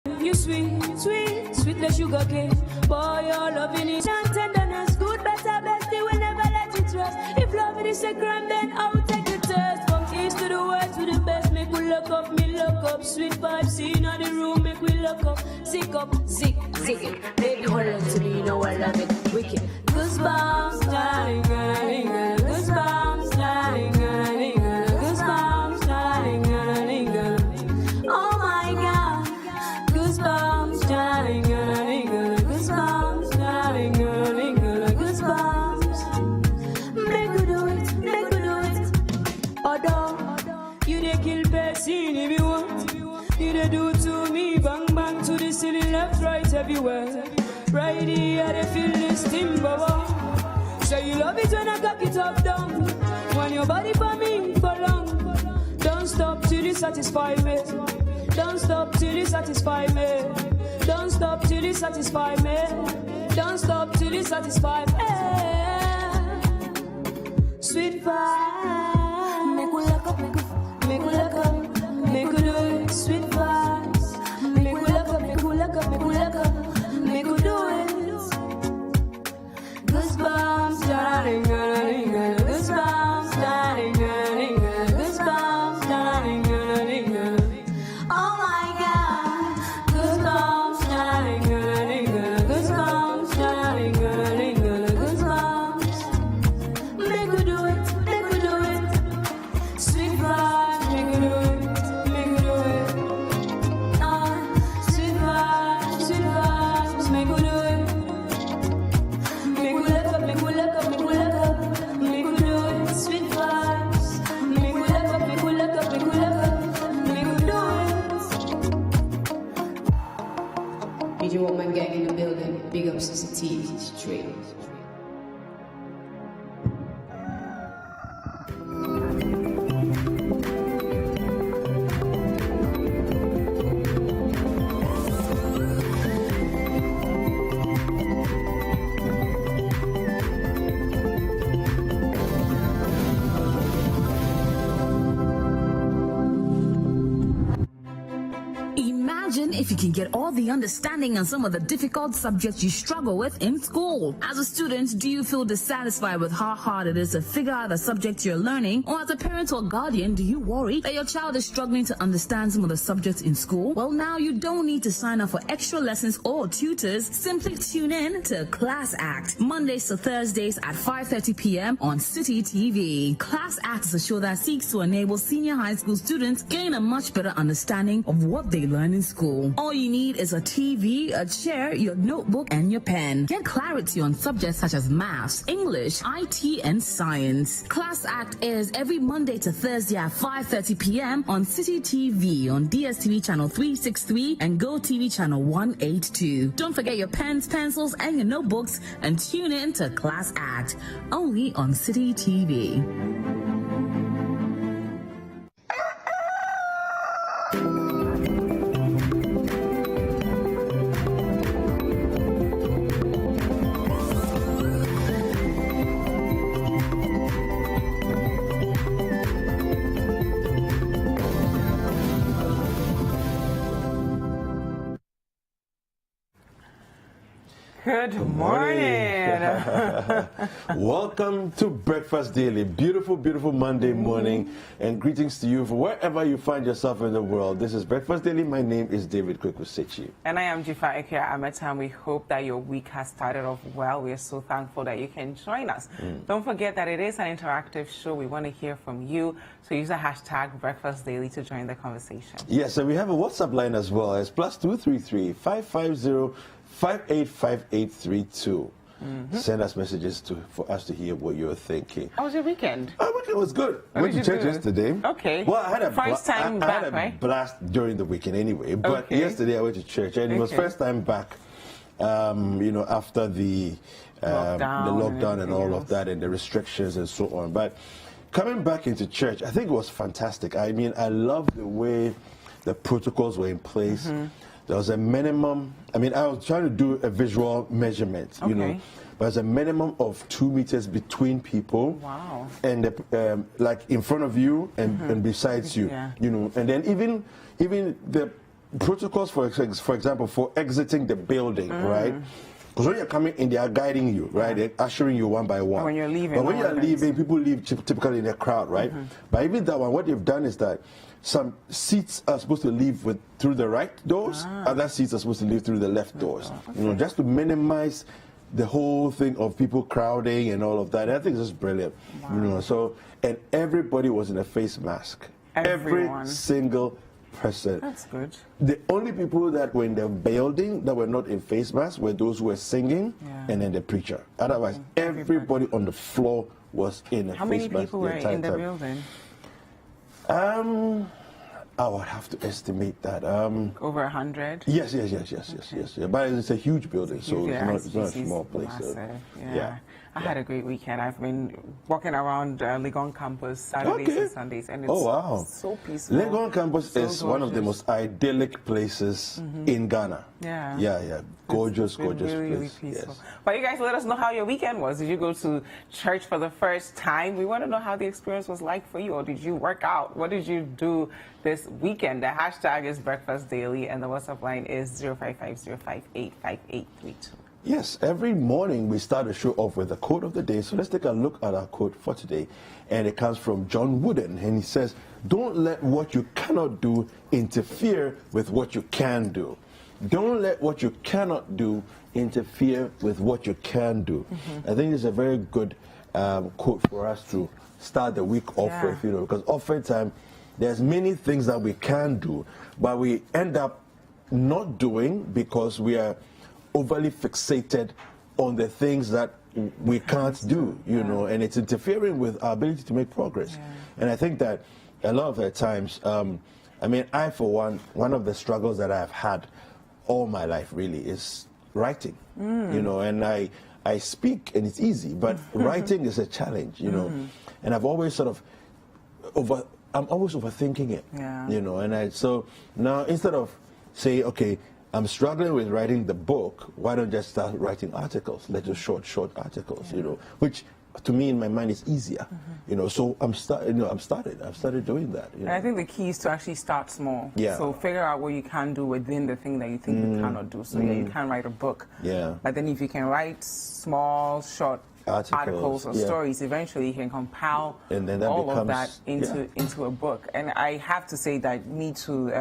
You sweet, sweet, sweet the sugar cane. Boy, your loving is and tenderness. Good, better, bestie, we never let it rest. If love is a crime, then I will take the test. From east to the west to the best, make we look up, me look up. Sweet vibes, see in the room, make we look up. Zick it. Baby, hold on to me, you know I love it. Wicked. Goosebumps, darling, darling, goosebumps, darling, darling, goosebumps, darling, darling. Oh my God, goosebumps, darling, darling, goosebumps, darling, darling, goosebumps. Make we do it. Although you dey kill person if you want, you dey do to me, bang bang to the ceiling, left, right, everywhere. Right here, I feel this thing, baba. Say you love it when I cock it up down. When your body for me for long. Don't stop till you satisfy me. Don't stop till you satisfy me. Don't stop till you satisfy me. Don't stop till you satisfy me. Sweet vibes, make we look up, make we look up, make we do it. Sweet vibes, make we look up, make we look up, make we look up. Make we do it. Goosebumps, darling, darling, goosebumps, darling, darling, goosebumps, darling, darling. Oh my God, goosebumps, darling, darling, goosebumps, darling, darling, goosebumps. Make we do it, make we do it. Sweet vibes, make we do it, make we do it. Sweet vibes, make we do it. Make we look up, make we look up, make we look up. Make we do it. Sweet vibes. Make we look up, make we look up, make we look up. Make we do it. Need your woman gang in the building. Big up CCTV straight. Imagine if you can get all the understanding on some of the difficult subjects you struggle with in school. As a student, do you feel dissatisfied with how hard it is to figure out the subject you're learning? Or as a parent or guardian, do you worry that your child is struggling to understand some of the subjects in school? Well, now you don't need to sign up for extra lessons or tutors. Simply tune in to Class Act, Mondays to Thursdays at 5:30 p.m. on City TV. Class Act is a show that seeks to enable senior high school students gain a much better understanding of what they learn in school. All you need is a TV, a chair, your notebook, and your pen. Get clarity on subjects such as maths, English, IT, and science. Class Act airs every Monday to Thursday at 5:30 p.m. on City TV on DSTV channel 363 and GoTV channel 182. Don't forget your pens, pencils, and your notebooks and tune in to Class Act, only on City TV. Good morning. Welcome to Breakfast Daily. Beautiful, beautiful Monday morning, and greetings to you from wherever you find yourself in the world. This is Breakfast Daily. My name is David Kwekusechi. And I am Dziffa and we hope that your week has started off well. We are so thankful that you can join us. Don't forget that it is an interactive show. We want to hear from you. So use the hashtag Breakfast Daily to join the conversation. Yes, and we have a WhatsApp line as well. It's +233 550 585832. Send us messages for us to hear what you're thinking. How was your weekend? My weekend was good. What Went to did you church do? yesterday. Okay. Well, I had a first time back, right? blast during the weekend anyway. But Okay. yesterday I went to church, and it was first time back. After the lockdown and all of that, and the restrictions and so on. But coming back into church, I think it was fantastic. I mean, I love the way the protocols were in place. There was a minimum. I mean, I was trying to do a visual measurement, you know, but there's a minimum of 2 meters between people. Wow. And like in front of you and besides you, you know. And then even the protocols, for example, for exiting the building, right? Because when you're coming in, they are guiding you, right? They're ushering you one by one. And when you're leaving, but when you're leaving, people leave typically in a crowd, right? But even that one, what they've done is that some seats are supposed to leave through the right doors, other seats are supposed to leave through the left doors. You know, just to minimize the whole thing of people crowding and all of that. And I think this is brilliant. You know, so and everybody was in a face mask. Everyone. Every single person. That's good. The only people that were in the building that were not in face masks were those who were singing and then the preacher. Otherwise, everybody on the floor was in a face mask. How many people were in the building? I would have to estimate that. Over 100? Yes. But it's a huge building, so it's not a small place. Yeah. I had a great weekend. I've been walking around Legon campus Saturdays and Sundays, and it's so peaceful. Legon campus is one of the most idyllic places in Ghana. Yeah. Gorgeous really place. peaceful. Yes. But you guys, let us know how your weekend was. Did you go to church for the first time? We want to know how the experience was like for you, or did you work out? What did you do this weekend? The hashtag is Breakfast Daily, and the WhatsApp line is 055-058-5832. Yes, every morning we start the show off with a quote of the day. So let's take a look at our quote for today. And it comes from John Wooden. And he says, "Don't let what you cannot do interfere with what you can do." Don't let what you cannot do interfere with what you can do. I think it's a very good quote for us to start the week off with, you know, because oftentimes there's many things that we can do, but we end up not doing because we are overly fixated on the things that we can't do, you know, and it's interfering with our ability to make progress. And I think that a lot of the times, I mean, I, for one of the struggles that I've had all my life really is writing, you know, and I speak and it's easy, but writing is a challenge, you know, and I've always sort of I'm always overthinking it, you know, and so now instead of say, okay, I'm struggling with writing the book, why don't I just start writing articles, little short articles, you know, which to me in my mind is easier, you know, so I've started doing that. You know? And I think the key is to actually start small. So figure out what you can do within the thing that you think you cannot do. So you can write a book. But then if you can write small, short articles or stories, eventually you can compile and then that all of that into a book. And I have to say that me too,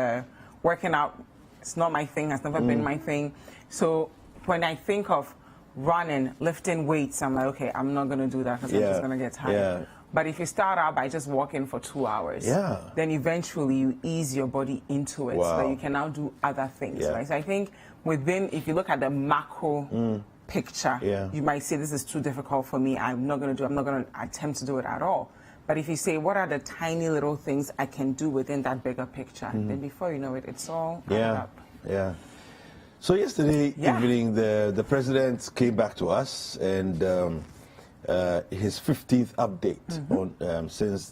working out, it's not my thing, has never been my thing. So when I think of running, lifting weights, I'm like, okay, I'm not going to do that because I'm just going to get tired. But if you start out by just walking for 2 hours, then eventually you ease your body into it so that you can now do other things. Right? So I think if you look at the macro picture, you might say this is too difficult for me. I'm not going to attempt to do it at all. But if you say, what are the tiny little things I can do within that bigger picture, then before you know it, it's all added up. So yesterday evening, the president came back to us and his 50th update on since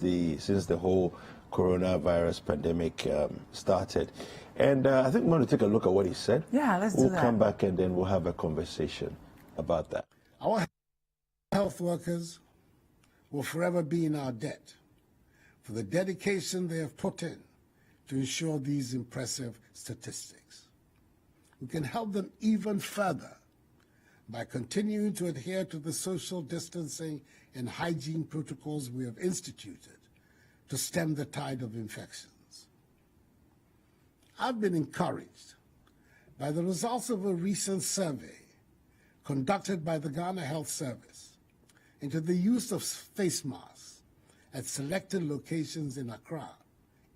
the whole coronavirus pandemic started. And I think we're going to take a look at what he said. Let's do that. We'll come back and then we'll have a conversation about that. Our health workers will forever be in our debt for the dedication they have put in to ensure these impressive statistics. We can help them even further by continuing to adhere to the social distancing and hygiene protocols we have instituted to stem the tide of infections. I've been encouraged by the results of a recent survey conducted by the Ghana Health Service into the use of face masks at selected locations in Accra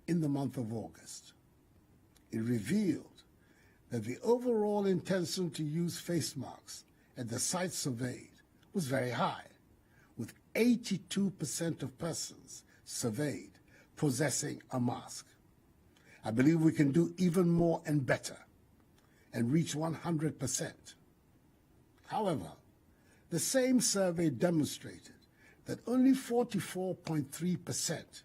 in the month of August. It revealed that the overall intention to use face masks at the sites surveyed was very high, with 82% of persons surveyed possessing a mask. I believe we can do even more and better and reach 100%. However, the same survey demonstrated that only 44.3%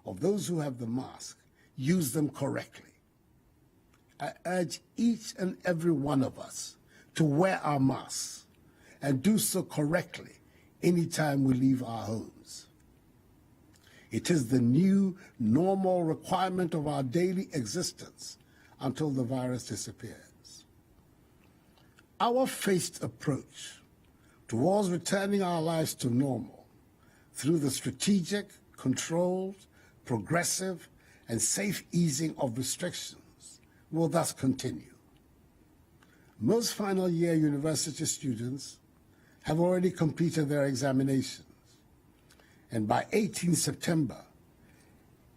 of those who have the mask use them correctly. I urge each and every one of us to wear our masks and do so correctly anytime we leave our homes. It is the new normal requirement of our daily existence until the virus disappears. Our phased approach towards returning our lives to normal through the strategic, controlled, progressive, and safe easing of restrictions will thus continue. Most final year university students have already completed their examinations, and by 18 September,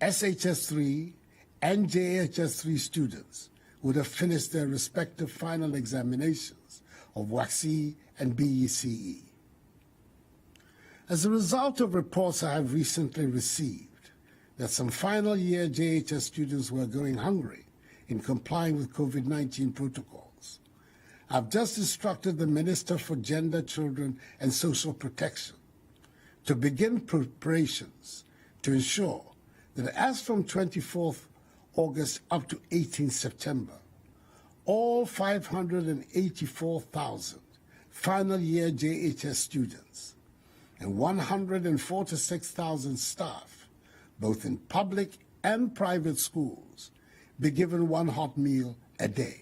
SHS3 and JHS3 students would have finished their respective final examinations of WACC and BECE. As a result of reports I have recently received that some final year JHS students were going hungry in complying with COVID-19 protocols, I've just instructed the Minister for Gender, Children and Social Protection to begin preparations to ensure that as from 24th August up to 18 September, all 584,000 final year JHS students and 146,000 staff, both in public and private schools, be given one hot meal a day.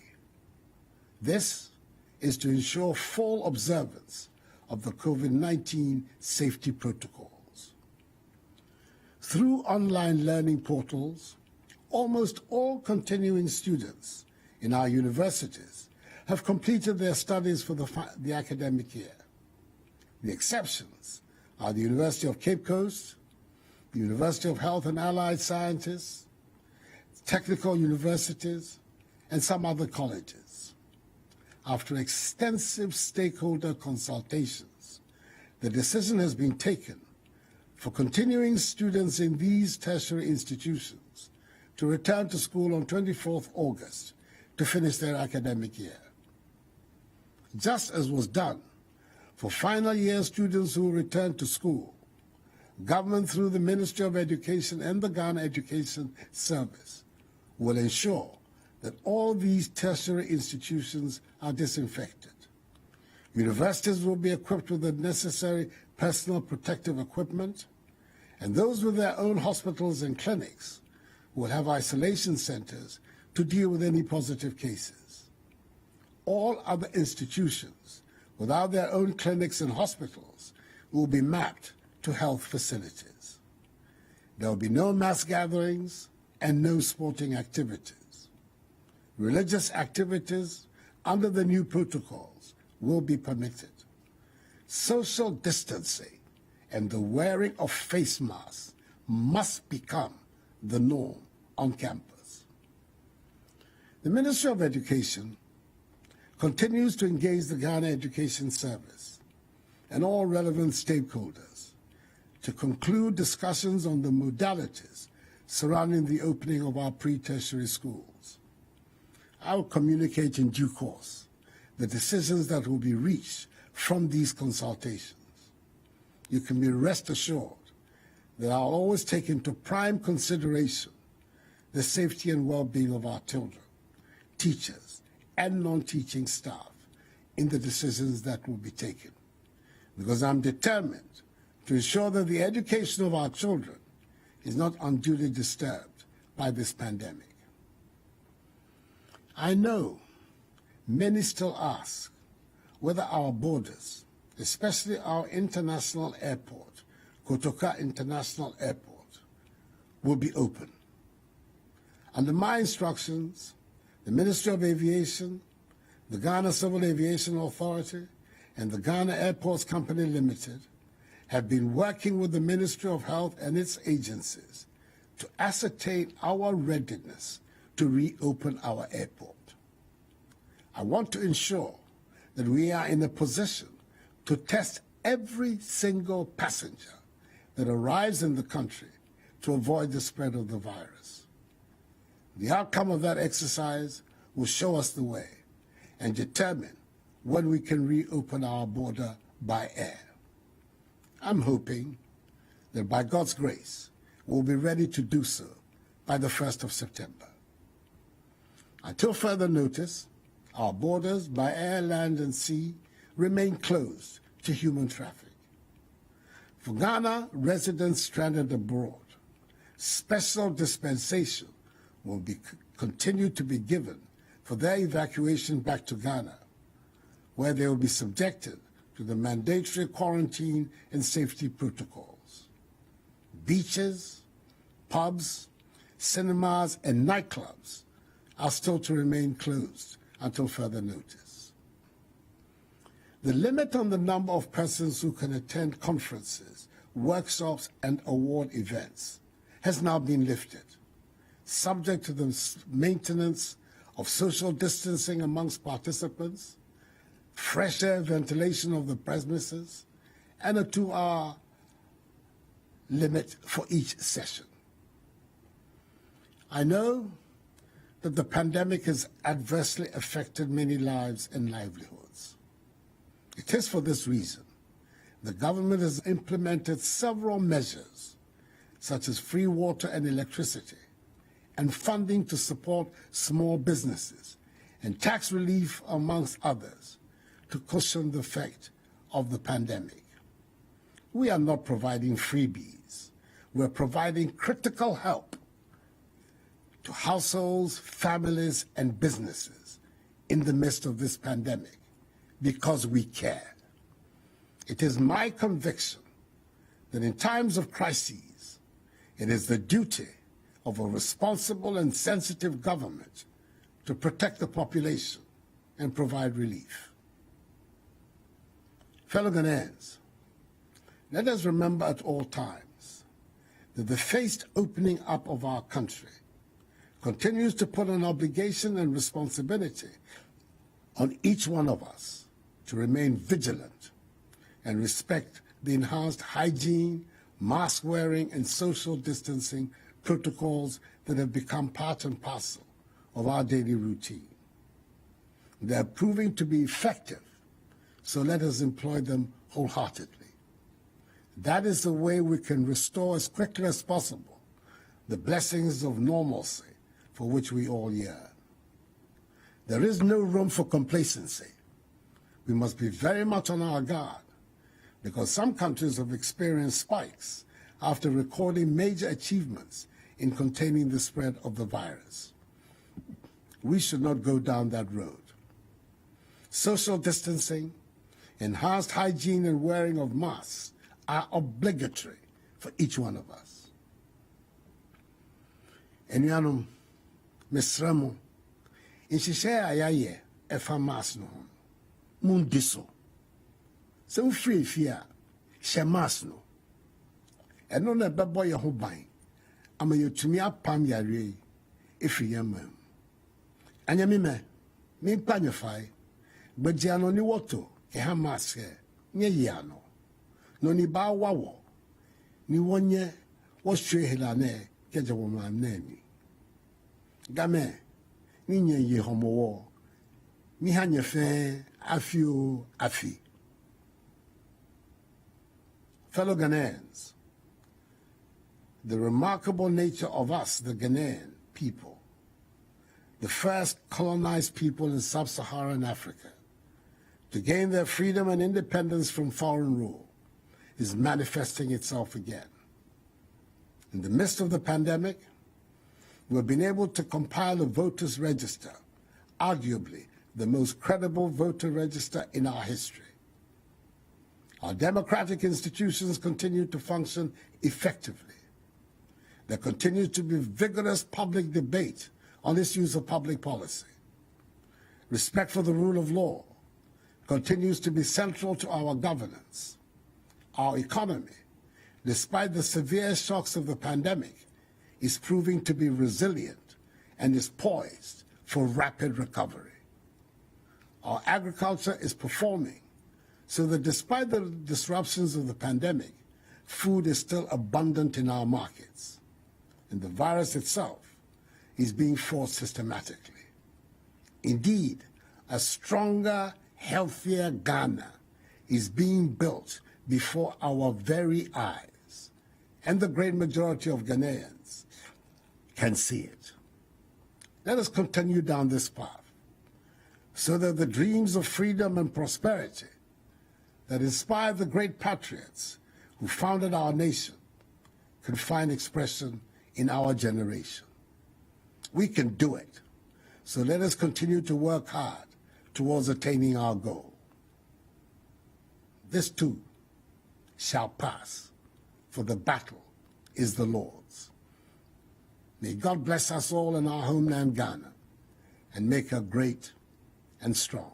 This is to ensure full observance of the COVID-19 safety protocols. Through online learning portals, almost all continuing students in our universities have completed their studies for the academic year. The exceptions are the University of Cape Coast, the University of Health and Allied Sciences, technical universities, and some other colleges. After extensive stakeholder consultations, the decision has been taken for continuing students in these tertiary institutions to return to school on 24th August to finish their academic year. Just as was done for final year students who returned to school, government through the Ministry of Education and the Ghana Education Service will ensure that all these tertiary institutions are disinfected. Universities will be equipped with the necessary personal protective equipment, and those with their own hospitals and clinics will have isolation centers to deal with any positive cases. All other institutions without their own clinics and hospitals will be mapped to health facilities. There will be no mass gatherings and no sporting activities. Religious activities under the new protocols will be permitted. Social distancing and the wearing of face masks must become the norm on campus. The Ministry of Education continues to engage the Ghana Education Service and all relevant stakeholders to conclude discussions on the modalities surrounding the opening of our pre-tertiary schools. I will communicate in due course the decisions that will be reached from these consultations. You can be rest assured that I'll always take into prime consideration the safety and well-being of our children, teachers, and non-teaching staff in the decisions that will be taken, because I'm determined to ensure that the education of our children is not unduly disturbed by this pandemic. I know many still ask whether our borders, especially our international airport, Kotoka International Airport, will be open. Under my instructions, the Ministry of Aviation, the Ghana Civil Aviation Authority, and the Ghana Airports Company Limited have been working with the Ministry of Health and its agencies to ascertain our readiness to reopen our airport. I want to ensure that we are in a position to test every single passenger that arrives in the country to avoid the spread of the virus. The outcome of that exercise will show us the way and determine when we can reopen our border by air. I'm hoping that by God's grace, we'll be ready to do so by the 1st of September. Until further notice, our borders by air, land, and sea remain closed to human traffic. For Ghana residents stranded abroad, special dispensation will be continue to be given for their evacuation back to Ghana, where they will be subjected to the mandatory quarantine and safety protocols. Beaches, pubs, cinemas, and nightclubs are still to remain closed until further notice. The limit on the number of persons who can attend conferences, workshops, and award events has now been lifted, subject to the maintenance of social distancing amongst participants, fresh air ventilation of the premises, and a 2-hour limit for each session. I know that the pandemic has adversely affected many lives and livelihoods. It is for this reason the government has implemented several measures, such as free water and electricity, and funding to support small businesses, and tax relief, amongst others, to cushion the effect of the pandemic. We are not providing freebies. We're providing critical help to households, families, and businesses in the midst of this pandemic because we care. It is my conviction that in times of crises, it is the duty of a responsible and sensitive government to protect the population and provide relief. Fellow Ghanaians, let us remember at all times that the phased opening up of our country continues to put an obligation and responsibility on each one of us to remain vigilant and respect the enhanced hygiene, mask wearing, and social distancing protocols that have become part and parcel of our daily routine. They are proving to be effective, so let us employ them wholeheartedly. That is the way we can restore as quickly as possible the blessings of normalcy for which we all yearn. There is no room for complacency. We must be very much on our guard because some countries have experienced spikes after recording major achievements in containing the spread of the virus. We should not go down that road. Social distancing, enhanced hygiene, and wearing of masks are obligatory for each one of us. Enuanom, mesrɛ mo, nhyehyɛ a yɛayɛ ɛfa mask no ho, mundi so. Sɛ wofiri fie a, hyɛ mask no. Ɛno na ɛbɛbɔ yɛn ho ban, ama yɛtumi apam yareɛ yi ɛfiri yɛn man mu. Anyɛ me mɛ, mempa nyɛfae, gbagye ano ne wɔto, ɛha mask ɛ, nyɛ yi ano. No ni ba wawo, ni wonye, wɔhwɛ helane, kɛgye wɔ man nani. Game, ni nye ye homowo, ni hanye fe, afio, afi. Fellow Ghanaians, the remarkable nature of us, the Ghanaian people, the first colonized people in sub-Saharan Africa, to gain their freedom and independence from foreign rule, is manifesting itself again. In the midst of the pandemic, we've been able to compile a voters register, arguably the most credible voter register in our history. Our democratic institutions continue to function effectively. There continues to be vigorous public debate on issues of public policy. Respect for the rule of law continues to be central to our governance. Our economy, despite the severe shocks of the pandemic, is proving to be resilient and is poised for rapid recovery. Our agriculture is performing so that despite the disruptions of the pandemic, food is still abundant in our markets, and the virus itself is being fought systematically. Indeed, a stronger, healthier Ghana is being built before our very eyes, and the great majority of Ghanaians can see it. Let us continue down this path so that the dreams of freedom and prosperity that inspired the great patriots who founded our nation can find expression in our generation. We can do it. So let us continue to work hard towards attaining our goal. This too shall pass, for the battle is the Lord's. May God bless us all in our homeland Ghana and make her great and strong.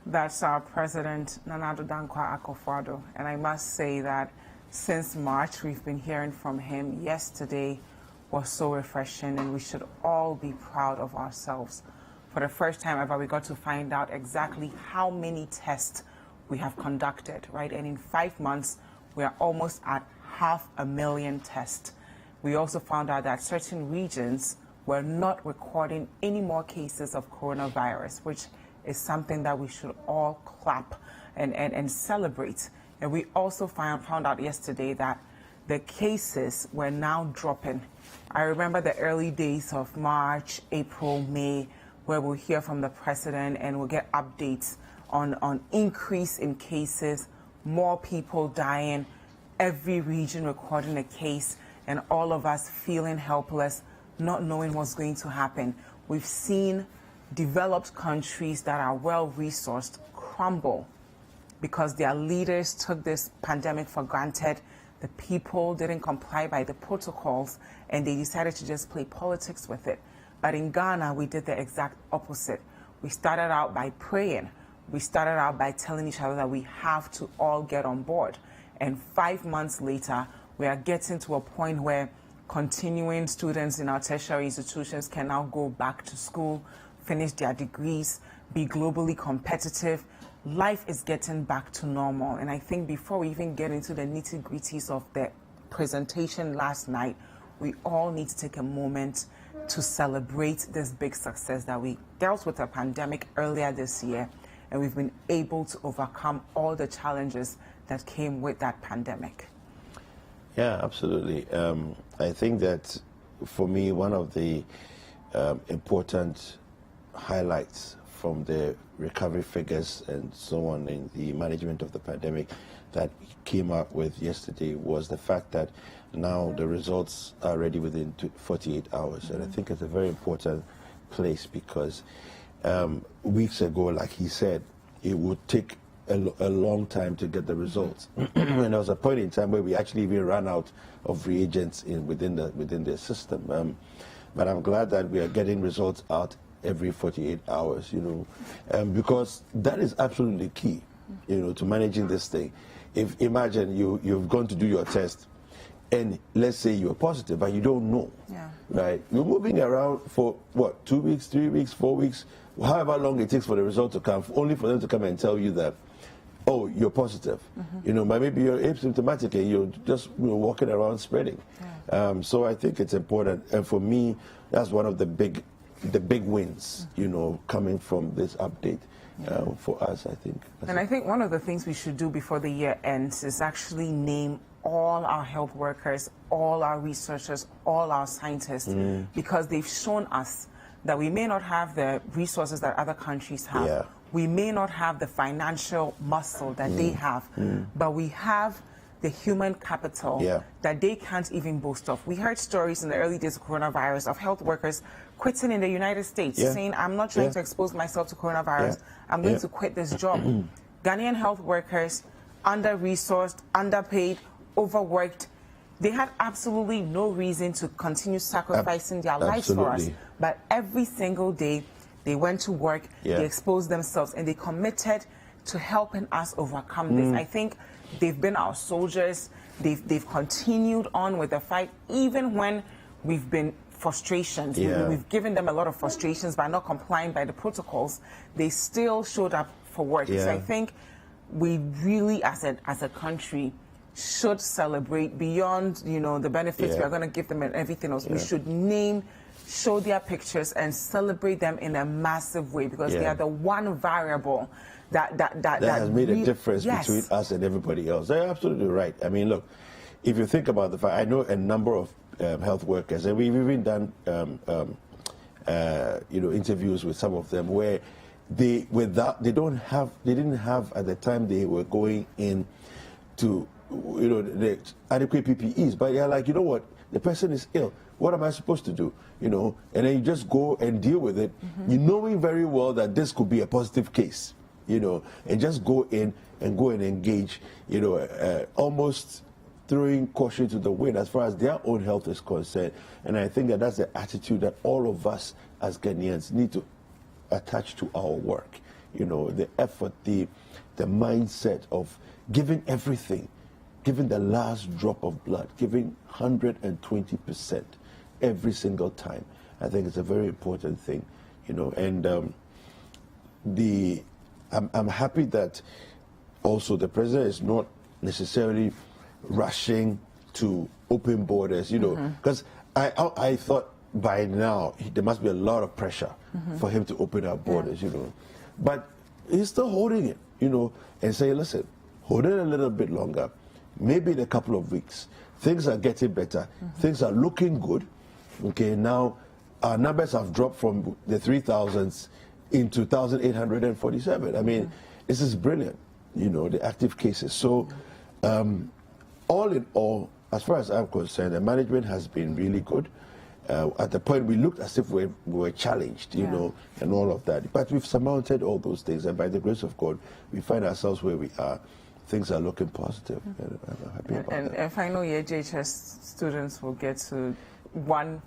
That's our President, Nana Addo Dankwa Akufo-Addo. And I must say that since March, we've been hearing from him. Yesterday was so refreshing, and we should all be proud of ourselves. For the first time ever, we got to find out exactly how many tests we have conducted, right? And in 5 months, we are almost at 500,000 tests. We also found out that certain regions were not recording any more cases of coronavirus, which is something that we should all clap and celebrate. And we also found out yesterday that the cases were now dropping. I remember the early days of March, April, May, where we'll hear from the president and we'll get updates on increase in cases, more people dying, every region recording a case, and all of us feeling helpless, not knowing what's going to happen. We've seen developed countries that are well-resourced crumble because their leaders took this pandemic for granted. The people didn't comply by the protocols, and they decided to just play politics with it. But in Ghana, we did the exact opposite. We started out by praying. We started out by telling each other that we have to all get on board. And 5 months later, we are getting to a point where continuing students in our tertiary institutions can now go back to school, finish their degrees, be globally competitive. Life is getting back to normal. And I think before we even get into the nitty-gritties of the presentation last night, we all need to take a moment to celebrate this big success that we dealt with a pandemic earlier this year, and we've been able to overcome all the challenges that came with that pandemic. Yeah, absolutely. I think that for me, one of the important highlights from the recovery figures and so on in the management of the pandemic that came up with yesterday was the fact that now the results are ready within 48 hours. And I think it's a very important place because weeks ago, like he said, it would take a long time to get the results. And there was a point in time where we actually even ran out of reagents within the system. But I'm glad that we are getting results out every 48 hours, because that is absolutely key, to managing this thing. If imagine you've gone to do your test, and let's say you're positive, but you don't know, right? You're moving around for what, 2 weeks, 3 weeks, 4 weeks, however long it takes for the result to come, only for them to come and tell you that, oh, you're positive. But maybe you're asymptomatic and you're just walking around spreading. So I think it's important, and for me, that's one of the big wins, coming from this update for us, I think. And I think one of the things we should do before the year ends is actually name all our health workers, all our researchers, all our scientists, because they've shown us that we may not have the resources that other countries have. Yeah. We may not have the financial muscle that they have, but we have the human capital that they can't even boast of. We heard stories in the early days of coronavirus of health workers quitting in the United States, saying, I'm not trying to expose myself to coronavirus. I'm going to quit this job. Ghanaian health workers, under-resourced, underpaid, overworked, they had absolutely no reason to continue sacrificing their lives for us. But every single day, they went to work, they exposed themselves, and they committed to helping us overcome this. I think they've been our soldiers. They've continued on with the fight, even when we've been frustrations. We've given them a lot of frustrations by not complying by the protocols. They still showed up for work. So I think we really, as a country, should celebrate beyond, the benefits we are going to give them and everything else. We should show their pictures and celebrate them in a massive way, because they are the one variable that has made a difference between us and everybody else. They're absolutely right. I mean, look, if you think about the fact, I know a number of health workers, and we've even done interviews with some of them where they didn't have at the time they were going in to the adequate PPEs, but they're like, you know what, the person is ill. what am I supposed to do? You know, and then you just go and deal with it, you knowing very well that this could be a positive case, you know, and just go in and engage, you know, almost throwing caution to the wind as far as their own health is concerned. And I think that that's the attitude that all of us as Ghanaians need to attach to our work. You know, the effort, the mindset of giving everything, giving the last drop of blood, giving 120% every single time. I think it's a very important thing, you know. And I'm happy that also the president is not necessarily rushing to open borders, you know, because I thought by now there must be a lot of pressure for him to open our borders, you know. But he's still holding it, you know, and saying, listen, hold it a little bit longer, maybe in a couple of weeks. Things are getting better. Things are looking good. Okay, now our numbers have dropped from the 3,000s in 2,847. I mean, this is brilliant, you know, the active cases. So all in all, as far as I'm concerned, the management has been really good. At the point we looked as if we were challenged, you know, and all of that. But we've surmounted all those things, and by the grace of God, we find ourselves where we are. Things are looking positive, and I'm happy about that. And final year JHS students will get to one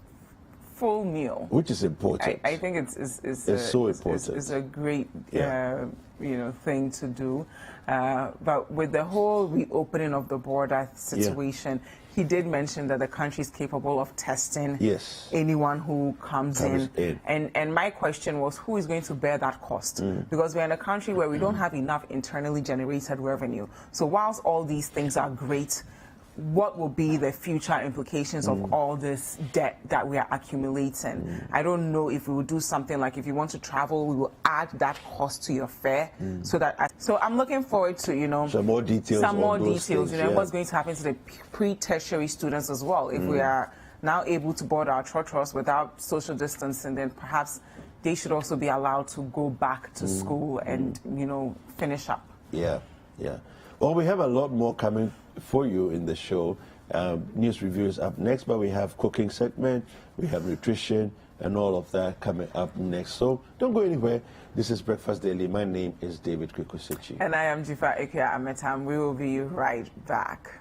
full meal, which is important. I think it's so important. It's a great you know, thing to do. But with the whole reopening of the border situation, he did mention that the country is capable of testing anyone who comes in. And my question was, who is going to bear that cost? Because we're in a country where we don't have enough internally generated revenue. So whilst all these things are great, what will be the future implications of all this debt that we are accumulating? I don't know if we will do something like, if you want to travel, we will add that cost to your fare, so that. So I'm looking forward to, you know, some more details, you know, what's going to happen to the pre-tertiary students as well. If we are now able to board our trotros without social distancing, then perhaps they should also be allowed to go back to school and, you know, finish up. Yeah. Well, we have a lot more coming for you in the show. News reviews up next, but we have cooking segment, we have nutrition, and all of that coming up next. So don't go anywhere. This is Breakfast Daily. My name is David Kwekusichi. And I am Dziffa Ametam. We will be right back.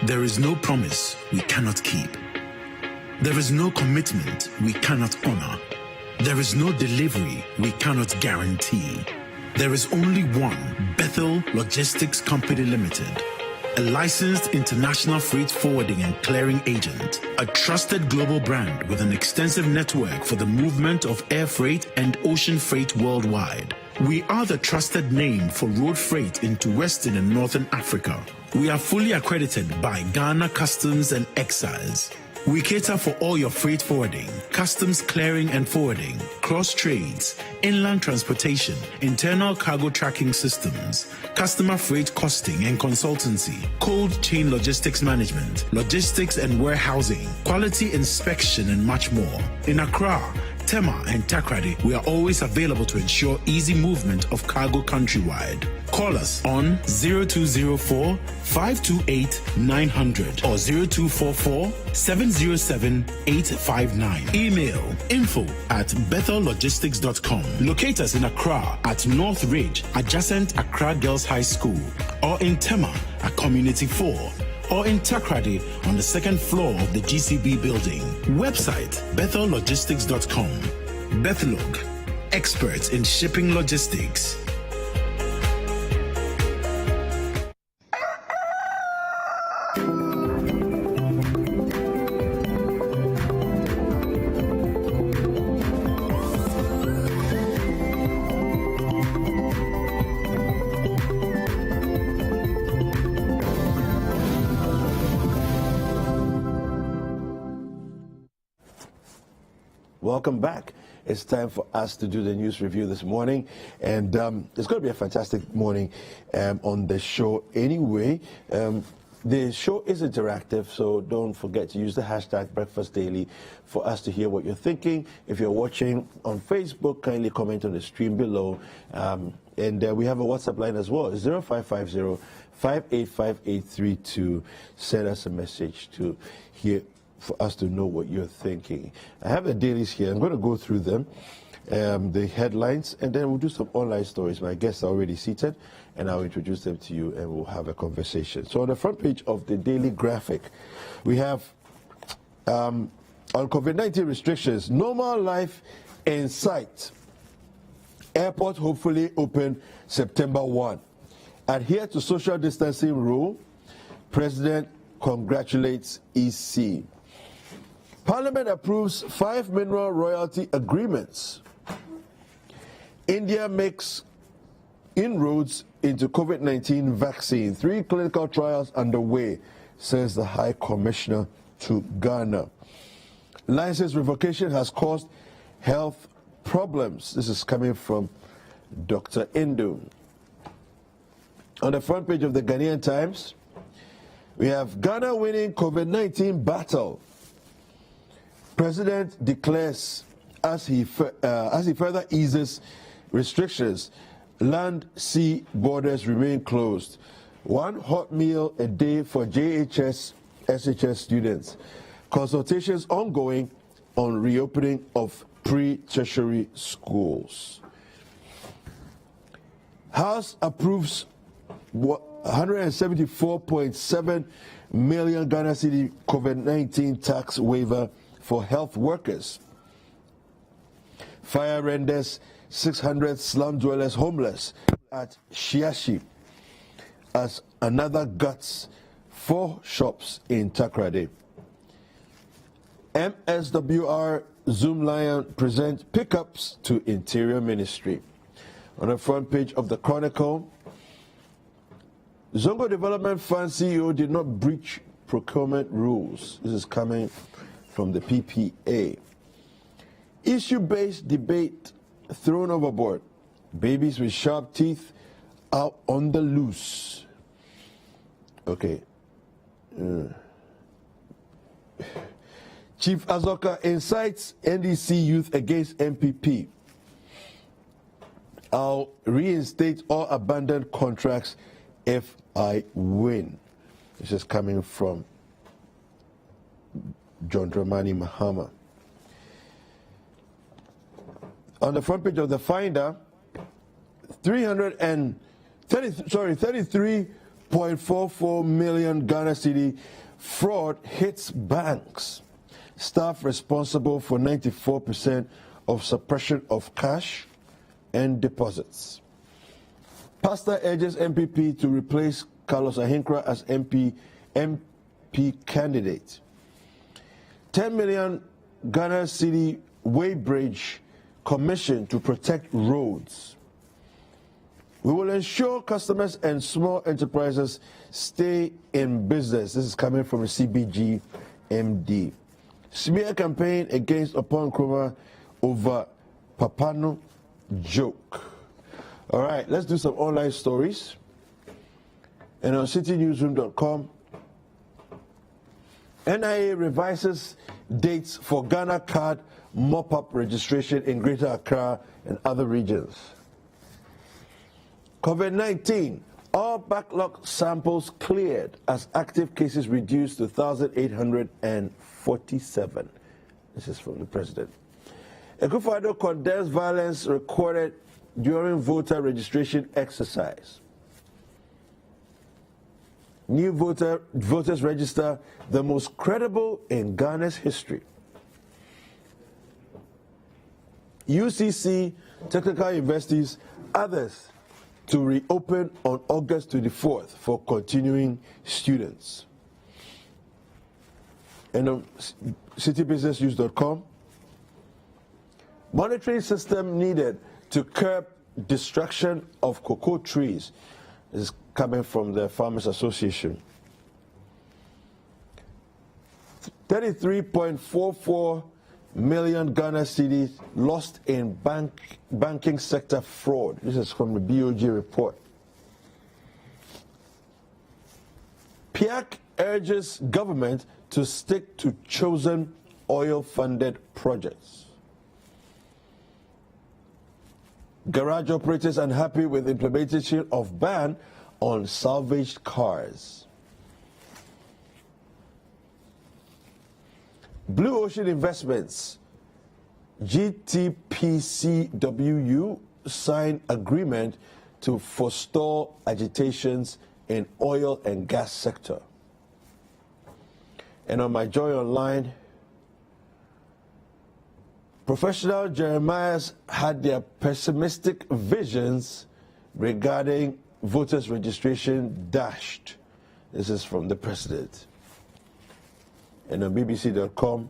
There is no promise we cannot keep. There is no commitment we cannot honor. There is no delivery we cannot guarantee. There is only one Bethel Logistics Company Limited, a licensed international freight forwarding and clearing agent, a trusted global brand with an extensive network for the movement of air freight and ocean freight worldwide. We are the trusted name for road freight into Western and Northern Africa. We are fully accredited by Ghana Customs and Excise. We cater for all your freight forwarding, customs clearing and forwarding, cross trades, inland transportation, internal cargo tracking systems, customer freight costing and consultancy, cold chain logistics management, logistics and warehousing, quality inspection, and much more. In Accra, Tema and Takrady, we are always available to ensure easy movement of cargo countrywide. Call us on 0204 528 900 or 0244 707 859. Email info@bethellogistics.com. Locate us in Accra at North Ridge, adjacent Accra Girls High School, or in Tema at Community 4, or in Takrady on the second floor of the GCB building. Website bethellogistics.com. Bethelog, experts in shipping logistics. welcome back. It's time for us to do the news review this morning, and it's going to be a fantastic morning on the show anyway. The show is interactive, so don't forget to use the hashtag Breakfast Daily for us to hear what you're thinking. If you're watching on Facebook, kindly comment on the stream below. And we have a WhatsApp line as well, 0550-585832. Send us a message to hear, for us to know what you're thinking. I have the dailies here. I'm going to go through them, the headlines, and then we'll do some online stories. My guests are already seated, and I'll introduce them to you, and we'll have a conversation. So on the front page of the Daily Graphic, we have on COVID-19 restrictions, normal life in sight. Airport hopefully open September 1. Adhere to social distancing rule. President congratulates EC. Parliament approves 5 mineral royalty agreements. India makes inroads into COVID-19 vaccine. 3 clinical trials underway, says the High Commissioner to Ghana. License revocation has caused health problems. This is coming from Dr. Indu. On the front page of the Ghanaian Times, we have Ghana winning COVID-19 battle. President declares as he further eases restrictions, land, sea borders remain closed. 1 hot meal a day for JHS, SHS students. Consultations ongoing on reopening of pre-tertiary schools. House approves 174.7 million Ghana cedi COVID-19 tax waiver for health workers. Fire renders 600 slum dwellers homeless at Shiashi as another guts 4 shops in Takrade. MSWR Zoom Lion present pickups to Interior Ministry. On the front page of the Chronicle, Zongo Development Fund CEO did not breach procurement rules. This is coming from the PPA. Issue-based debate thrown overboard. Babies with sharp teeth out on the loose. Okay. Chief Azoka incites NDC youth against MPP. I'll reinstate all abandoned contracts if I win. This is coming from John Dramani Mahama. On the front page of the Finder, 33.44 million Ghana cedi fraud hits banks. Staff responsible for 94% of suppression of cash and deposits. Pastor urges MPP to replace Carlos Ahinkra as MP candidate. 10 million Ghana cedi weighbridge commission to protect roads. We will ensure customers and small enterprises stay in business. This is coming from the CBG MD. Smear campaign against Upon Nkrumah over Papano joke. All right, let's do some online stories. And on citynewsroom.com, NIA revises dates for Ghana card mop-up registration in Greater Accra and other regions. COVID-19, all backlog samples cleared as active cases reduced to 1,847. This is from the president. Akufo-Addo condemns violence recorded during voter registration exercise. New voters register, the most credible in Ghana's history. UCC, technical universities, others to reopen on August 24th for continuing students. And on citybusinessnews.com, monitoring system needed to curb destruction of cocoa trees. This is coming from the Farmers Association. 33.44 million Ghana cedis lost in banking sector fraud. This is from the BOG report. PIAC urges government to stick to chosen oil-funded projects. Garage operators unhappy with implementation of ban on salvaged cars. Blue Ocean Investments, GTPCWU, signed agreement to forestall agitations in oil and gas sector. And on My Joy Online, professional Jeremiahs had their pessimistic visions regarding voters' registration dashed. This is from the president. And on BBC.com,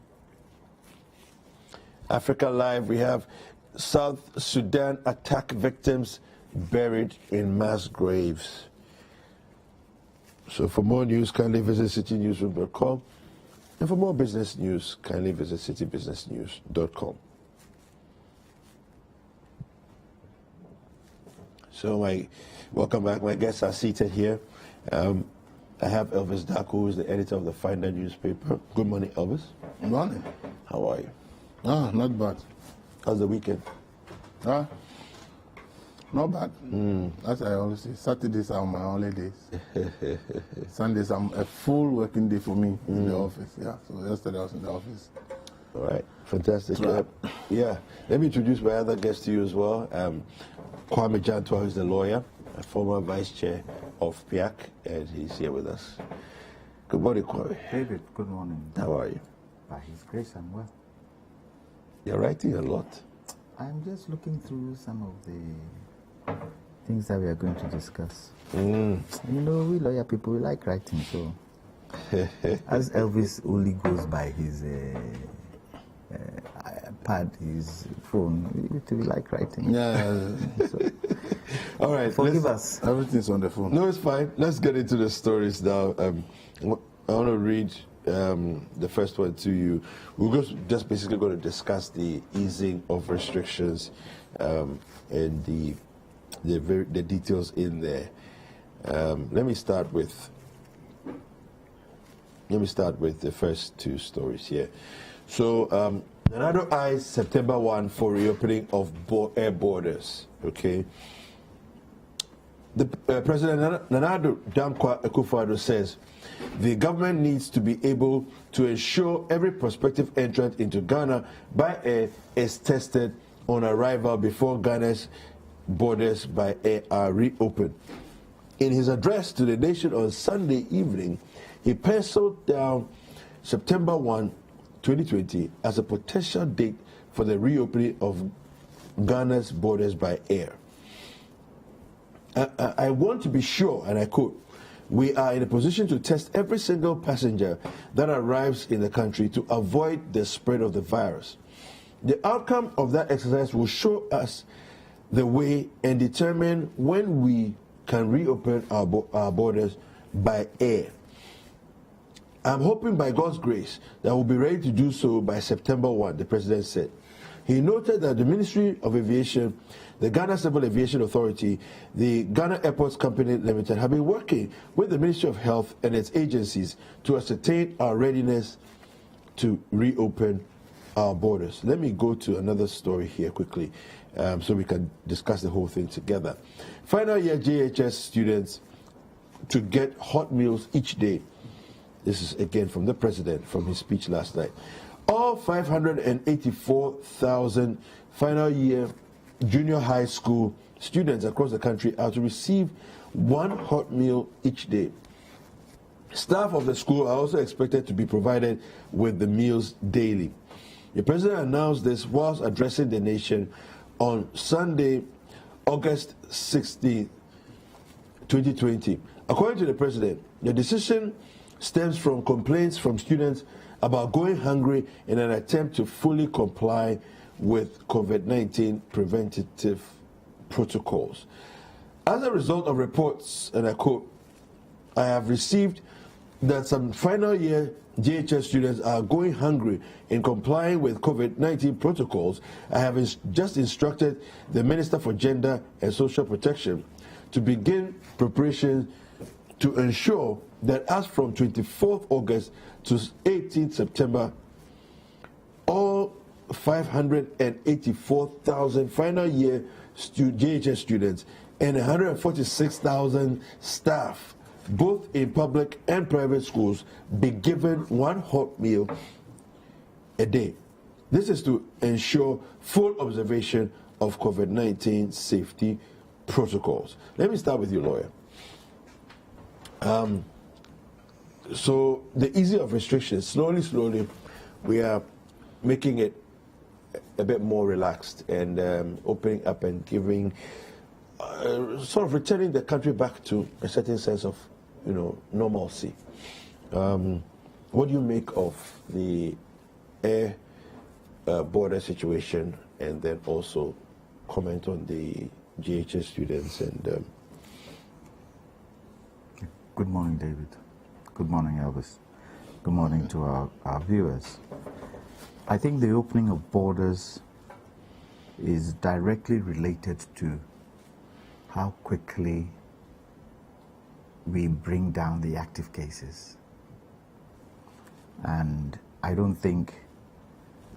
Africa Live, we have South Sudan attack victims buried in mass graves. So for more news, kindly visit citynewsroom.com. And for more business news, kindly visit citybusinessnews.com. So welcome back. My guests are seated here. I have Elvis Daku, who is the editor of the Finder newspaper. Good morning, Elvis. Good morning. How are you? Not bad. How's the weekend? Not bad. As I always say, Saturdays are my only days. Sundays are a full working day for me in the office. Yeah. So yesterday I was in the office. All right. Fantastic. Right. Yeah. Let me introduce my other guest to you as well. Kwame Jantua, who's the lawyer, a former vice chair of PIAC, and he's here with us. Good morning, Kwame. David, good morning. How are you? By His grace, I'm well. You're writing a lot. I'm just looking through some of the things that we are going to discuss. You know, we lawyer people, we like writing, so as Elvis only goes by his iPad, his phone, we like writing. Yeah. So, all right. forgive us. Everything's on the phone. No, it's fine. Let's get into the stories now. I want to read the first one to you. We're just basically going to discuss the easing of restrictions and the details in there. Let me start with the first two stories here. So, Nanado eyes September 1 for reopening of air borders. Okay. The President Nanado Dankwa Akufo-Addo says the government needs to be able to ensure every prospective entrant into Ghana by air is tested on arrival before Ghana's borders by air are reopened. In his address to the nation on Sunday evening, he penciled down September 1, 2020 as a potential date for the reopening of Ghana's borders by air. I want to be sure, and I quote, we are in a position to test every single passenger that arrives in the country to avoid the spread of the virus. The outcome of that exercise will show us the way and determine when we can reopen our borders by air. I'm hoping by God's grace that we'll be ready to do so by September 1, the President said. He noted that the Ministry of Aviation, the Ghana Civil Aviation Authority, the Ghana Airports Company Limited have been working with the Ministry of Health and its agencies to ascertain our readiness to reopen our borders. Let me go to another story here quickly so we can discuss the whole thing together. Final year JHS students to get hot meals each day. This is again from the President from his speech last night. All 584,000 final year junior high school students across the country are to receive one hot meal each day. Staff of the school are also expected to be provided with the meals daily. The President announced this whilst addressing the nation on Sunday, August 16, 2020. According to the President, the decision stems from complaints from students about going hungry in an attempt to fully comply with COVID-19 preventative protocols. As a result of reports, and I quote, I have received that some final year JHS students are going hungry in complying with COVID-19 protocols, I have just instructed the Minister for Gender and Social Protection to begin preparations to ensure that as from 24th August to 18th September, all 584,000 final year JHS students and 146,000 staff, both in public and private schools, be given one hot meal a day. This is to ensure full observation of COVID-19 safety protocols. Let me start with you, lawyer. So the easing of restrictions, slowly, we are making it a bit more relaxed and opening up and giving, sort of returning the country back to a certain sense of, normalcy. What do you make of the air border situation, and then also comment on the GHS students and... Good morning, David. Good morning, Elvis. Good morning to our viewers. I think the opening of borders is directly related to how quickly we bring down the active cases. And I don't think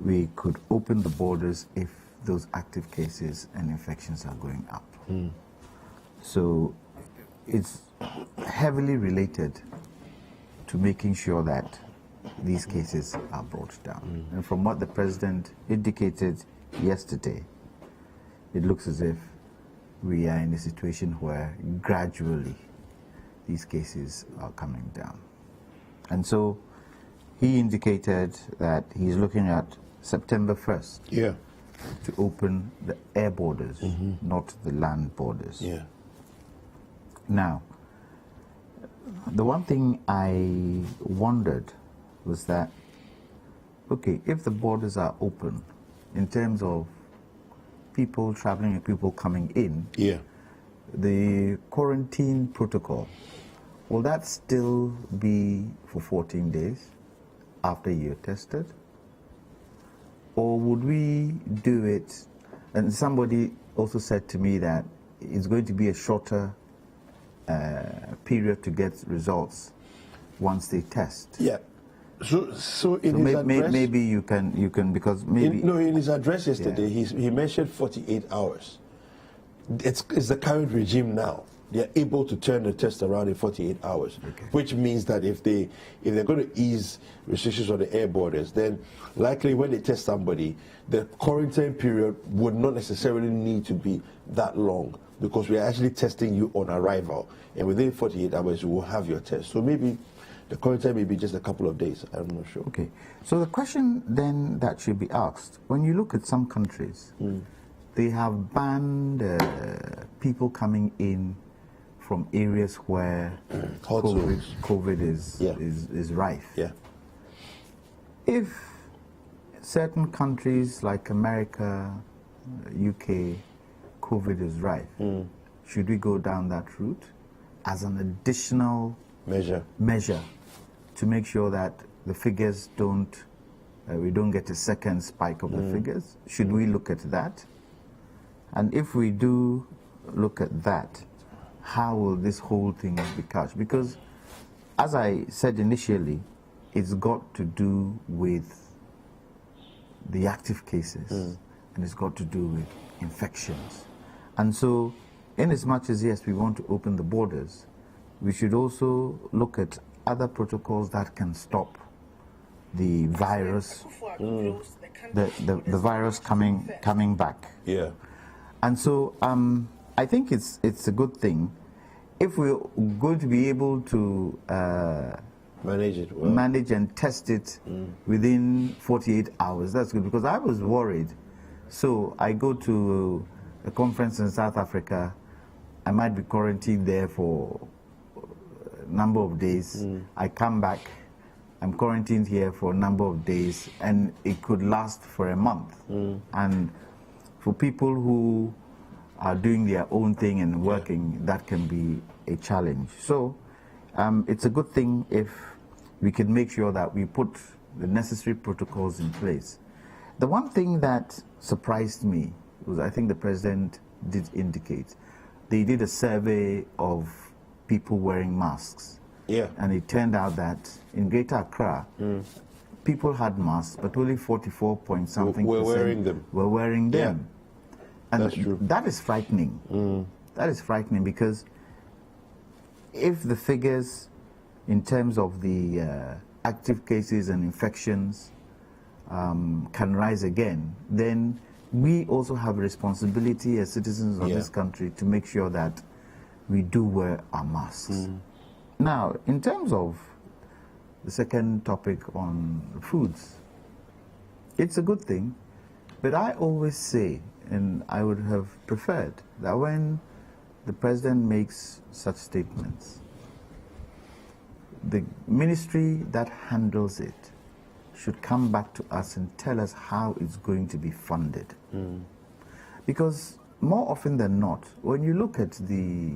we could open the borders if those active cases and infections are going up. So it's heavily related to making sure that these cases are brought down. And from what the President indicated yesterday, it looks as if we are in a situation where gradually these cases are coming down. And so he indicated that he's looking at September 1st to open the air borders, not the land borders. Now, the one thing I wondered was that, okay, if the borders are open in terms of people traveling and people coming in, the quarantine protocol, will that still be for 14 days after you're tested? Or would we do it, and somebody also said to me that it's going to be a shorter period to get results once they test. So in his address, maybe you can because maybe in his address yesterday he mentioned 48 hours. It's the current regime now. They are able to turn the test around in 48 hours, which means that if they're going to ease restrictions on the air borders, then likely when they test somebody, the quarantine period would not necessarily need to be that long, because we are actually testing you on arrival, and within 48 hours you will have your test. So maybe the quarantine may be just a couple of days. I'm not sure. Okay. So the question then that should be asked, when you look at some countries, they have banned people coming in from areas where COVID is rife. If certain countries like America, UK, COVID is rife, should we go down that route as an additional measure to make sure that the figures we don't get a second spike of the figures? Should we look at that? And if we do look at that, how will this whole thing be couched? Because, as I said initially, it's got to do with the active cases, and it's got to do with infections. And so, in as much as, yes, we want to open the borders, we should also look at other protocols that can stop the virus, the virus coming back. And so, I think it's a good thing if we're going to be able to manage and test it within 48 hours. That's good, because I was worried. So I go to a conference in South Africa, I might be quarantined there for a number of days. I come back, I'm quarantined here for a number of days, and it could last for a month. And for people who are doing their own thing and working, that can be a challenge. So it's a good thing if we can make sure that we put the necessary protocols in place. The one thing that surprised me was, I think the president did indicate, they did a survey of people wearing masks. Yeah. And it turned out that in Greater Accra, people had masks, but only 44 point something were percent wearing them. were wearing them. And that's true. That is frightening. That is frightening, because if the figures in terms of the active cases and infections can rise again, then we also have a responsibility as citizens of this country to make sure that we do wear our masks. Now, in terms of the second topic on foods, it's a good thing, but I always say, and I would have preferred, that when the president makes such statements, the ministry that handles it should come back to us and tell us how it's going to be funded. Because more often than not, when you look at the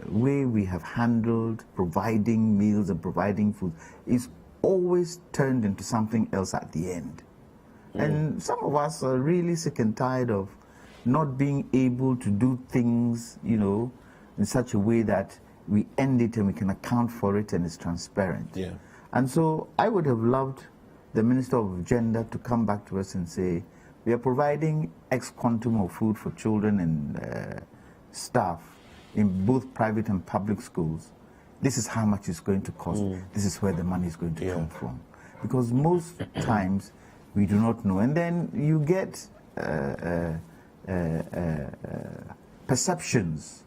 way we have handled providing meals and providing food, it's always turned into something else at the end. And some of us are really sick and tired of not being able to do things, you know, in such a way that we end it and we can account for it and it's transparent. And so I would have loved the Minister of Gender to come back to us and say, we are providing X quantum of food for children and staff in both private and public schools. This is how much it's going to cost. This is where the money is going to come from. Because most times we do not know. And then you get perceptions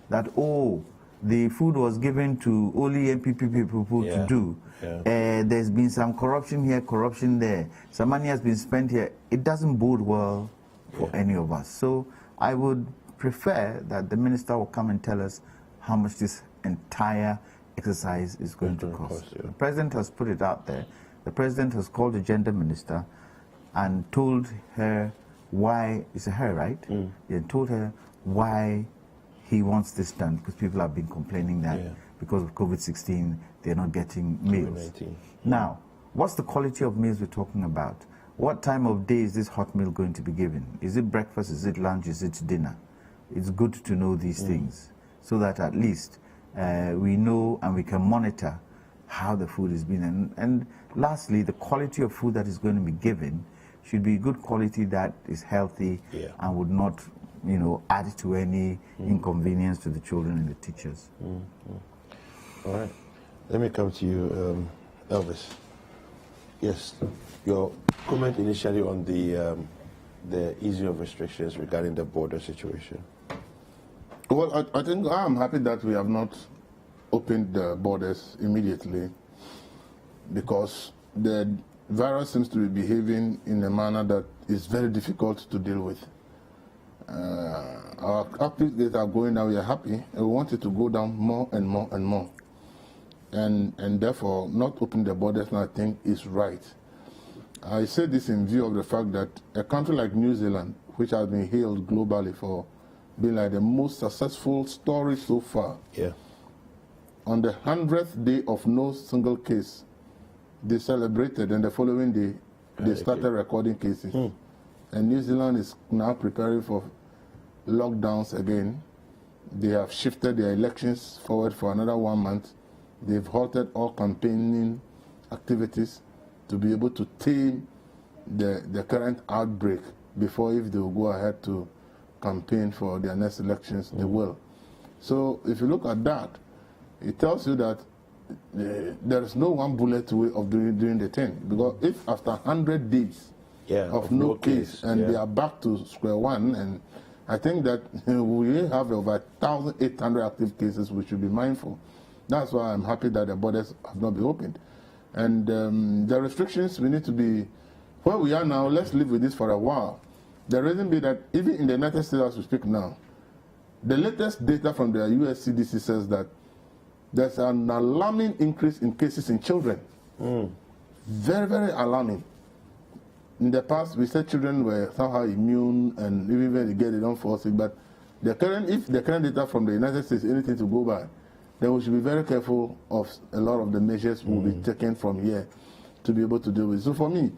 that, oh, the food was given to only MPP people to do. There's been some corruption here, corruption there. Some money has been spent here. It doesn't bode well for any of us. So I would prefer that the minister will come and tell us how much this entire exercise is going to cost. The president has put it out there. The president has called the gender minister and told her why, it's a her, right? He told her why he wants this done, because people have been complaining that because of COVID-16, they're not getting meals. Now, what's the quality of meals we're talking about? What time of day is this hot meal going to be given? Is it breakfast? Is it lunch? Is it dinner? It's good to know these things so that at least we know and we can monitor how the food is being. And lastly, the quality of food that is going to be given should be good quality that is healthy and would not, you know, add to any inconvenience to the children and the teachers. All right. Let me come to you, Elvis. Yes, your comment initially on the easing of restrictions regarding the border situation. Well, I think I'm happy that we have not opened the borders immediately, because the virus seems to be behaving in a manner that is very difficult to deal with. Our active days are going down. We are happy, and we want it to go down more and more and more. And therefore, not opening the borders now, I think, is right. I say this in view of the fact that a country like New Zealand, which has been hailed globally for being like the most successful story so far, on the 100th day of no single case, they celebrated, and the following day, they started recording cases. And New Zealand is now preparing for lockdowns again. They have shifted their elections forward for another 1 month. They've halted all campaigning activities to be able to tame the current outbreak before, if they will go ahead to campaign for their next elections, they will. So if you look at that, it tells you that there is no one bullet way of doing the thing. Because if after 100 days of no case and they are back to square one, and I think that we have over 1,800 active cases, we should be mindful. That's why I'm happy that the borders have not been opened. And the restrictions, we need to be, where we are now, let's live with this for a while. The reason being that even in the United States as we speak now, the latest data from the US CDC says that there's an alarming increase in cases in children. Very, very alarming. In the past, we said children were somehow immune, and even when they get it, they don't fall sick. But the current, if the current data from the United States is anything to go by, then we should be very careful of a lot of the measures we'll be taken from here to be able to deal with. So for me,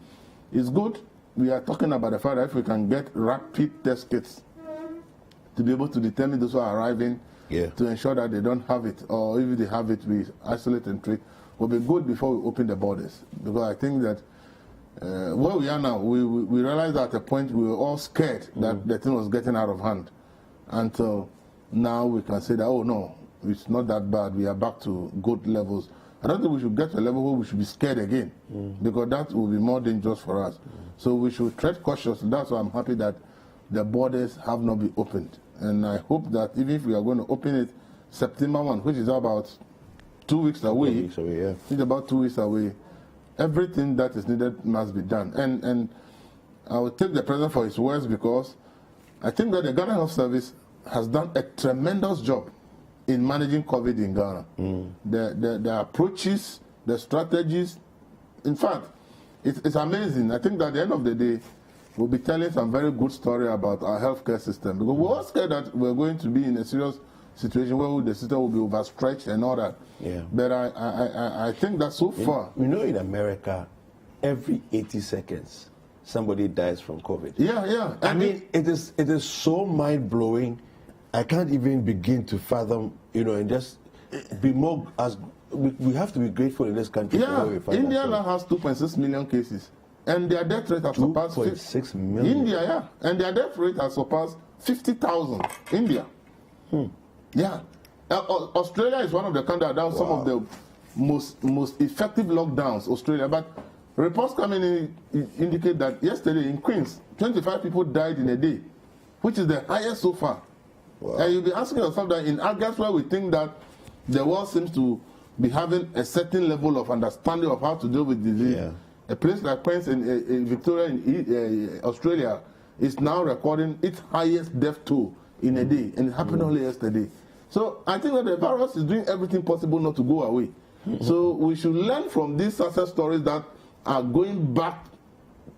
it's good. We are talking about the fact that if we can get rapid test kits to be able to determine those who are arriving, to ensure that they don't have it, or if they have it, we isolate and treat, will be good before we open the borders. Because I think that where we are now, we realized at a point we were all scared that the thing was getting out of hand. Until now we can say that, oh no, it's not that bad, we are back to good levels. I don't think we should get to a level where we should be scared again, because that will be more dangerous for us. So we should tread cautiously. That's why I'm happy that the borders have not been opened. And I hope that even if we are going to open it September 1, which is about 2 weeks away, it's about 2 weeks away, everything that is needed must be done. And I will take the president for his words, because I think that the Ghana Health Service has done a tremendous job in managing COVID in Ghana. The approaches, the strategies, in fact, it's amazing. I think that at the end of the day, we'll be telling some very good story about our healthcare system, because we're all scared that we're going to be in a serious situation where the system will be overstretched and all that. But I think that so far... You know, in America, every 80 seconds, somebody dies from COVID. I mean, it is so mind-blowing. I can't even begin to fathom, you know, and just be more as... We have to be grateful in this country. India now has 2.6 million cases, and their death rate has surpassed 2.6 million. India, and their death rate has surpassed 50,000. India, Australia is one of the countries that done some of the most effective lockdowns. Australia, but reports coming in indicate that yesterday in Queens, 25 people died in a day, which is the highest so far. And you'll be asking yourself that in August, where we think that the world seems to be having a certain level of understanding of how to deal with disease. A place like Queens in Victoria, in Australia, is now recording its highest death toll in a day, and it happened only yesterday. So I think that the virus is doing everything possible not to go away. So we should learn from these success stories that are going back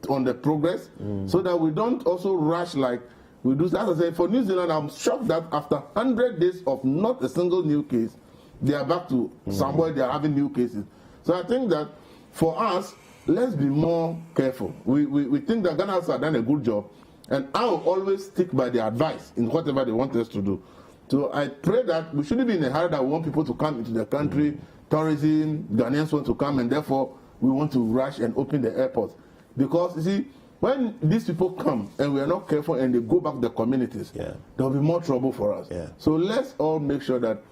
on the progress, so that we don't also rush like we do. As I say, for New Zealand, I'm shocked that after 100 days of not a single new case, they are back to somewhere they are having new cases. So I think that for us, let's be more careful. We think that Ghana has done a good job, and I will always stick by their advice in whatever they want us to do. So I pray that we shouldn't be in a hurry that we want people to come into the country, tourism, Ghanaians want to come, and therefore we want to rush and open the airports. Because, you see, when these people come and we are not careful and they go back to the communities, there will be more trouble for us. So let's all make sure that,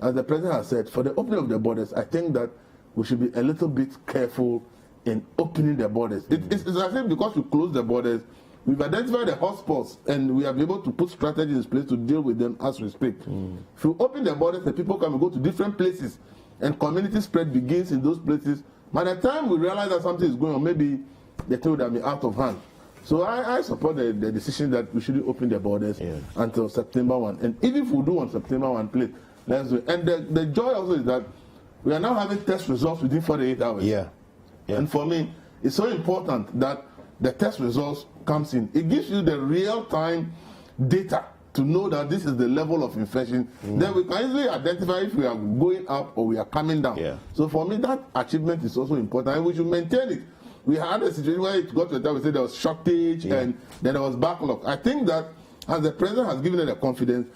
as the president has said, for the opening of the borders, I think that we should be a little bit careful in opening the borders. It's as if because we close the borders, we've identified the hotspots and we are able to put strategies in place to deal with them as we speak. If we open the borders, the people can go to different places and community spread begins in those places. By the time we realize that something is going on, maybe the thing would have been out of hand. So I support the decision that we shouldn't open the borders until September 1. And even if we do on September 1, please, let's do it. And the joy also is that we are now having test results within 48 hours. And for me, it's so important that the test results comes in. It gives you the real-time data to know that this is the level of infection. Then we can easily identify if we are going up or we are coming down. So for me, that achievement is also important, and we should maintain it. We had a situation where it got to the time we said there was shortage and then there was backlog. I think that as the president has given it the confidence,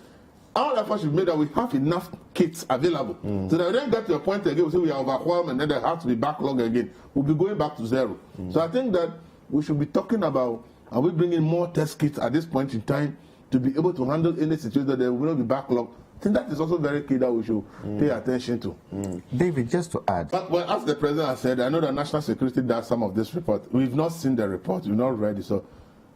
our efforts should make that we have enough kits available. So that we don't get to a point again, we say we are overwhelmed and then there has to be backlog again. We'll be going back to zero. So I think that we should be talking about, are we bringing more test kits at this point in time to be able to handle any situation that there will not be backlog? I think that is also very key that we should pay attention to. David, just to add. But well, as the president has said, I know that National Security does some of this report. We've not seen the report, we've not read it, so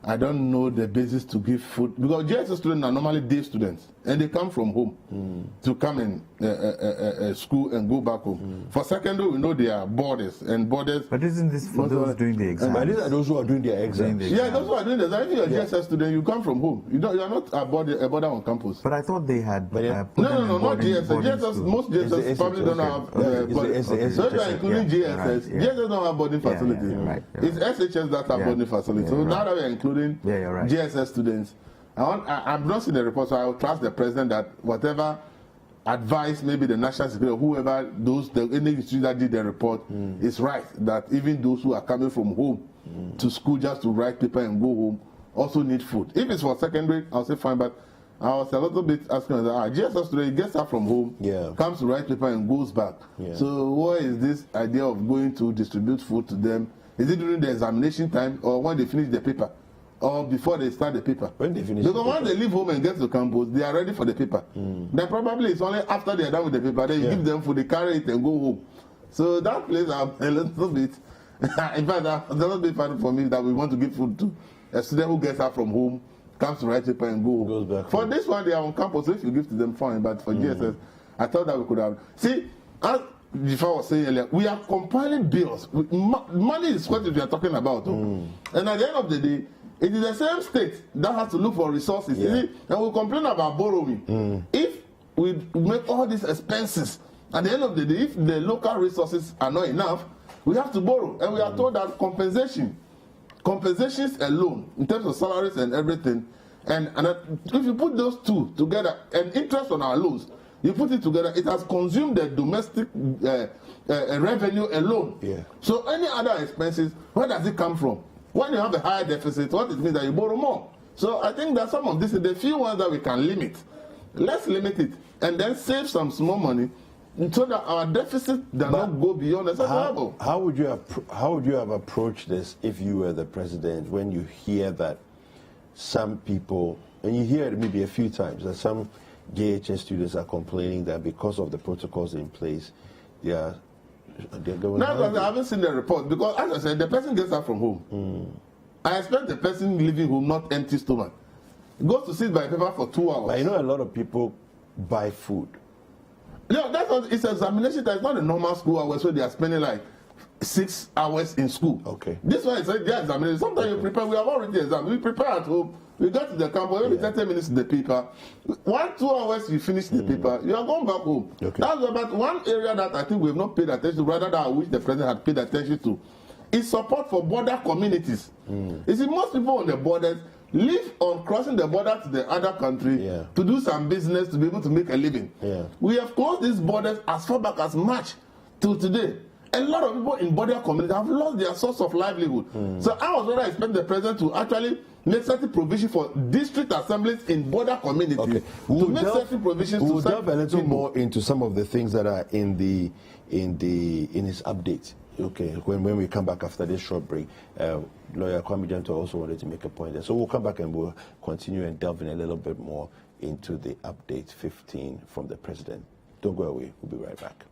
I don't know the basis to give food. Because JSS students are normally day students, and they come from home to come in school and go back home. For secondary, we know there are borders, and borders... But isn't this for those doing the exams? But these are those who are doing their exams. Yeah, those who are doing the exams. If you're a JSS student, you come from home. You are not a border on campus. But I thought they had... No, not JSS. Most JSS probably don't have... So if you are including JSS, JSS don't have boarding facilities. It's SHS that have boarding facilities. So now that we are including JSS students, I'm not seeing the report, so I will trust the president that whatever advise maybe the national security, whoever any institute that did the report is right, that even those who are coming from home to school just to write paper and go home also need food. If it's for secondary, I'll say fine, but I was a little bit asking, GSS today gets up from home, comes to write paper and goes back. So what is this idea of going to distribute food to them? Is it during the examination time or when they finish the paper? Or before they start the paper? When they finish because once they leave home and get to campus, they are ready for the paper. Then probably it's only after they are done with the paper, then you give them food, they carry it and go home. So that plays a little bit, in fact, that's a little bit fun for me that we want to give food to a student who gets up from home, comes to write paper and goes back. For this one, they are on campus, so if you give to them, fine. But for GSS, I thought that we could have. See, as Dziffa was saying earlier, we are compiling bills. Money is what we are talking about. And at the end of the day, it is the same state that has to look for resources. You see? And we complain about borrowing. If we make all these expenses, at the end of the day, if the local resources are not enough, we have to borrow. And we are told that compensations alone, in terms of salaries and everything, and if you put those two together, and interest on our loans, you put it together, it has consumed the domestic revenue alone. So any other expenses, where does it come from? When you have a higher deficit, what it means that you borrow more. So I think that some of this is the few ones that we can limit. Let's limit it and then save some small money so that our deficit does not go beyond a certain level. How would you have approached this if you were the president, when you hear that some people, and you hear it maybe a few times, that some GHS students are complaining that because of the protocols in place, they're going I haven't seen the report, because as I said, the person gets up from home. I expect the person leaving home not empty stomach. Goes to sit by paper for 2 hours. I know a lot of people buy food. No, that's not, it's examination time. It's not a normal school hours where they are spending like 6 hours in school. Okay. This one is their examination. Sometimes you prepare, we have already examined. We prepare at home. We go to the campus, maybe 30 minutes in the paper. 1-2 hours you finish the paper, you are going back home. Okay. That's about one area that I think we have not paid attention to, rather than I wish the president had paid attention to, is support for border communities. You see, most people on the borders live on crossing the border to the other country to do some business, to be able to make a living. We have closed these borders as far back as March to today. A lot of people in border communities have lost their source of livelihood. So I was rather expect the president to actually make certain provision for district assemblies in border communities. We'll delve a little more into some of the things that are in his update. Okay, when we come back after this short break, Lawyer Kwame Janto also wanted to make a point there. So we'll come back and we'll continue and delve in a little bit more into the update 15 from the president. Don't go away. We'll be right back.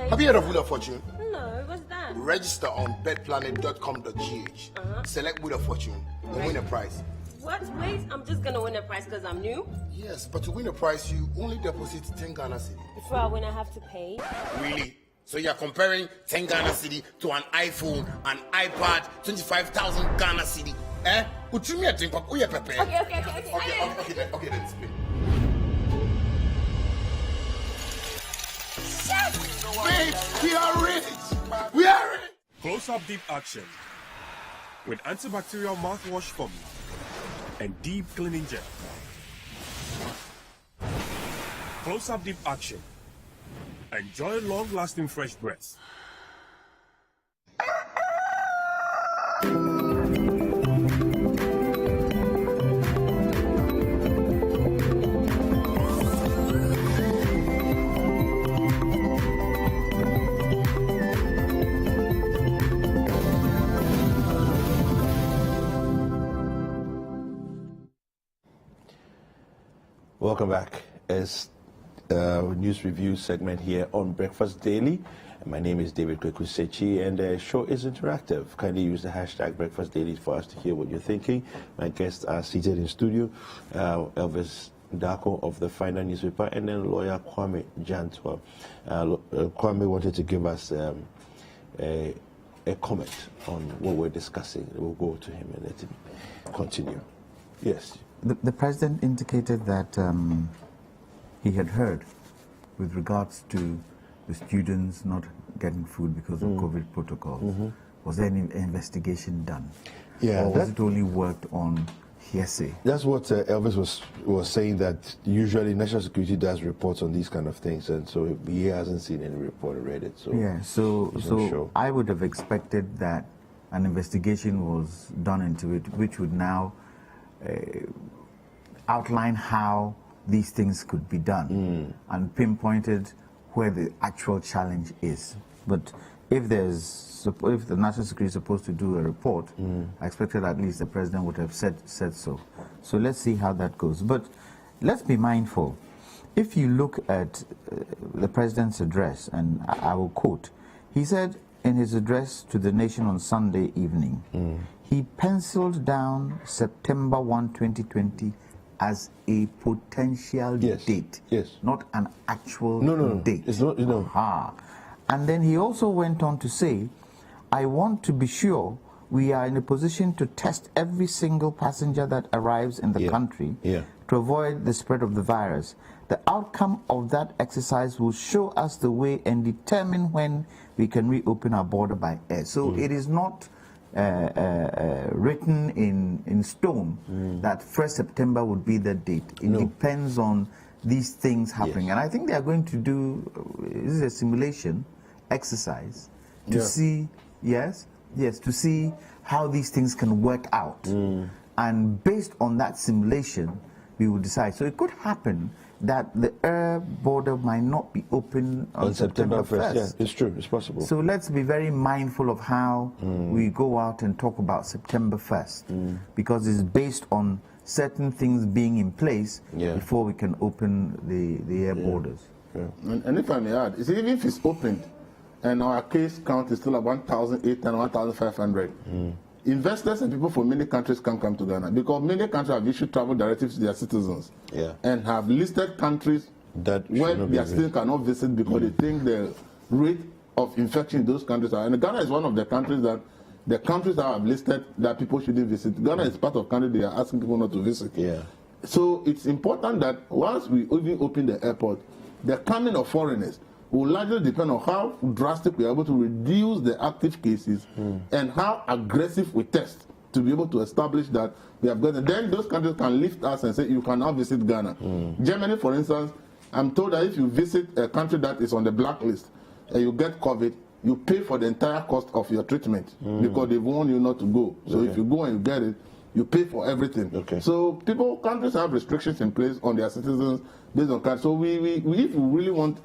Have you heard of Wheel of Fortune? No, what's that? Register on betplanet.com.gh. Select Wheel of Fortune and win a prize. What? Wait, I'm just gonna win a prize because I'm new? Yes, but to win a prize, you only deposit 10 Ghana cedi. Before I win, I have to pay? Really? So you're comparing 10 Ghana cedi to an iPhone, an iPad, 25,000 Ghana cedi. Eh? Would you me a drink? Oh, yeah, Pepe. Okay, then spin. Wait, we are ready. We are ready. Close-up deep action with antibacterial mouthwash formula and deep cleaning gel. Close-up deep action. Enjoy long-lasting fresh breath. Welcome back. It's a news review segment here on Breakfast Daily. My name is David Kwekusechi, and the show is interactive. Kindly use the hashtag Breakfast Daily for us to hear what you're thinking. My guests are seated in studio, Elvis Dako of the Final Newspaper, and then Lawyer Kwame Janto. Kwame wanted to give us a a comment on what we're discussing. We'll go to him and let him continue. Yes. The president indicated that he had heard with regards to the students not getting food because of COVID protocols. Was there any investigation done? Yeah, or was it only worked on hearsay? That's what Elvis was saying, that usually National Security does reports on these kind of things, and so he hasn't seen any report or read it. So yeah, so sure. I would have expected that an investigation was done into it, which would now outline how these things could be done and pinpointed where the actual challenge is. But if the National Security is supposed to do a report, I expected at least the president would have said so. So let's see how that goes. But let's be mindful. If you look at the president's address, and I will quote, he said in his address to the nation on Sunday evening, he penciled down September 1, 2020 as a potential date, not an actual date. It's not, And then he also went on to say, I want to be sure we are in a position to test every single passenger that arrives in the country to avoid the spread of the virus. The outcome of that exercise will show us the way and determine when we can reopen our border by air. So it is not written in stone that 1st September would be the date. It depends on these things happening. And I think they are going to do, this is a simulation exercise to see, to see how these things can work out. And based on that simulation, we will decide. So it could happen that the air border might not be open on September 1st. Yeah, it's true, it's possible. So let's be very mindful of how we go out and talk about September 1st, because it's based on certain things being in place before we can open the air borders. And if I may add, even if it's opened and our case count is still at 1,800, 1,500, investors and people from many countries can come to Ghana, because many countries have issued travel directives to their citizens and have listed countries where their citizens cannot visit because they think the rate of infection in those countries are. And Ghana is one of the countries that have listed that people shouldn't visit. Ghana is part of country they are asking people not to visit. So it's important that once we even open the airport, the coming of foreigners will largely depend on how drastic we are able to reduce the active cases and how aggressive we test to be able to establish that we have got it. Then those countries can lift us and say, you can now visit Ghana. Germany, for instance, I'm told that if you visit a country that is on the blacklist and you get COVID, you pay for the entire cost of your treatment because they've warned you not to go. So if you go and you get it, you pay for everything. So countries have restrictions in place on their citizens based on country. So if we really want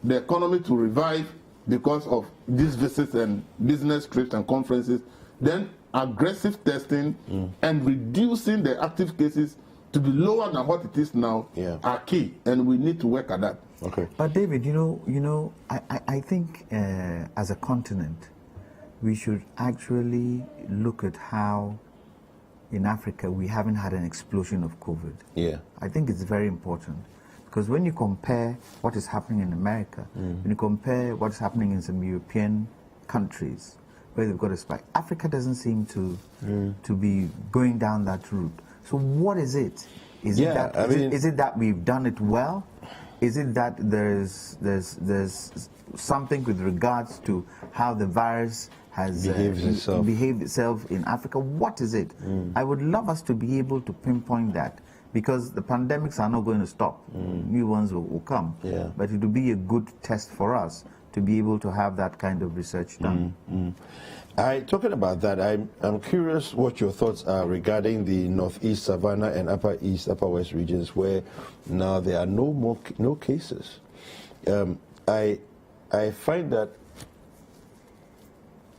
the economy to revive because of these visits and business trips and conferences, then aggressive testing and reducing the active cases to be lower than what it is now are key, and we need to work at that. But David, I think as a continent, we should actually look at how in Africa we haven't had an explosion of COVID. I think it's very important. Because when you compare what is happening in America, when you compare what's happening in some European countries where they've got a spike, Africa doesn't seem to be going down that route. So what is it? Is it that we've done it well? Is it that there's something with regards to how the virus has behaved itself in Africa? What is it? I would love us to be able to pinpoint that, because the pandemics are not going to stop. New ones will come. But it will be a good test for us to be able to have that kind of research done. Talking about that, I'm curious what your thoughts are regarding the Northeast Savannah and Upper East, Upper West regions, where now there are no cases. I find that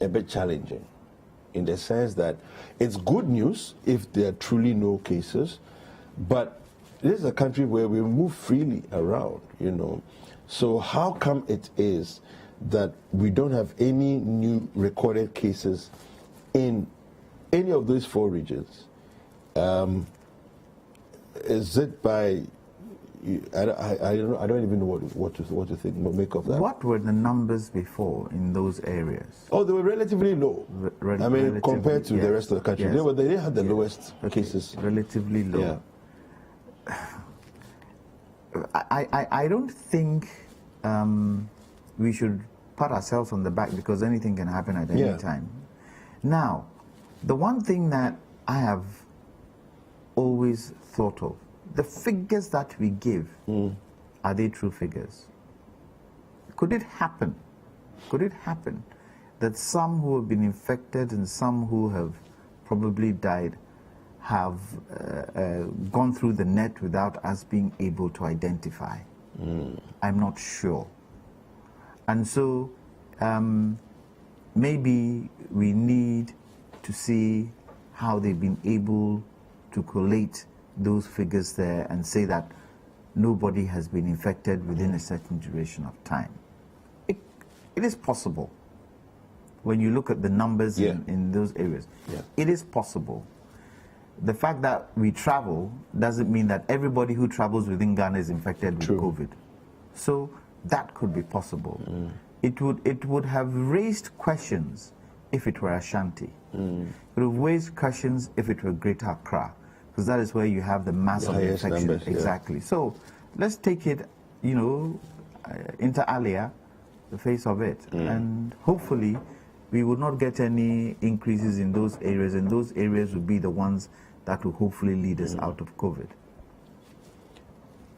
a bit challenging, in the sense that it's good news if there are truly no cases, but this is a country where we move freely around, So how come it is that we don't have any new recorded cases in any of those 4 regions? Is it by, I don't even know what to think, but make of that. What were the numbers before in those areas? Oh, they were relatively low. Compared to the rest of the country, they had the lowest cases. Relatively low. I don't think we should pat ourselves on the back because anything can happen at any time. Now, the one thing that I have always thought of, the figures that we give, are they true figures? Could it happen that some who have been infected and some who have probably died have gone through the net without us being able to identify? I'm not sure. And so maybe we need to see how they've been able to collate those figures there and say that nobody has been infected within a certain duration of time. It is possible. When you look at the numbers in those areas, it is possible. The fact that we travel doesn't mean that everybody who travels within Ghana is infected with COVID. So that could be possible. It would have raised questions if it were Ashanti. It would have raised questions if it were Greater Accra, because that is where you have the mass of infection. Numbers, exactly. So let's take it, inter alia, the face of it, and hopefully we will not get any increases in those areas, and those areas will be the ones that will hopefully lead us out of COVID.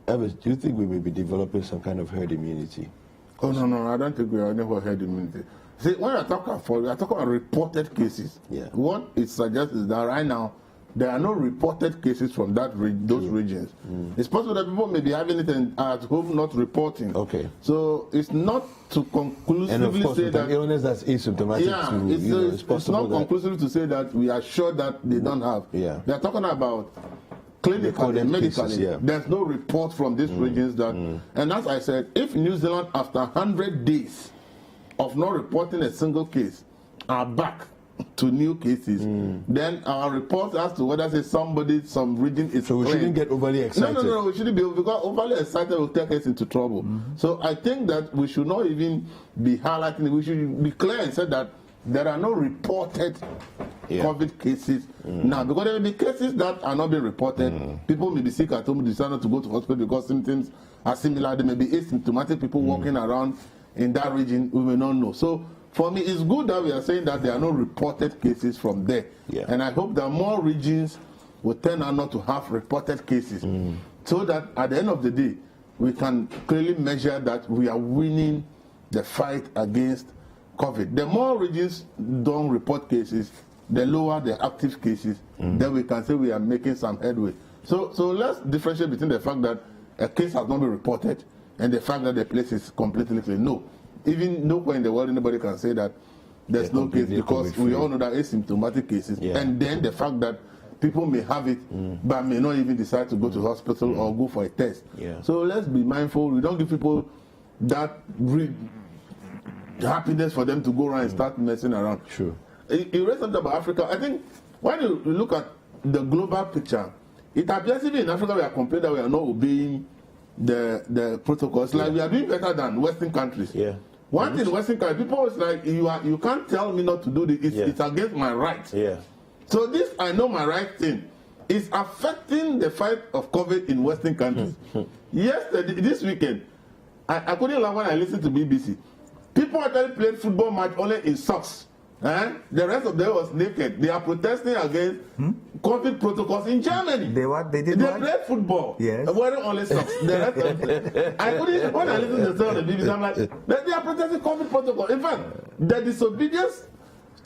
Evans, do you think we may be developing some kind of herd immunity? Oh, no, I don't think we are never herd immunity. See, when I talk about reported cases, what it suggests is that right now, there are no reported cases from those regions. It's possible that people may be having it at home, not reporting. Okay. So it's not to conclusively and of course, say with that an illness that's asymptomatic. It's not conclusive to say that we are sure that they don't have. They are talking about clinically and medically. Cases, there's no report from these regions that. And as I said, if New Zealand, after 100 days of not reporting a single case, are back to new cases, then our reports as to whether some region is so we shouldn't get overly excited. No, we shouldn't be, because overly excited will take us into trouble. So I think that we should not even be highlighting it. We should be clear and say that there are no reported COVID cases now, because there may be cases that are not being reported. People may be sick at home, decide not to go to hospital because symptoms are similar. There may be asymptomatic people walking around in that region, we may not know. So for me, it's good that we are saying that there are no reported cases from there. And I hope that more regions will turn out not to have reported cases, so that at the end of the day, we can clearly measure that we are winning the fight against COVID. The more regions don't report cases, the lower the active cases, then we can say we are making some headway. So let's differentiate between the fact that a case has not been reported and the fact that the place is completely clean. No. Even nowhere in the world anybody can say that there's no case, because we all know that asymptomatic cases, and then the fact that people may have it but may not even decide to go to hospital or go for a test. So let's be mindful. We don't give people that happiness for them to go around and start messing around. You read something about Africa. I think when you look at the global picture, it appears even in Africa we are complaining that we are not obeying the protocols. Like we are doing better than Western countries. One thing in Western countries, people is like, you can't tell me not to do this. It's against my right. So this I know my right thing is affecting the fight of COVID in Western countries. Yesterday, this weekend, I couldn't laugh when I listened to BBC. People actually played football match only in socks. The rest of them was naked. They are protesting against COVID protocols in Germany. They played football. Wearing only socks. The rest of them. I couldn't, when I listened to the BBC, I'm like, they are protesting COVID protocols. In fact, the disobedience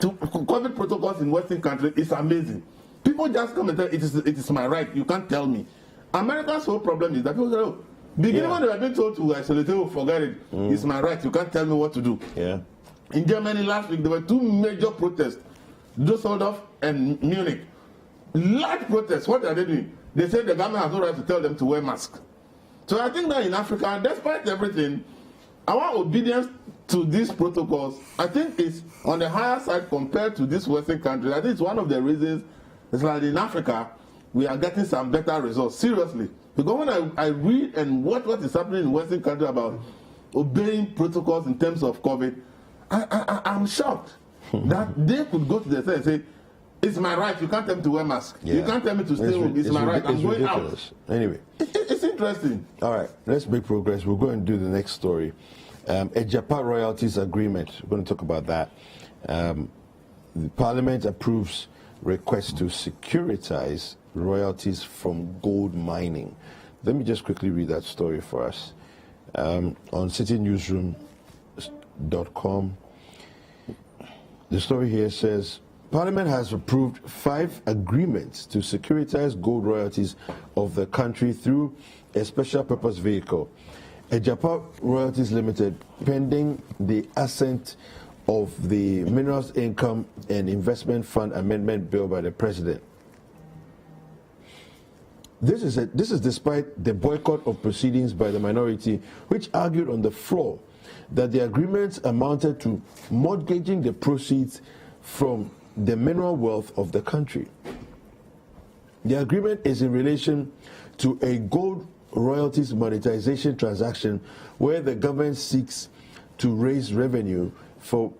to COVID protocols in Western countries is amazing. People just come and tell it is my right. You can't tell me. America's whole problem is that people say, oh, beginning when they were being told to isolate, oh, forget it. It's my right. You can't tell me what to do. In Germany last week, there were two major protests, Düsseldorf and Munich. Large protests. What are they doing? They said the government has no right to tell them to wear masks. So I think that in Africa, despite everything, our obedience to these protocols, I think, is on the higher side compared to these Western countries. I think it's one of the reasons it's like in Africa, we are getting some better results. Seriously. Because when I read and what is happening in Western countries about obeying protocols in terms of COVID, I'm shocked that they could go to the side and say, it's my right, you can't tell me to wear a mask. Yeah. You can't tell me to stay home, it's my right, I'm going ridiculous. Out. Anyway. It's interesting. All right, let's make progress. We'll go and do the next story. A Japan royalties agreement. We're going to talk about that. The Parliament approves request to securitize royalties from gold mining. Let me just quickly read that story for us. On citynewsroom.com, the story here says, Parliament has approved 5 agreements to securitize gold royalties of the country through a special purpose vehicle. A Japan Royalties Limited, pending the assent of the Minerals Income and Investment Fund Amendment Bill by the President. This is despite the boycott of proceedings by the minority, which argued on the floor that the agreements amounted to mortgaging the proceeds from the mineral wealth of the country. The agreement is in relation to a gold royalties monetization transaction where the government seeks to raise revenue for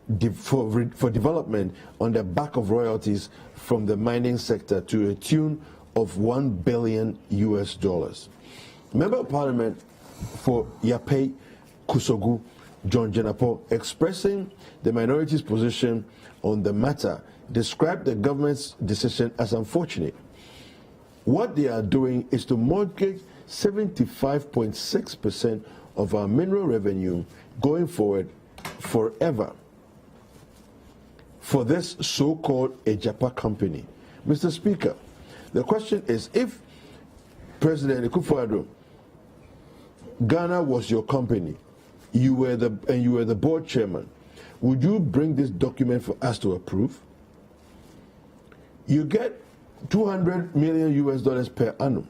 development on the back of royalties from the mining sector to a tune of $1 billion. Member of Parliament for Yapei Kusogu, John Jenapo, expressing the minority's position on the matter, described the government's decision as unfortunate. What they are doing is to mortgage 75.6% of our mineral revenue going forward forever for this so-called Ejapa company. Mr. Speaker, the question is, if President Akufo-Addo, Ghana was your company, you were the board chairman, would you bring this document for us to approve? You get $200 million per annum,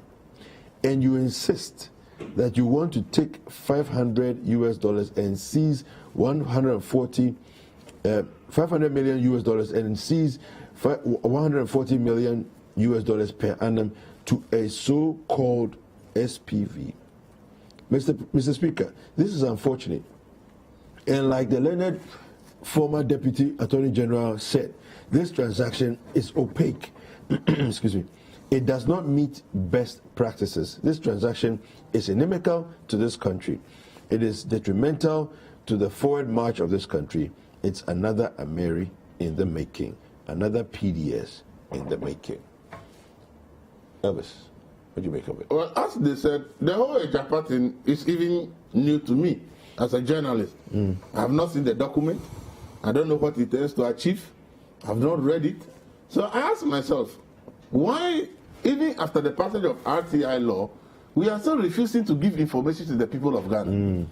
and you insist that you want to take $500 and seize $500 million and seize $140 million per annum to a so-called SPV. Mr. Speaker, this is unfortunate, and like the learned former Deputy Attorney General said, this transaction is opaque. Excuse me. It does not meet best practices. This transaction is inimical to this country. It is detrimental to the forward march of this country. It's another Ameri in the making, another PDS in the making. Elvis, what do you make of it? Well, as they said, the whole Ejapa thing is even new to me as a journalist. I have not seen the document. I don't know what it tends to achieve. I have not read it. So I asked myself, why, even after the passage of RTI law, we are still refusing to give information to the people of Ghana?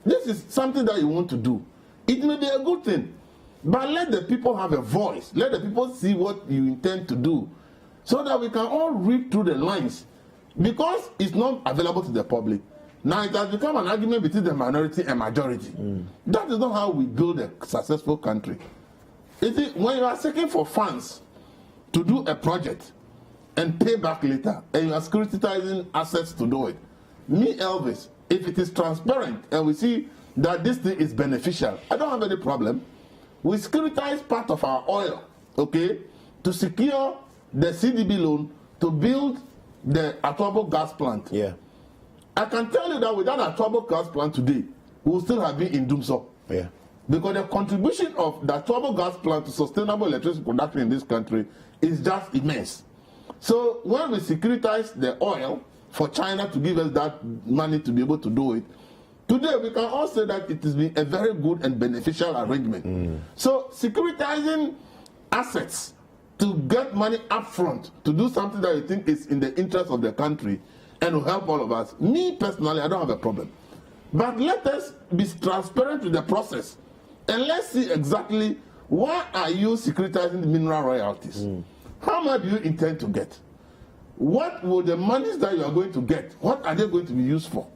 This is something that you want to do. It may be a good thing, but let the people have a voice. Let the people see what you intend to do, so that we can all read through the lines. Because it's not available to the public, now it has become an argument between the minority and majority. That is not how we build a successful country. When you are seeking for funds to do a project and pay back later, and you are securitizing assets to do it, me, Elvis, if it is transparent and we see that this thing is beneficial, I don't have any problem. We securitize part of our oil, okay, to secure the CDB loan to build the Atuabo gas plant. Yeah. I can tell you that without Atuabo gas plant today, we will still have been in Dumso. Yeah. Because the contribution of the Atuabo gas plant to sustainable electricity production in this country is just immense. So when we securitize the oil for China to give us that money to be able to do it, today we can all say that it has been a very good and beneficial arrangement. So securitizing assets to get money up front to do something that you think is in the interest of the country and will help all of us, me personally, I don't have a problem. But let us be transparent with the process, and let's see exactly why are you securitizing the mineral royalties? How much do you intend to get? What will the monies that you are going to get, what are they going to be used for?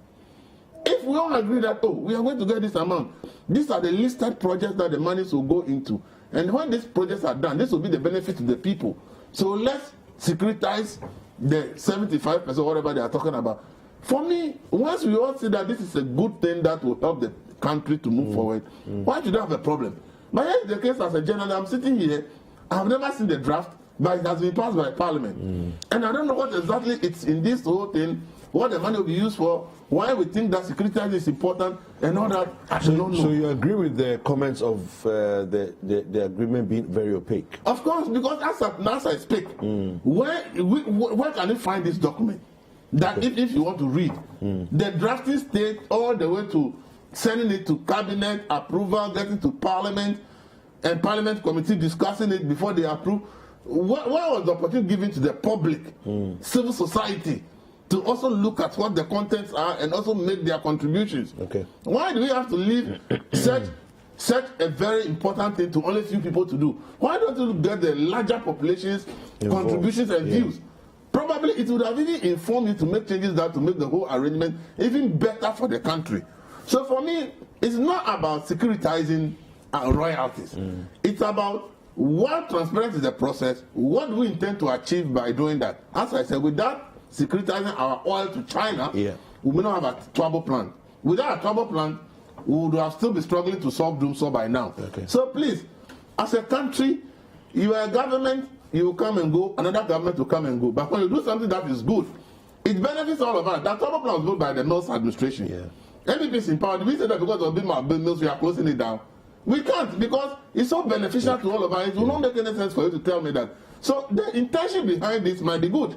If we all agree that, oh, we are going to get this amount, these are the listed projects that the monies will go into, and when these projects are done, this will be the benefit to the people. So let's securitize the 75%, whatever they are talking about. For me, once we all see that this is a good thing that will help the country to move forward, why should I have a problem? But here is the case as a journalist, I'm sitting here, I have never seen the draft, but it has been passed by Parliament. And I don't know what exactly it's in this whole thing, what the money will be used for, why we think that securitization is important, and all that. I don't know. So you agree with the comments of the agreement being very opaque? Of course, because as I speak, where can you find this document? That if you want to read, the drafting stage all the way to sending it to cabinet approval, getting to Parliament, and Parliament committee discussing it before they approve. What was the opportunity given to the public, civil society, to also look at what the contents are and also make their contributions? Okay. Why do we have to leave such a very important thing to only few people to do? Why don't you get the larger populations, contributions and views? Probably it would have even informed you to make changes that to make the whole arrangement even better for the country. So for me, it's not about securitizing royalties. It's about what transparency is the process, what do we intend to achieve by doing that. As I said, without securitizing our oil to China, we may not have a trouble plan. Without a trouble plan, we would have still be struggling to solve doomsday by now. So please, as a country, you are a government, you will come and go, another government will come and go. But when you do something that is good, it benefits all of us. That trouble plan was built by the Mills administration. NPP is in power. Did we say that because of Bill Mills we are closing it down? We can't, because it's so beneficial to all of us. It will not make any sense for you to tell me that. So the intention behind this might be good.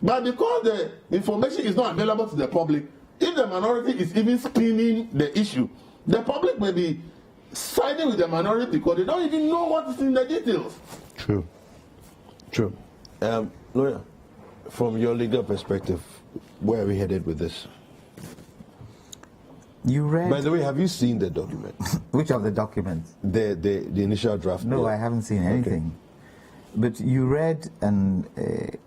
But because the information is not available to the public, if the minority is even spinning the issue, the public may be siding with the minority because they don't even know what is in the details. True. True. Lawyer, from your legal perspective, where are we headed with this? You read... By the way, have you seen the document? Which of the documents? The initial draft. No, I haven't seen anything. But you read an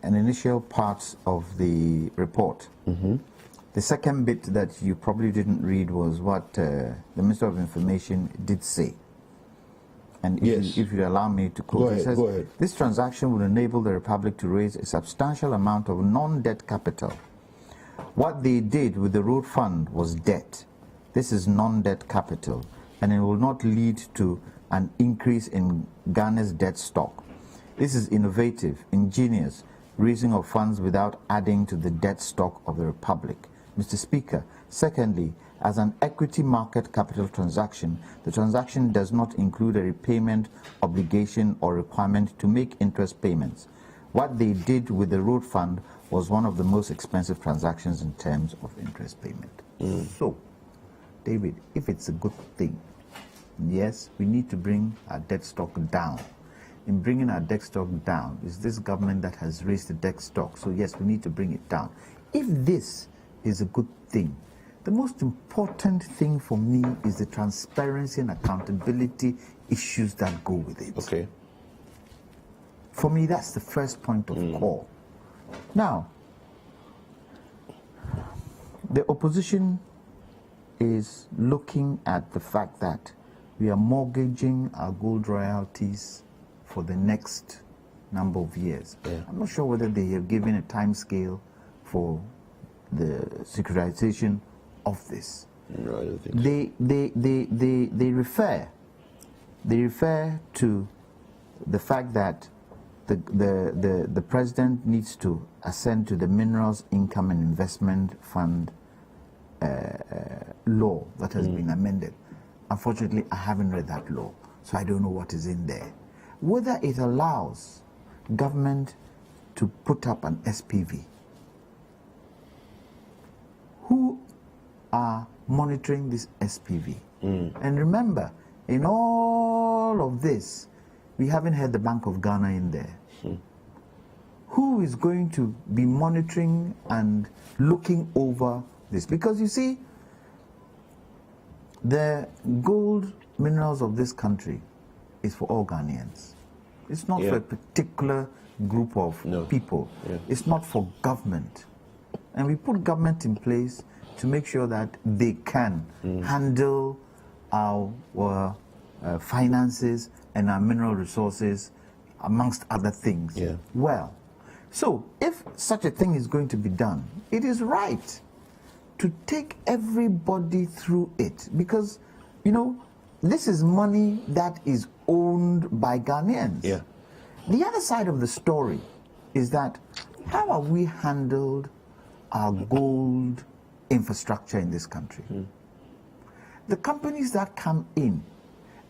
initial part of the report. The second bit that you probably didn't read was what the Minister of Information did say. And if you allow me to quote, it says, this transaction will enable the Republic to raise a substantial amount of non-debt capital. What they did with the road fund was debt. This is non-debt capital, and it will not lead to an increase in Ghana's debt stock. This is innovative, ingenious, raising of funds without adding to the debt stock of the Republic. Mr. Speaker, secondly, as an equity market capital transaction, the transaction does not include a repayment obligation or requirement to make interest payments. What they did with the road fund was one of the most expensive transactions in terms of interest payment. So, David, if it's a good thing, yes, we need to bring our debt stock down. In bringing our debt stock down, is this government that has raised the debt stock. So yes, we need to bring it down. If this is a good thing, the most important thing for me is the transparency and accountability issues that go with it. Okay. For me, that's the first point of call. Now, the opposition is looking at the fact that we are mortgaging our gold royalties for the next number of years. I'm not sure whether they have given a time scale for the securitization of this. No, I don't think so. They refer to the fact that the president needs to assent to the Minerals Income and Investment Fund law that has been amended. Unfortunately, I haven't read that law, so I don't know what is in there. Whether it allows government to put up an SPV. Who are monitoring this SPV? And remember, in all of this, we haven't had the Bank of Ghana in there. Who is going to be monitoring and looking over this? Because you see, the gold minerals of this country is for all Ghanaians. It's not for a particular group of people. It's not for government. And we put government in place to make sure that they can handle our finances and our mineral resources, amongst other things, well. So if such a thing is going to be done, it is right to take everybody through it, because, you know, this is money that is owned by Ghanaians. Yeah. The other side of the story is that how have we handled our gold infrastructure in this country? The companies that come in,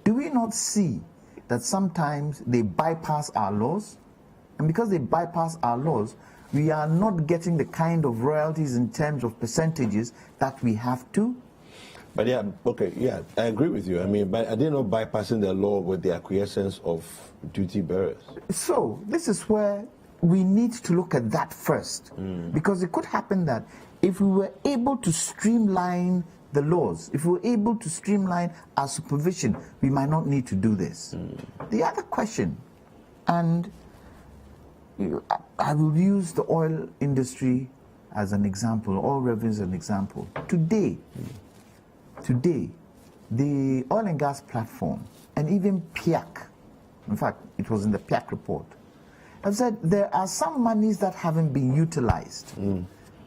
do we not see that sometimes they bypass our laws? And because they bypass our laws, we are not getting the kind of royalties in terms of percentages that we have to. But yeah, okay, yeah, I agree with you. I mean, but are they not bypassing the law with the acquiescence of duty bearers? So this is where we need to look at that first, because it could happen that if we were able to streamline the laws, if we were able to streamline our supervision, we might not need to do this. The other question, and I will use the oil industry as an example, oil revenues as an example. Today, the oil and gas platform, and even PIAC, in fact, it was in the PIAC report, have said there are some monies that haven't been utilized.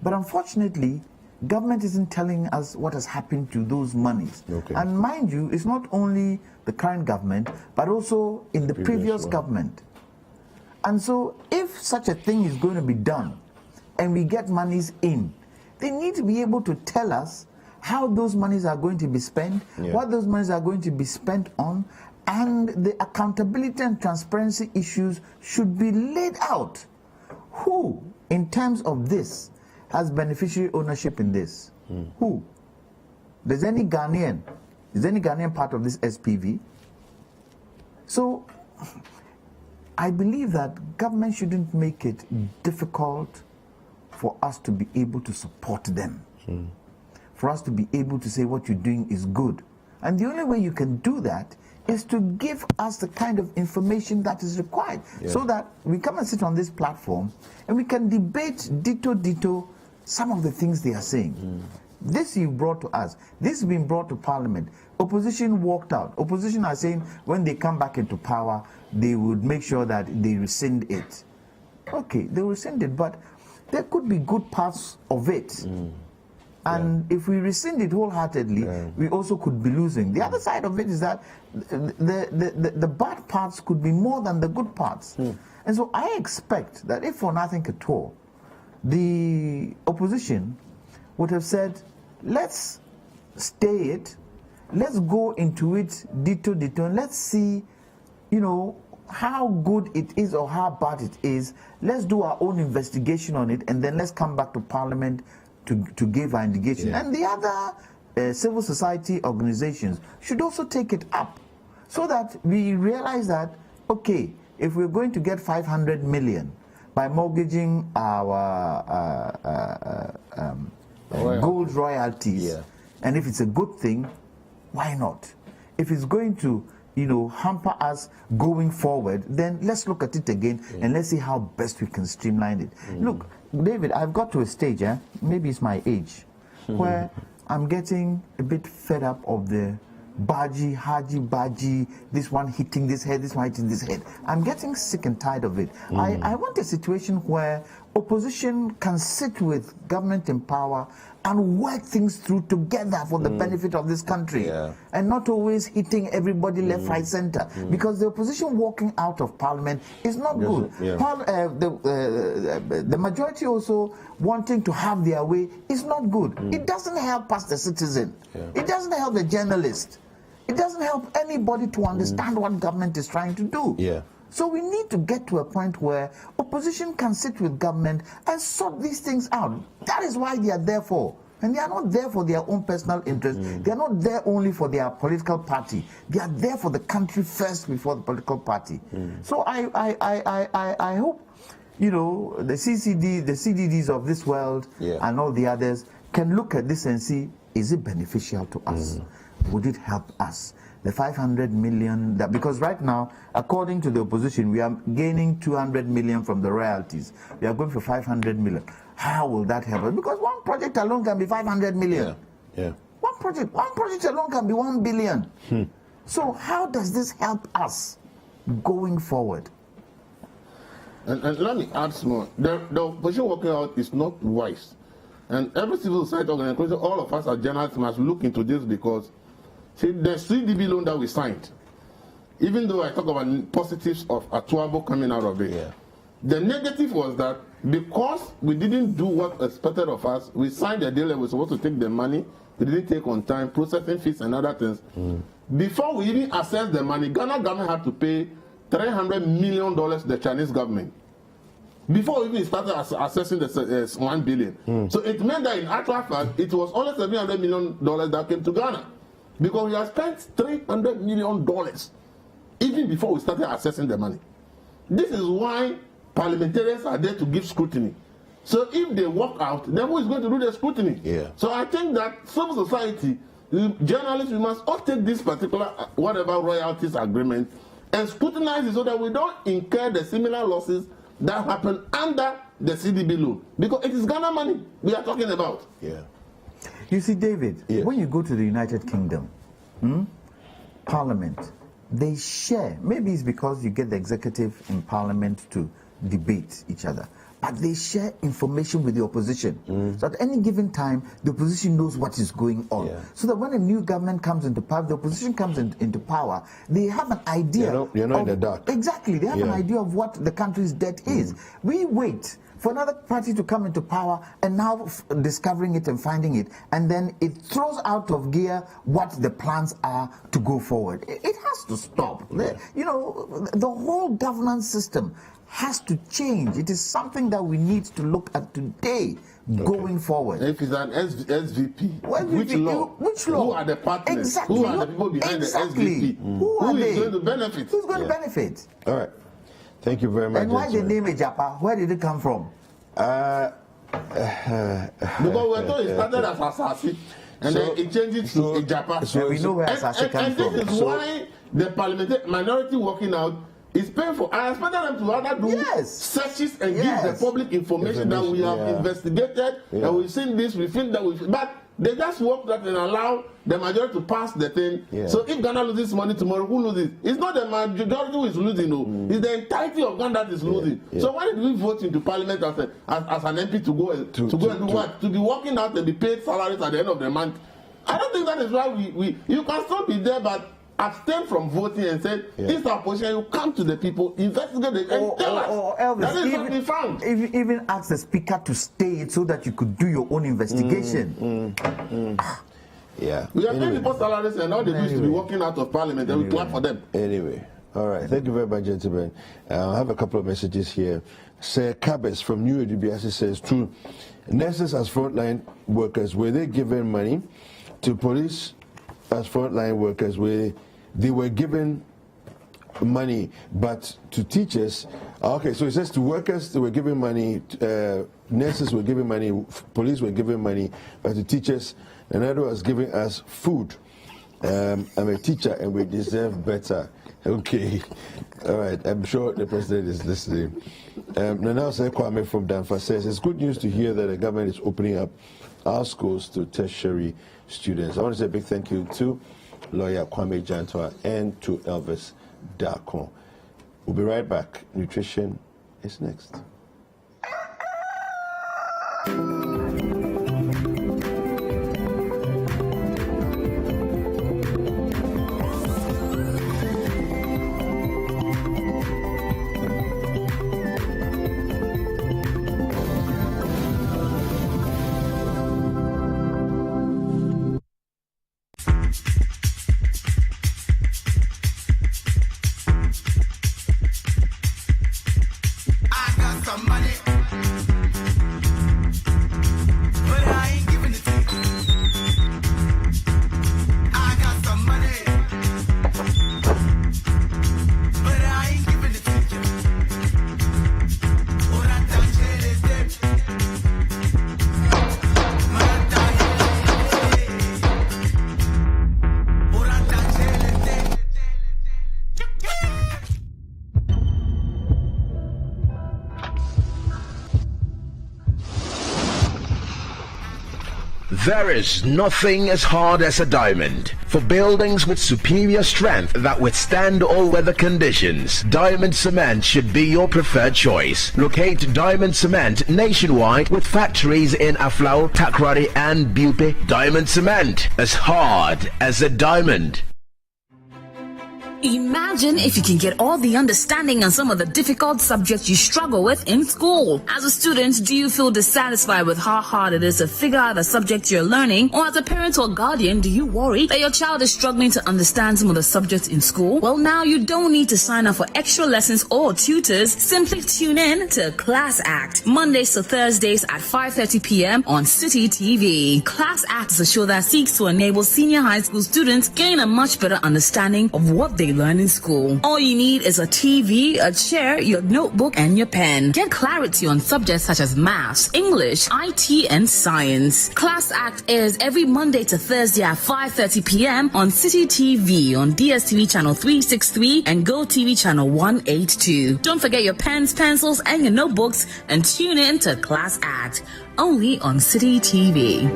But unfortunately, government isn't telling us what has happened to those monies. Okay. And mind you, it's not only the current government, but also in the previous government. And so if such a thing is going to be done, and we get monies in, they need to be able to tell us how those monies are going to be spent, what those monies are going to be spent on, and the accountability and transparency issues should be laid out. Who, in terms of this, has beneficiary ownership in this? Who? Is any Ghanaian part of this SPV? So I believe that government shouldn't make it difficult for us to be able to support them, for us to be able to say what you're doing is good. And the only way you can do that is to give us the kind of information that is required, so that we come and sit on this platform and we can debate ditto some of the things they are saying. This you brought to us. This has been brought to Parliament. Opposition walked out. Opposition are saying when they come back into power, they would make sure that they rescind it. Okay, they rescind it, but there could be good parts of it. And if we rescind it wholeheartedly, we also could be losing. The other side of it is that the bad parts could be more than the good parts. And so I expect that if for nothing at all, the opposition would have said, let's stay it, let's go into it ditto, and let's see, you know, how good it is or how bad it is. Let's do our own investigation on it, and then let's come back to Parliament to give our indication. And the other civil society organizations should also take it up, so that we realize that, okay, if we're going to get 500 million by mortgaging our gold royalties, and if it's a good thing, why not? If it's going to, you know, hamper us going forward, then let's look at it again and let's see how best we can streamline it. Look, David, I've got to a stage, maybe it's my age, where I'm getting a bit fed up of the haji, this one hitting this head, this one hitting this head. I'm getting sick and tired of it. I want a situation where opposition can sit with government in power and work things through together for the benefit of this country, and not always hitting everybody left, right, center. Because the opposition walking out of Parliament is not good. The majority also wanting to have their way is not good. It doesn't help us, the citizen. It doesn't help the journalist. It doesn't help anybody to understand what government is trying to do. So we need to get to a point where opposition can sit with government and sort these things out. That is why they are there for. And they are not there for their own personal interest. They are not there only for their political party. They are there for the country first before the political party. So I hope, you know, the CDDs of this world and all the others can look at this and see, is it beneficial to us? Would it help us? The 500 million, because right now, according to the opposition, we are gaining 200 million from the royalties. We are going for 500 million. How will that help us? Because one project alone can be 500 million. One project alone can be 1 billion. So how does this help us going forward? And let me add more. The position working out is not wise. And every civil society organization, all of us as journalists must look into this because, see, the CDB loan that we signed, even though I talk about positives of Atuabo coming out of it, the negative was that because we didn't do what expected of us, we signed a deal that we were supposed to take the money, we didn't take on time, processing fees and other things. Before we even access the money, Ghana government had to pay $300 million to the Chinese government. Before we even started assessing the 1 billion. So it meant that in actual fact, it was only $700 million that came to Ghana. Because we had spent $300 million even before we started assessing the money. This is why parliamentarians are there to give scrutiny. So if they walk out, then who is going to do the scrutiny? So I think that civil society, journalists, we must all take this particular whatever royalties agreement and scrutinize it so that we don't incur the similar losses that happen under the CDB loan. Because it is Ghana money we are talking about. You see, David, when you go to the United Kingdom, Parliament, they share, maybe it's because you get the executive in Parliament to debate each other, but they share information with the opposition. So at any given time, the opposition knows what is going on. So that when a new government comes into power, the opposition comes into power, they have an idea. You're not in the dark. Exactly. They have an idea of what the country's debt is. We wait for another party to come into power and now discovering it and finding it, and then it throws out of gear what the plans are to go forward. It has to stop. You know, the whole governance system has to change. It is something that we need to look at today going forward. If it's an SVP, which law? Who are the partners? Exactly. Who are the people behind the SVP? Who is going to benefit? Who's going to benefit? All right. Thank you very much. And why the name Ejapa? Where did it come from? Because we're told it started as Asasi, and then it changed to Ejapa. So we know where Asasi comes from. And this is why the parliamentary minority working out is painful. I expected them to rather do searches and give the public information that we have investigated, and we've seen this, we feel that we've... But they just work that and allow the majority to pass the thing. So if Ghana loses money tomorrow, who loses? It's not the majority who is losing, no. It's the entirety of Ghana that is losing. So why did we vote into parliament as an MP to go and do what? To be working out and be paid salaries at the end of the month? I don't think that is why you can still be there, but abstain from voting and say, this is our position, you come to the people, investigate it, and tell us. Elvis, that is what we found. Even ask the speaker to stay it so that you could do your own investigation. We are paying people salaries and all they do is to be working out of parliament and we clap for them. Anyway, all right. Thank you very much, gentlemen. I have a couple of messages here. Sir Cabes from New ADBS says, true, nurses as frontline workers, were they given money to police as frontline workers? They were given money, but to teachers, okay, so it says to workers they were given money, nurses were given money, police were given money, but to teachers, another was giving us food. I'm a teacher and we deserve better. Okay, all right, I'm sure the president is listening. Nana Kwame from Danfa says, it's good news to hear that the government is opening up our schools to tertiary students. I want to say a big thank you to lawyer Kwame Jantua and to Elvis Darko. We'll be right back. Nutrition is next. There is nothing as hard as a diamond. For buildings with superior strength that withstand all weather conditions, Diamond Cement should be your preferred choice. Locate Diamond Cement nationwide with factories in Aflao, Takrady and Bupe. Diamond Cement, as hard as a diamond. Imagine if you can get all the understanding on some of the difficult subjects you struggle with in school. As a student, do you feel dissatisfied with how hard it is to figure out a subject you're learning? Or as a parent or guardian, do you worry that your child is struggling to understand some of the subjects in school? Well, now you don't need to sign up for extra lessons or tutors. Simply tune in to Class Act, Mondays to Thursdays at 5:30 p.m. on City TV. Class Act is a show that seeks to enable senior high school students gain a much better understanding of what they learn in school. All you need is a TV, a chair, your notebook, and your pen. Get clarity on subjects such as maths, English, IT, and science. Class Act airs every Monday to Thursday at 5:30 p.m. on City TV on DSTV channel 363 and Go TV channel 182. Don't forget your pens, pencils, and your notebooks and tune in to Class Act, only on City TV.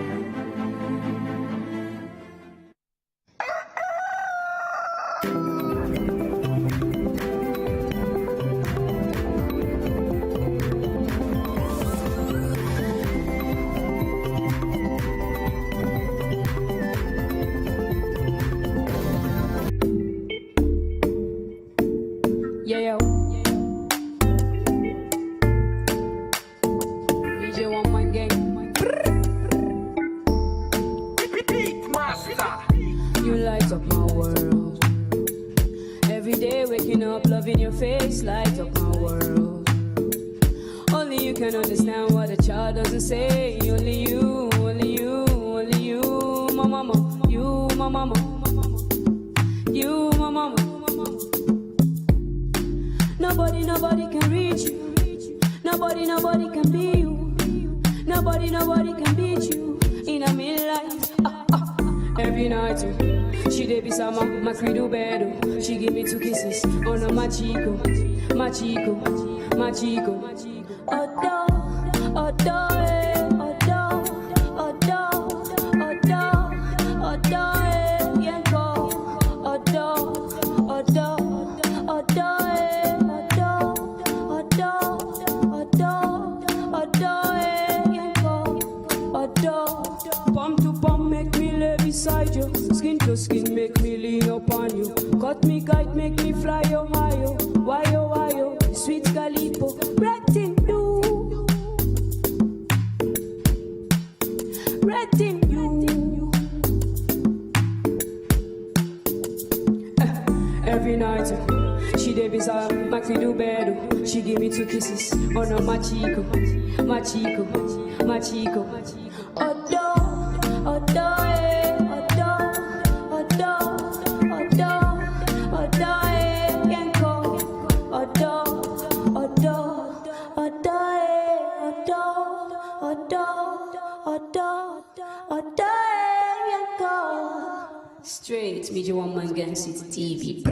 You light up my world. Every day waking up, loving your face, light up my world. Only you can understand what a child doesn't say. Only you, only you, only you, my mama. You, my mama. You, my mama. Nobody can reach you. Nobody can be you. Nobody can beat you in a midlife. Every night, she dey beside my credo bed. She give me 2 kisses on my chico, my chico, my chico. Adore, adore, adore, adore, adore, adore, yanko, adore, adore, adore, adore, adore, adore, yanko, adore. Pump to pump, make me lay beside you. Skin to skin, make me lean upon you. Cut me kite, make me fly oh high. Why oh, sweet Calipo, red in you, red in you. Every night, she dey beside my credo bed. She give me 2 kisses on my chico, my chico, my chico. Adore, adore, adore, adore, adore, adore, yanko, adore, adore, adore, adore, adore, adore, yanko. Straight, Media One Man Gang City TV.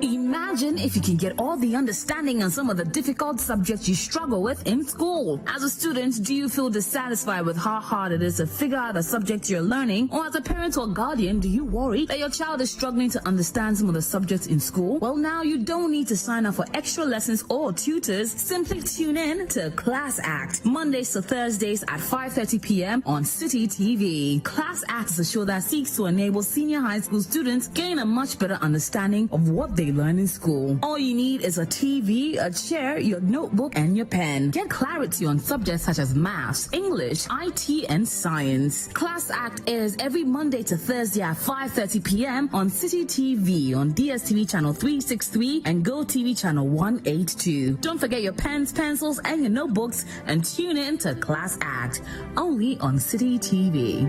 Imagine if you can get all the understanding on some of the difficult subjects you struggle with in school. As a student, do you feel dissatisfied with how hard it is to figure out a subject you're learning? Or as a parent or guardian, do you worry that your child is struggling to understand some of the subjects in school? Well, now you don't need to sign up for extra lessons or tutors. Simply tune in to Class Act, Mondays to Thursdays at 5:30 p.m. on City TV. Class Act is a show that seeks to enable senior high school students gain a much better understanding of what they learn in school. All you need is a TV, a chair, your notebook, and your pen. Get clarity on subjects such as maths, English, IT, and science. Class Act airs every Monday to Thursday at 5:30 p.m. on City TV on DSTV channel 363 and Go TV channel 182. Don't forget your pens, pencils, and your notebooks and tune in to Class Act, only on City TV.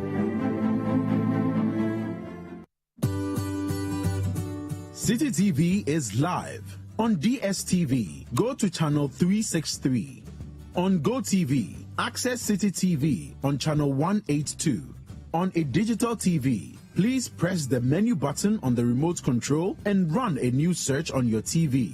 City TV is live. On DSTV, go to channel 363. On GoTV, access City TV on channel 182. On a digital TV, please press the menu button on the remote control and run a new search on your TV.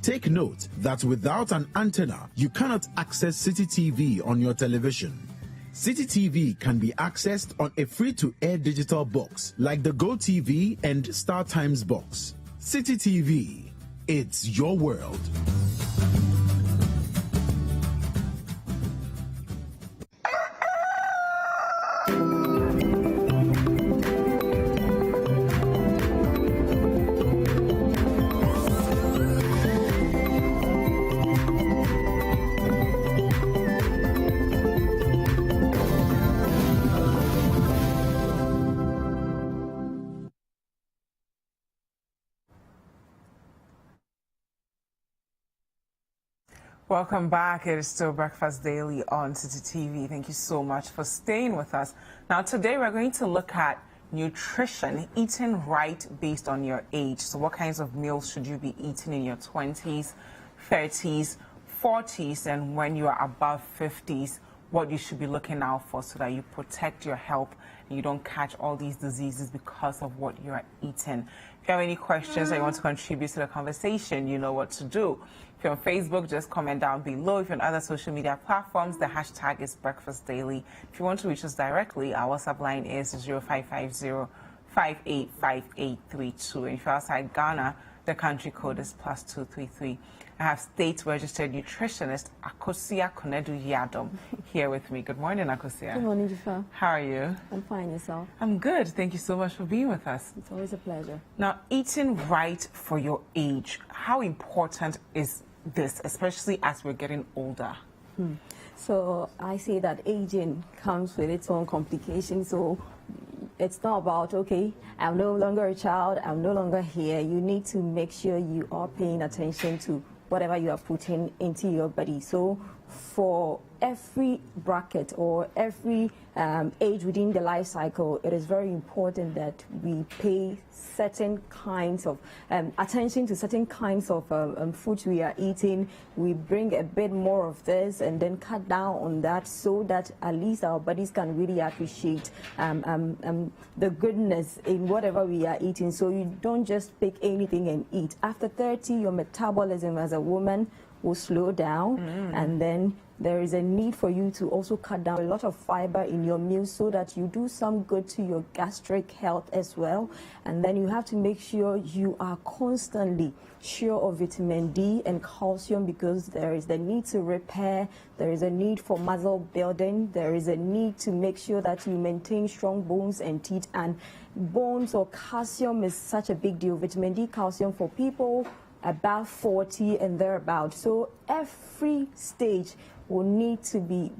Take note that without an antenna, you cannot access City TV on your television. City TV can be accessed on a free-to-air digital box like the GoTV and Star Times box. City TV, it's your world. Welcome back. It is still Breakfast Daily on City TV. Thank you so much for staying with us. Now, today we're going to look at nutrition, eating right based on your age. So what kinds of meals should you be eating in your 20s, 30s, 40s, and when you are above 50s, what you should be looking out for so that you protect your health and you don't catch all these diseases because of what you're eating. If you have any questions or you want to contribute to the conversation, you know what to do. If you're on Facebook, just comment down below. If you're on other social media platforms, the hashtag is Breakfast Daily. If you want to reach us directly, our WhatsApp line is 0550-585832. And if you're outside Ghana, the country code is +233. I have state-registered nutritionist Akosua Konedu Yadom here with me. Good morning, Akosua. Good morning, Dziffa. How are you? I'm fine, yourself? I'm good. Thank you so much for being with us. It's always a pleasure. Now, eating right for your age, how important is this, especially as we're getting older? So I say that aging comes with its own complications. So it's not about, okay, I'm no longer a child, I'm no longer here. You need to make sure you are paying attention to whatever you are putting into your body. So for every bracket or every age within the life cycle, it is very important that we pay certain kinds of attention to certain kinds of foods we are eating. We bring a bit more of this and then cut down on that so that at least our bodies can really appreciate the goodness in whatever we are eating. So you don't just pick anything and eat. After 30, your metabolism as a woman will slow down, and then there is a need for you to also cut down a lot of fiber in your meals so that you do some good to your gastric health as well. And then you have to make sure you are constantly sure of vitamin D and calcium, because there is the need to repair, there is a need for muscle building, there is a need to make sure that you maintain strong bones and teeth. And bones or calcium is such a big deal. Vitamin D, calcium for people about 40 and thereabout. So every stage will need to be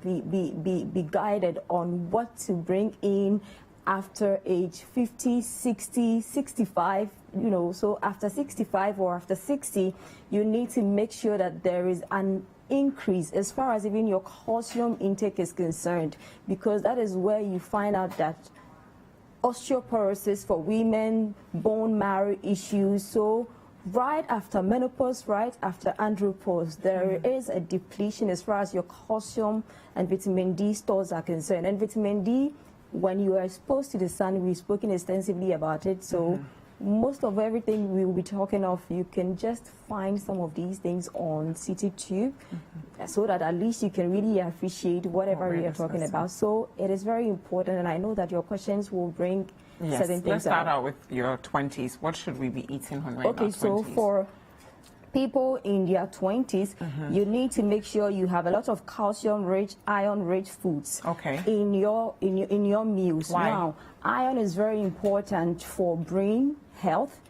guided on what to bring in after age 50, 60, 65, you know. So after 65 or after 60, you need to make sure that there is an increase as far as even your calcium intake is concerned, because that is where you find out that osteoporosis for women, bone marrow issues. So right after menopause, right after andropause, there is a depletion as far as your calcium and vitamin D stores are concerned. And vitamin D, when you are exposed to the sun, we've spoken extensively about it. So most of everything we will be talking of, you can just find some of these things on CityTube, so that at least you can really appreciate whatever we are talking about. So it is very important, and I know that your questions will bring certain things. Let's start out with your 20s. What should we be eating when we're in our 20s? So for people in their 20s, you need to make sure you have a lot of calcium-rich, iron-rich foods in your meals. Why? Now, iron is very important for brain health,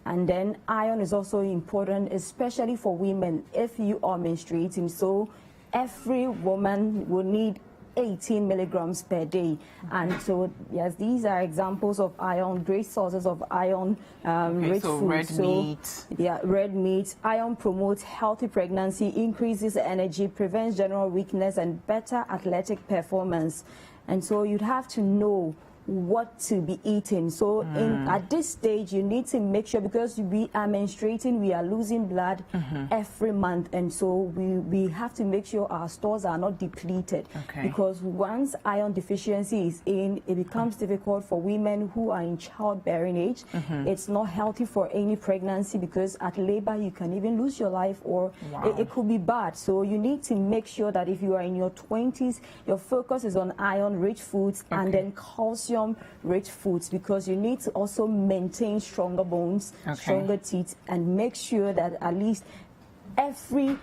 and then iron is also important, especially for women, if you are menstruating. So every woman will need 18 milligrams per day. And so, yes, these are examples of iron, great sources of iron rich so food. Red meat. Yeah, red meat. Iron promotes healthy pregnancy, increases energy, prevents general weakness, and better athletic performance. And so you'd have to know what to be eating. So at this stage, you need to make sure, because we are menstruating, we are losing blood every month, and so we have to make sure our stores are not depleted. Because once iron deficiency is in, it becomes difficult for women who are in childbearing age. It's not healthy for any pregnancy, because at labor you can even lose your life, or it could be bad. So you need to make sure that if you are in your 20s, your focus is on iron-rich foods and then calcium-rich foods, because you need to also maintain stronger bones, stronger teeth, and make sure that at least every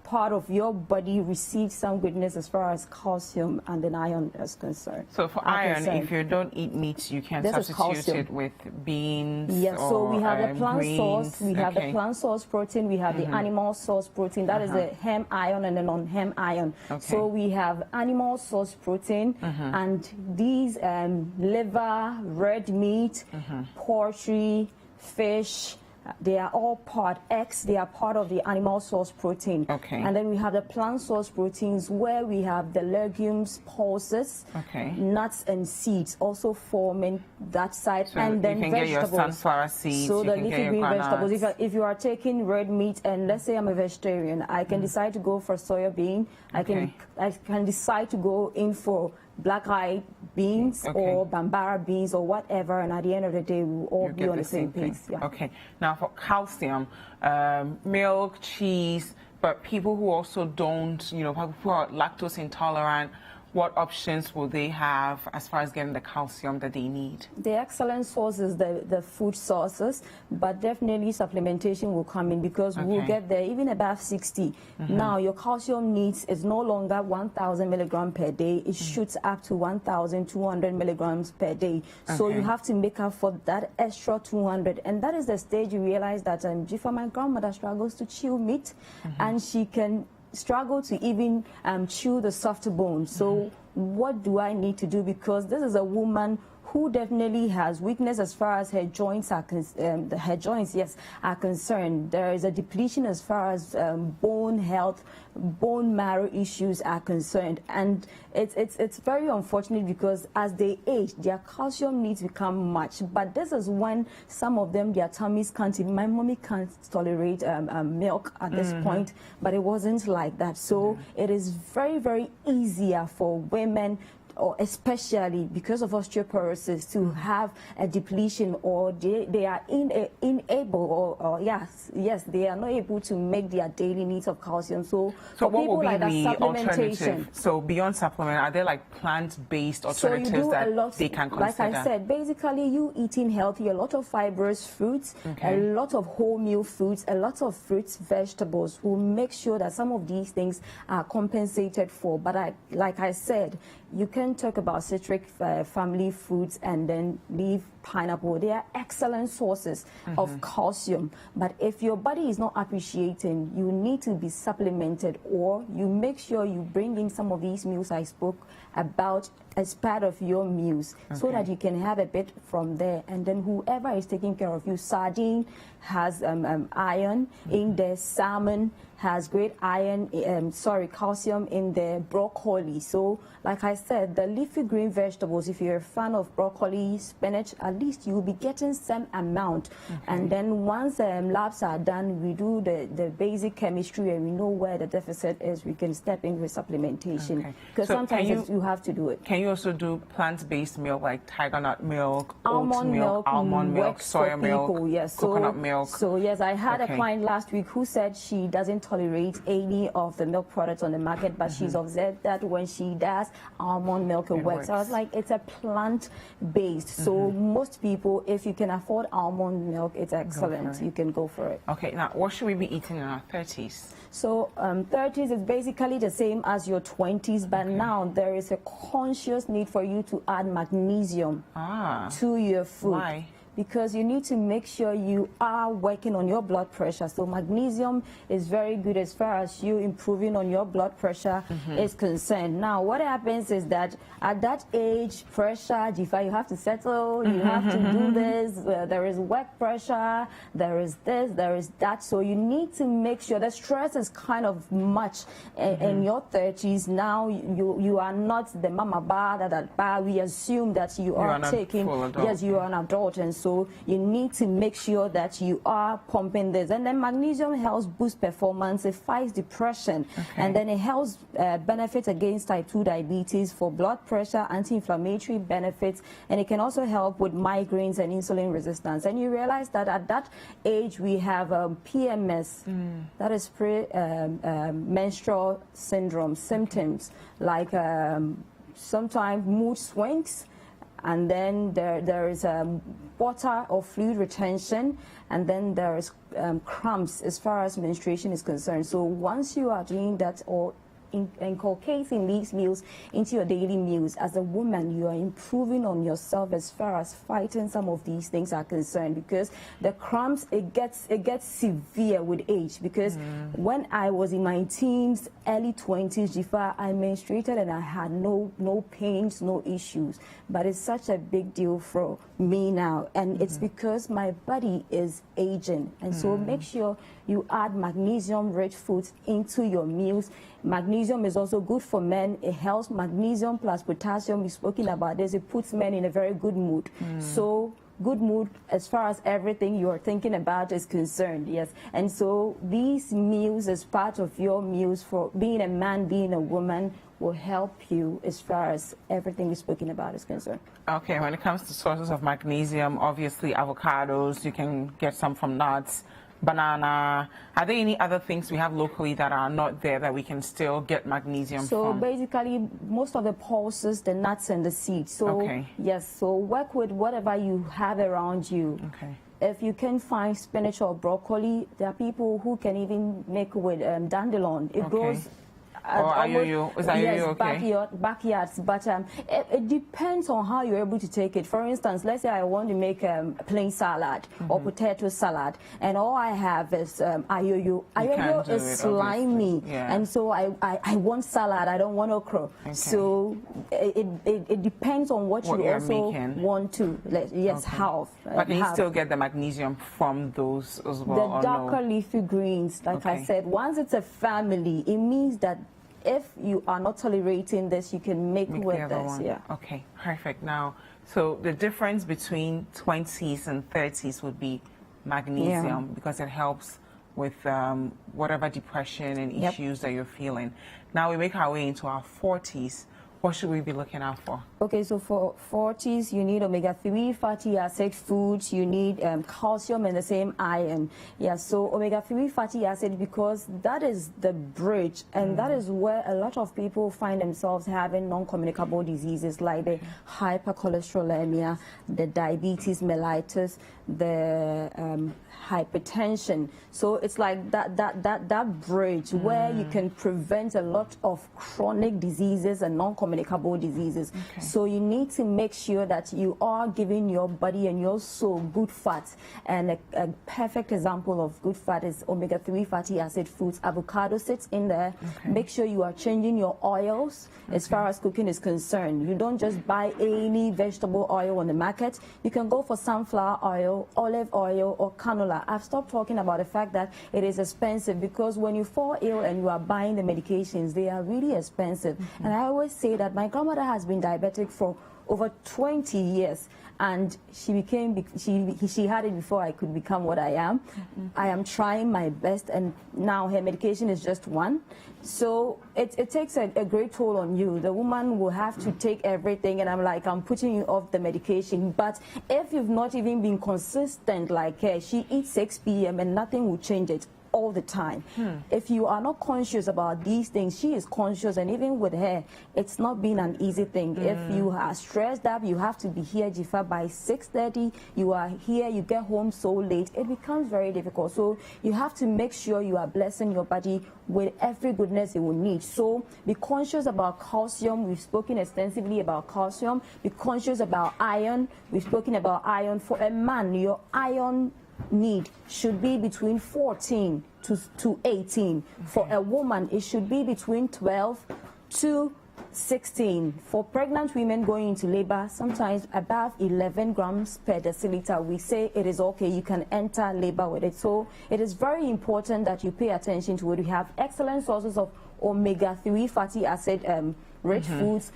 part of your body receives some goodness as far as calcium and then iron is concerned. So for iron, if you don't eat meat, you can substitute it with beans. Yes, so we have the plant source, we have the plant source protein, we have the animal source protein, that is the heme iron and the non-heme iron. So we have animal source protein, and these liver, red meat, poultry, fish, they are all eggs, they are part of the animal source protein. And then we have the plant source proteins, where we have the legumes, pulses, nuts and seeds also forming that side. So and then you can vegetables. Get your sunflower seeds, so you the can leafy get green your vegetables. If you are taking red meat, and let's say I'm a vegetarian, I can decide to go for soya bean. I can decide to go in for black-eyed beans or bambara beans or whatever, and at the end of the day, we will all be on the same page. Now for calcium, milk, cheese, but people who also don't, you know, people who are lactose intolerant, what options will they have as far as getting the calcium that they need? The excellent source is the food sources, but definitely supplementation will come in, because we'll get there even above 60. Now your calcium needs is no longer 1,000 milligrams per day. It shoots up to 1,200 milligrams per day. So you have to make up for that extra 200. And that is the stage you realize that Dziffa, my grandmother, struggles to chew meat, and she can struggle to even chew the soft bone. So what do I need to do? Because this is a woman who definitely has weakness as far as her joints are concerned. There is a depletion as far as bone health, bone marrow issues are concerned, and it's very unfortunate, because as they age, their calcium needs become much. But this is when some of them, their tummies can't. My mommy can't tolerate milk at this point, but it wasn't like that. So it is very, very easier for women, or especially because of osteoporosis, to have a depletion, or they are unable, or they are not able to make their daily needs of calcium. So for what people will be like that, the supplementation. alternative? So beyond supplement, are there like plant-based alternatives that they can consider? Like I said, basically you eating healthy, a lot of fibrous fruits, a lot of wholemeal foods, a lot of fruits, vegetables will make sure that some of these things are compensated for. But like I said, you can talk about citric family foods and then leave pineapple. They are excellent sources of calcium. But if your body is not appreciating, you need to be supplemented, or you make sure you bring in some of these meals I spoke about as part of your meals, so that you can have a bit from there. And then whoever is taking care of you, sardine has iron in there, salmon has great iron, calcium in there, broccoli. So like I said, the leafy green vegetables, if you're a fan of broccoli, spinach, at least you'll be getting some amount. And then once labs are done, we do the basic chemistry, and we know where the deficit is, we can step in with supplementation. Because sometimes you have to do it. Can you also do plant-based milk, like tiger nut milk, almond milk, soya milk, coconut milk? So yes, I had a client last week who said she doesn't tolerate any of the milk products on the market, but she's observed that when she does almond milk, it works. I was like, it's a plant-based. So most people, if you can afford almond milk, it's excellent. You can go for it. Okay, now what should we be eating in our 30s? So 30s is basically the same as your 20s, but now there is a conscious need for you to add magnesium to your food. Why? because you need to make sure you are working on your blood pressure. So magnesium is very good as far as you improving on your blood pressure is concerned. Now, what happens is that at that age, pressure, Dziffa, you have to settle, you have to do this, there is work pressure, there is this, there is that. So you need to make sure the stress is kind of much in your 30s. Now, you are not the mama bar, that bar. We assume that you are taking, yes, you are an adult, and so you need to make sure that you are pumping this. And then magnesium helps boost performance, it fights depression, and then it helps benefit against type 2 diabetes, for blood pressure, anti-inflammatory benefits, and it can also help with migraines and insulin resistance. And you realize that at that age we have PMS, that is pre-menstrual syndrome symptoms, like sometimes mood swings, and then there is water or fluid retention, and then there is cramps as far as menstruation is concerned. So once you are doing that, or inculcating these meals into your daily meals, as a woman, you are improving on yourself as far as fighting some of these things are concerned, because the cramps, it gets severe with age. Because when I was in my teens, early 20s, Dziffa, I menstruated and I had no pains, no issues. But it's such a big deal for me now, and it's because my body is aging. And so make sure you add magnesium-rich foods into your meals. Magnesium is also good for men. It helps. Magnesium plus potassium, we've spoken about this, it puts men in a very good mood. So good mood as far as everything you're thinking about is concerned, yes. And so these meals, as part of your meals for being a man, being a woman, will help you as far as everything we've spoken about is concerned. Okay, when it comes to sources of magnesium, obviously avocados, you can get some from nuts, banana. Are there any other things we have locally that are not there that we can still get magnesium from? So basically, most of the pulses, the nuts and the seeds. So yes, so work with whatever you have around you. Okay. If you can find spinach or broccoli, there are people who can even make with dandelion. It grows. Backyards, but it depends on how you're able to take it. For instance, let's say I want to make a plain salad or potato salad, and all I have is ayoyo. Ayoyo is slimy, and so I want salad, I don't want okra. So it depends on what you also want to have. But can you still get the magnesium from those as well? The darker leafy greens, like I said, once it's a family, it means that if you are not tolerating this, you can make with this. Yeah. Okay, perfect. Now, so the difference between 20s and 30s would be magnesium, because it helps with whatever depression and issues that you're feeling. Now we make our way into our 40s. What should we be looking out for? Okay, so for 40s, you need omega-3 fatty acid foods, you need calcium and the same iron. Yeah, so omega-3 fatty acid, because that is the bridge, and that is where a lot of people find themselves having non-communicable diseases like the hypercholesterolemia, the diabetes mellitus, the hypertension. So it's like that bridge where you can prevent a lot of chronic diseases and non-communicable diseases. So you need to make sure that you are giving your body and your soul good fats. And a perfect example of good fat is omega-3 fatty acid foods. Avocado sits in there. Make sure you are changing your oils as far as cooking is concerned. You don't just buy any vegetable oil on the market. You can go for sunflower oil, olive oil, or canola. I've stopped talking about the fact that it is expensive, because when you fall ill and you are buying the medications, they are really expensive. And I always say that my grandmother has been diabetic for over 20 years, and she had it before I could become what I am. I am trying my best, and now her medication is just one. So it takes a great toll on you. The woman will have to take everything, and I'm like, I'm putting you off the medication. But if you've not even been consistent like her, she eats 6 p.m. and nothing will change it. all the time. If you are not conscious about these things, she is conscious, and even with her, it's not been an easy thing. If you are stressed up, you have to be here, Dziffa, by 6:30. You are here, you get home so late, it becomes very difficult. So you have to make sure you are blessing your body with every goodness it will need. So be conscious about calcium. We've spoken extensively about calcium. Be conscious about iron. We've spoken about iron. For a man, your iron need should be between 14 to 18. For a woman, it should be between 12 to 16. For pregnant women going into labor, sometimes above 11 grams per deciliter, we say it is okay, you can enter labor with it. So it is very important that you pay attention to it. We have excellent sources of omega-3 fatty acid rich foods.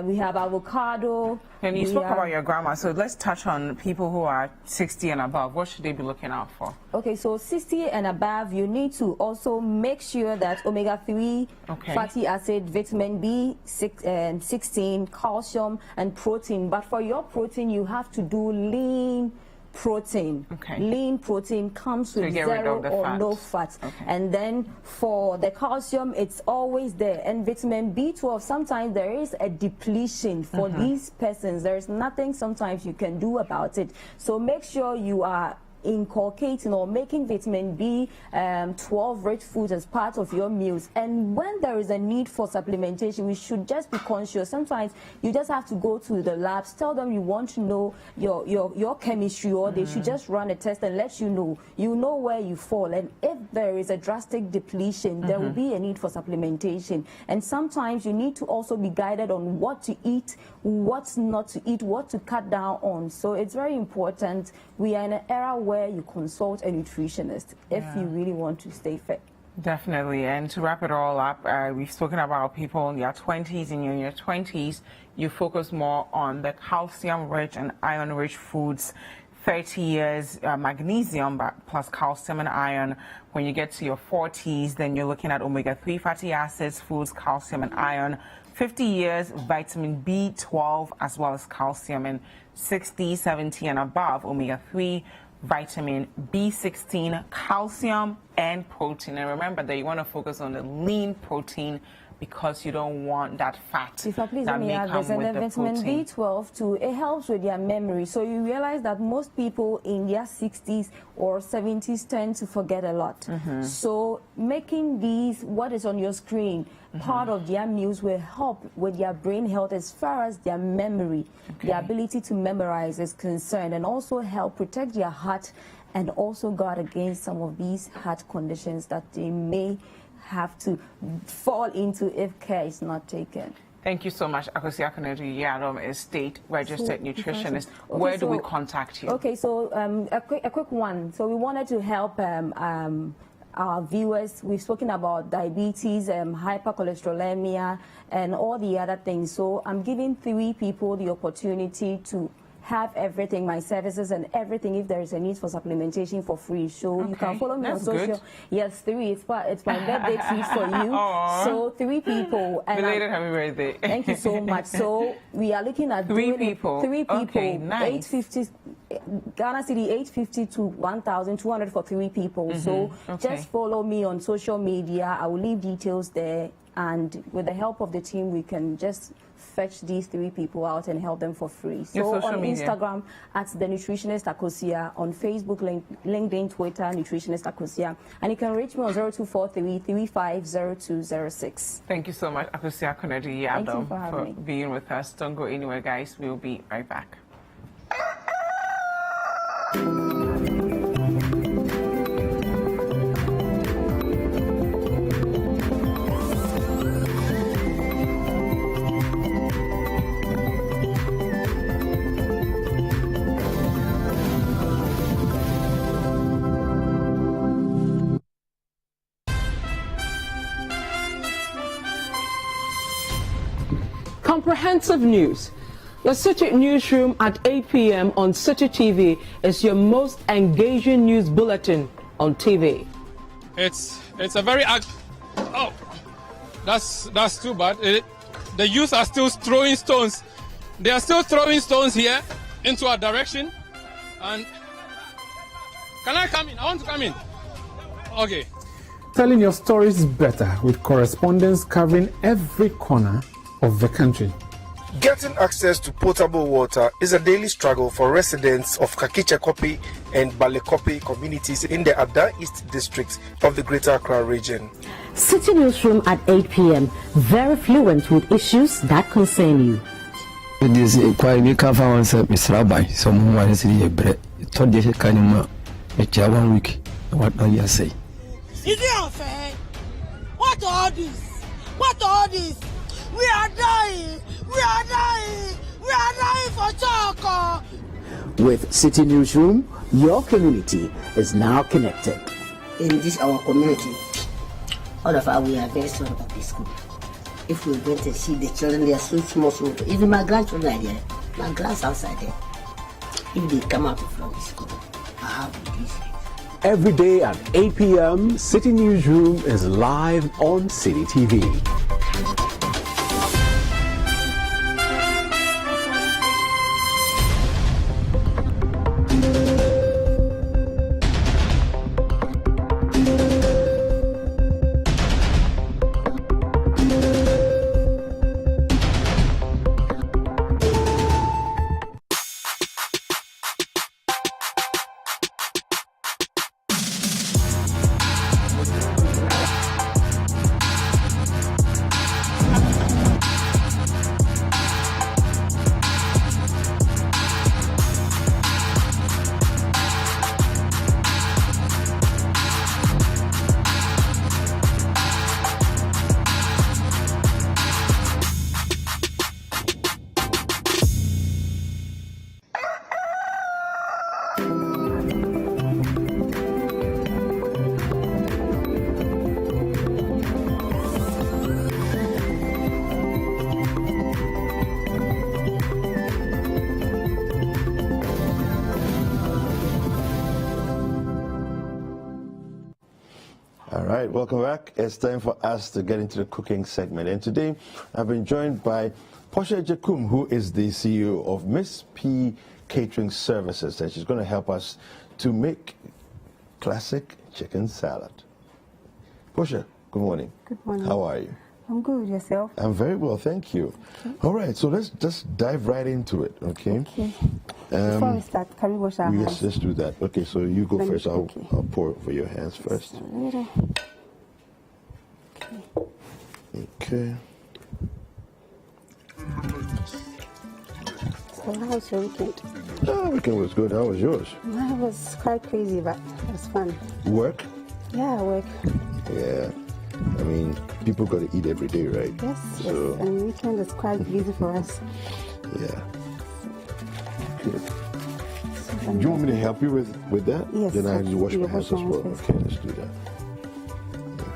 We have avocado. And you spoke about your grandma, so let's touch on people who are 60 and above. What should they be looking out for? Okay, so 60 and above, you need to also make sure that omega-3 fatty acid, vitamin B16, calcium, and protein. But for your protein, you have to do lean protein. Lean protein comes with zero or no fat. And then for the calcium, it's always there. And vitamin B12, sometimes there is a depletion for these persons. There is nothing sometimes you can do about it. So make sure you are inculcating or making vitamin B12 rich foods as part of your meals. And when there is a need for supplementation, we should just be conscious. Sometimes you just have to go to the labs, tell them you want to know your chemistry, or they should just run a test and let you know. You know where you fall. And if there is a drastic depletion, there will be a need for supplementation. And sometimes you need to also be guided on what to eat, what not to eat, what to cut down on. So it's very important. We are in an era where you consult a nutritionist if you really want to stay fit. Definitely. And to wrap it all up, we've spoken about people in their 20s. In your 20s, you focus more on the calcium-rich and iron-rich foods. 30 years, magnesium plus calcium and iron. When you get to your 40s, then you're looking at omega-3 fatty acids, foods, calcium and iron. 50 years, vitamin B12 as well as calcium. And 60, 70 and above, omega-3, vitamin B16, calcium and protein. And remember that you want to focus on the lean protein because you don't want that fat Dziffa, please that let me may add come this. And with the the vitamin protein. B12 too, it helps with their memory. So you realize that most people in their 60s or 70s tend to forget a lot. So making these, what is on your screen, part of their meals will help with their brain health as far as their memory, their ability to memorize is concerned, and also help protect their heart and also guard against some of these heart conditions that they may have to fall into if care is not taken. Thank you so much. Akosia Konadu Yadom is state registered nutritionist. Where do we contact you? Okay, so a quick one. So we wanted to help our viewers. We've spoken about diabetes, hypercholesterolemia, and all the other things. So I'm giving 3 people the opportunity to have everything, my services and everything, if there is a need for supplementation for free. So you can follow me on social. Good. Yes, 3. It's my birthday treat for you. So 3 people. And belated happy birthday. Thank you so much. So we are looking at 3 people. 3 people. Okay, nice. 850 Ghana City, 850 to 1,200 for 3 people. So just follow me on social media. I will leave details there, and with the help of the team, we can just fetch these 3 people out and help them for free. So on Instagram at the Nutritionist Akosia, on Facebook, LinkedIn, Twitter, Nutritionist Akosia, and you can reach me on 0243 350206. Thank you so much, Akosia Konadu Yadom, for being with us. Don't go anywhere, guys. We'll be right back. Comprehensive news. The City Newsroom at 8 p.m. on City TV is your most engaging news bulletin on TV. It's a very oh, that's too bad. The youth are still throwing stones. They are still throwing stones here into our direction. And can I come in? I want to come in. Okay. Telling your stories better with correspondence covering every corner of the country. Getting access to potable water is a daily struggle for residents of Kakichekopi and Balekopi communities in the Ada East district of the Greater Accra region. City Newsroom at 8 p.m. Very fluent with issues that concern you. This inquiry me come from Mr. Rabbi. Someone is in a bread. Told you can make 1 week. What do you say? Is it unfair? What all this? What all this? We are dying! We are dying! We are dying for Choco! With City Newsroom, your community is now connected. In this our community, all of us we are very sorry about this school. If we went to see the children, they are so small. Even my grandchildren are there. My grands outside there. If they come out from the school, I have this. Every day at 8 p.m., City Newsroom is live on City TV. Welcome back. It's time for us to get into the cooking segment. And today I've been joined by Portia Jakum, who is the CEO of Miss P Catering Services, and she's going to help us to make classic chicken salad. Portia, good morning. Good morning. How are you? I'm good. Yourself? I'm very well, thank you. Okay. All right, so let's just dive right into it, okay? Okay. Before we start, can we wash our hands? Yes, let's do that. Okay, so you go first. I'll pour over your hands first. Okay. So how was your weekend? Oh, weekend was good. How was yours? Mine was quite crazy, but it was fun. Work? Yeah, work. Yeah. I mean, people got to eat every day, right? Yes, so, yes. And weekend is quite busy for us. Yeah. Good. So do you want me to help you with that? Yes. Then I need to wash my hands as well. First. Okay, let's do that.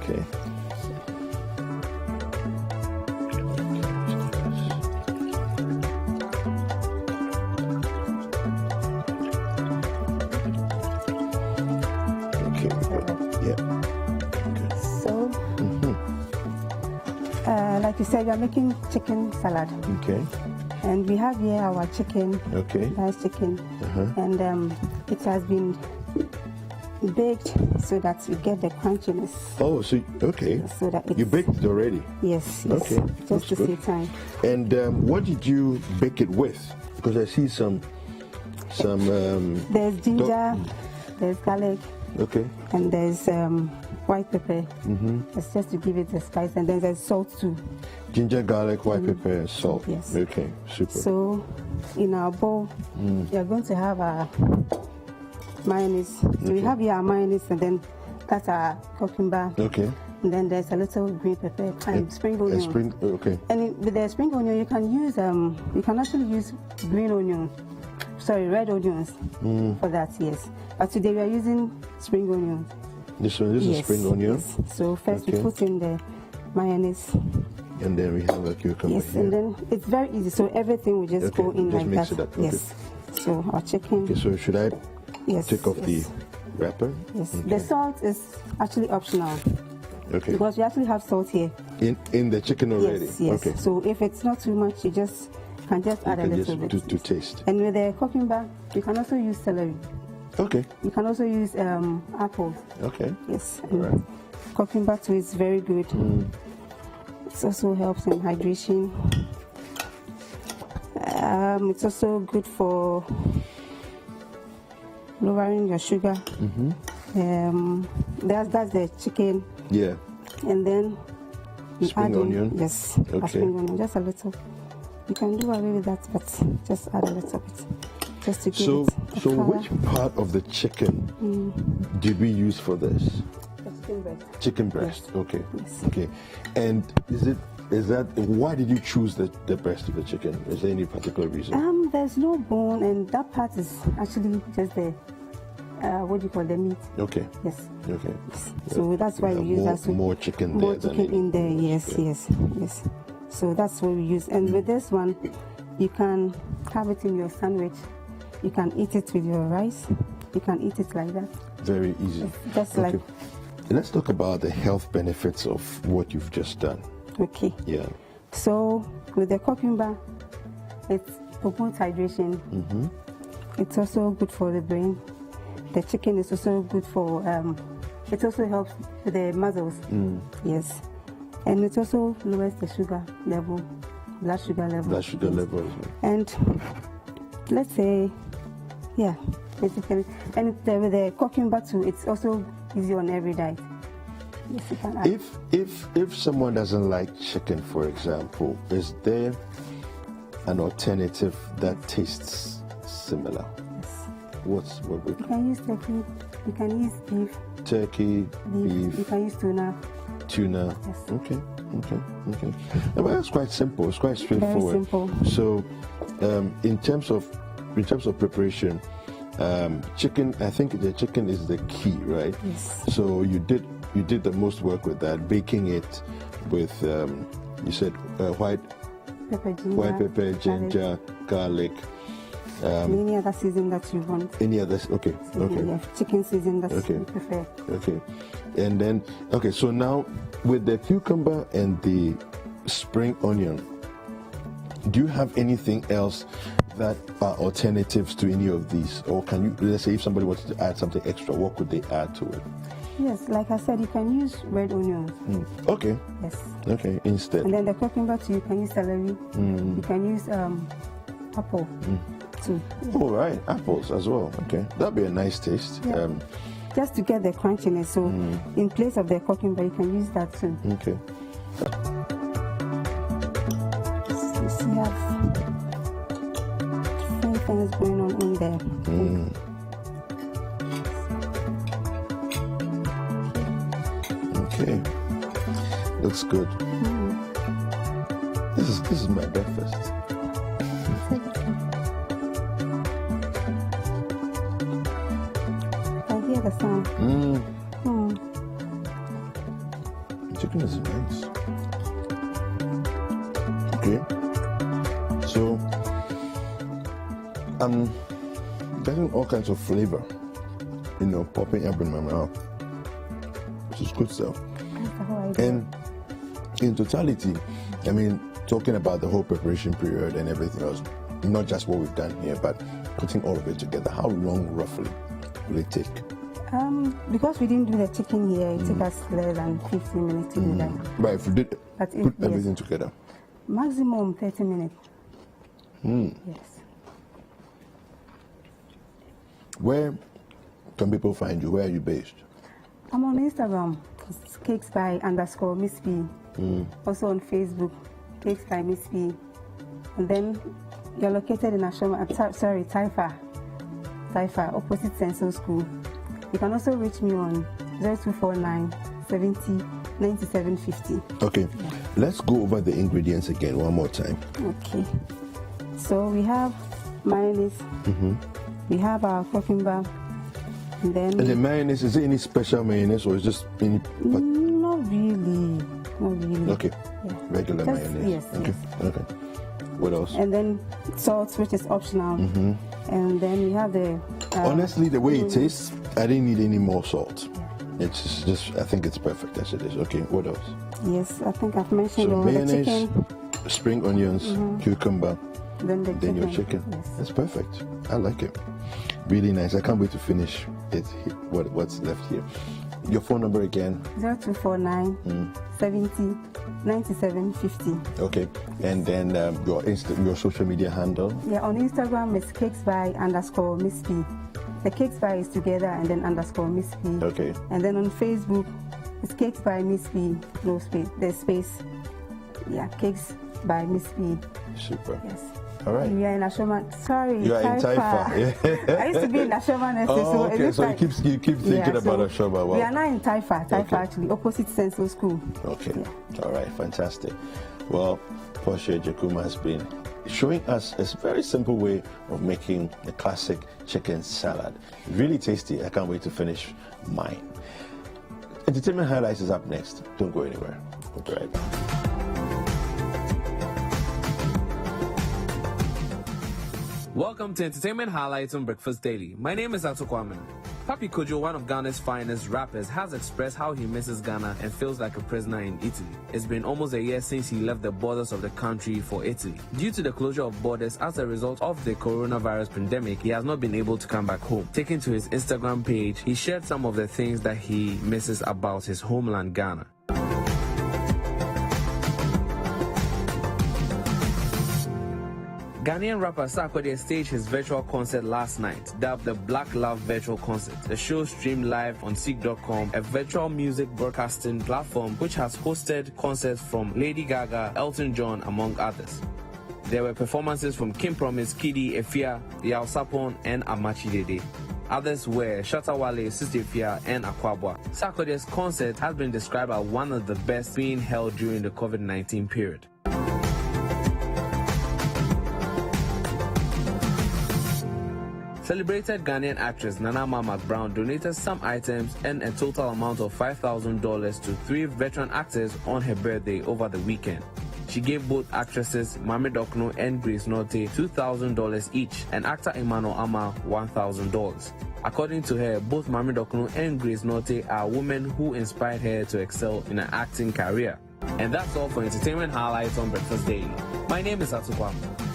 Okay. Like you said, we are making chicken salad. Okay. And we have here our chicken. Okay. Nice chicken. And it has been baked so that you get the crunchiness. Oh, so okay. So that you baked it already? Yes. Yes. Okay. Just to save time. And what did you bake it with? Because I see some. There's ginger. There's garlic. Okay. And there's white pepper. It's just to give it a spice, and then there's salt too. Ginger, garlic, white pepper, and salt. Yes. Okay, super. So, in our bowl, we are going to have our mayonnaise. So we have here our mayonnaise, and then that's our cucumber. Okay. And then there's a little green pepper and spring onion. Okay. And with the spring onion, you can use you can actually use green onion. Sorry, red onions for that. Yes. But today we are using spring onion. This one, this is spring onion. Yes. So first we put in the mayonnaise. And then we have a cucumber. Yes, here. and then it's very easy. So everything will just go in just like mix that. It up. Okay. Yes. So our chicken. Okay, so should I take off the wrapper? Yes. Okay. The salt is actually optional. Okay. Because we actually have salt here. In the chicken already? Yes, yes. Okay. So if it's not too much, you just can add a little bit. To taste. And with the cucumber, you can also use celery. Okay. You can also use apples. Okay. Yes. All right. Cucumber too is very good. It also helps in hydration. It's also good for lowering your sugar. That's the chicken. Yeah. And then you spring add onion. Yes. Okay. Spring onion, just a little. You can do away with that, but just add a little bit, just to give it a So color. which part of the chicken did we use for this? The chicken breast. Chicken breast. Yes. Okay. Yes. Okay. And is that why did you choose the breast of the chicken? Is there any particular reason? There's no bone, and that part is actually just the what do you call the meat? Okay. Yes. Okay. Yes. So that's why we use that. More chicken More there. chicken in there. Yes. Yes. Yes. So that's what we use. And with this one, you can have it in your sandwich. You can eat it with your rice. You can eat it like that. Very easy. Just like. Let's talk about the health benefits of what you've just done. Okay. Yeah. So with the cucumber, it promotes hydration. It's also good for the brain. The chicken is also good for. It also helps with the muscles. Yes. And it also lowers the sugar level, blood sugar level. Blood sugar level. And let's say, yeah, basically. And with the cucumber too, it's also easy on every diet. Yes, you can add. If someone doesn't like chicken, for example, is there an alternative that tastes similar? Yes. What would you can use turkey. You can use beef. Turkey, beef. You can use tuna. Tuna. Yes. Okay. But that's quite simple. It's quite straightforward. Very simple. So, in terms of preparation, chicken. I think the chicken is the key, right? Yes. So you did the most work with that, baking it with you said white pepper, ginger, garlic. Any other season that you want. Any other? Okay. Okay. Yeah, chicken season that you prefer. Okay. And then, so now with the cucumber and the spring onion, do you have anything else that are alternatives to any of these? Or can you, let's say if somebody wants to add something extra, what could they add to it? Yes, like I said, you can use red onions. Okay. Yes. Okay, instead. And then the cucumber too, you can use celery. You can use apple too. All right, apples as well. Okay, that'd be a nice taste. Yeah. Just to get the crunchiness. So in place of the cucumber, you can use that too. Okay. You have different things going on in there. Okay, looks good. This is my breakfast. I hear the sound. Chicken is nice. Okay, so I'm getting all kinds of flavor, popping up in my mouth, which is good stuff. And in totality, I mean, talking about the whole preparation period and everything else, not just what we've done here, but putting all of it together, how long roughly will it take? Because we didn't do the chicken here, it took us less than 15 minutes to do that. But if we did put everything together? Maximum 30 minutes. Yes. Where can people find you? Where are you based? I'm on Instagram, it's cakes by _Miss P. Also on Facebook, cakes by Miss P. And then you're located in Taifa, opposite Senso School. You can also reach me on 0249 70 97 50. Okay, let's go over the ingredients again one more time. Okay, so we have mayonnaise, we have our cucumber, and then... And the mayonnaise, is there any special mayonnaise or is just any... Not really. Okay, regular mayonnaise. Yes, okay. Okay. What else? And then salt, which is optional. And then we have the... Honestly, the way it tastes, I didn't need any more salt. It's just, I think it's perfect as it is. Okay, what else? Yes, I think I've mentioned all mayonnaise, the chicken. spring onions, cucumber, then the then your chicken. Yes. That's perfect. I like it. Really nice. I can't wait to finish it. What's left here? Your phone number again? 0249 70 97 50. Okay. And then your social media handle? Yeah, on Instagram it's cakesby_Miss P. The Cakes by is together and then _Miss P. Okay. And then on Facebook it's Cakes by Miss P. No space. There's space. Yeah, Cakes by Miss P. Super. Yes. All right. We are in Ashoma. Sorry. You are in Taifa. I used to be in Ashoma. Oh, okay. So you keep thinking about Ashoma. Wow. We are now in Taifa. Taifa actually, opposite Central School. Okay. Yeah. All right. Fantastic. Well, Portia Jakuma has been showing us a very simple way of making the classic chicken salad. Really tasty. I can't wait to finish mine. Entertainment Highlights is up next. Don't go anywhere. We'll be right back. Welcome to Entertainment Highlights on Breakfast Daily. My name is Atu Kwame. Papi Kojo, one of Ghana's finest rappers, has expressed how he misses Ghana and feels like a prisoner in Italy. It's been almost a year since he left the borders of the country for Italy. Due to the closure of borders as a result of the coronavirus pandemic, he has not been able to come back home. Taking to his Instagram page, he shared some of the things that he misses about his homeland, Ghana. Ghanaian rapper Sarkodie staged his virtual concert last night, dubbed the Black Love Virtual Concert. The show streamed live on Seek.com, a virtual music broadcasting platform which has hosted concerts from Lady Gaga, Elton John, among others. There were performances from Kim Promise, Kidi, Efia, Yao Sapon, and Amachi Dede. Others were Shatawale, Sister Efia, and Akwabwa. Sarkodie's concert has been described as one of the best being held during the COVID-19 period. Celebrated Ghanaian actress Nana Mama Brown donated some items and a total amount of $5,000 to 3 veteran actors on her birthday over the weekend. She gave both actresses Mame Dokno and Grace Norte $2,000 each, and actor Emmanuel Ama $1,000. According to her, both Mame Dokno and Grace Norte are women who inspired her to excel in an acting career. And that's all for Entertainment Highlights on Breakfast Daily. My name is Atu Kwame.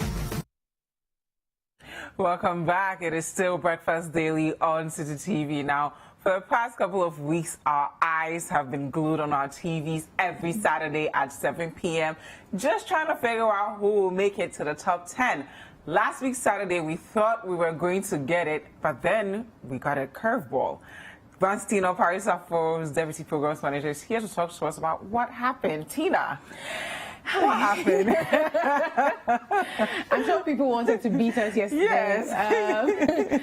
Welcome back. It is still Breakfast Daily on City TV. Now, for the past couple of weeks, our eyes have been glued on our TVs every Saturday at 7 p.m. just trying to figure out who will make it to the top 10. Last week, Saturday, we thought we were going to get it, but then we got a curveball. Vanstino Parisafo's Deputy Programs Manager is here to talk to us about what happened. Tina, what happened? I'm sure people wanted to beat us yesterday. Yes.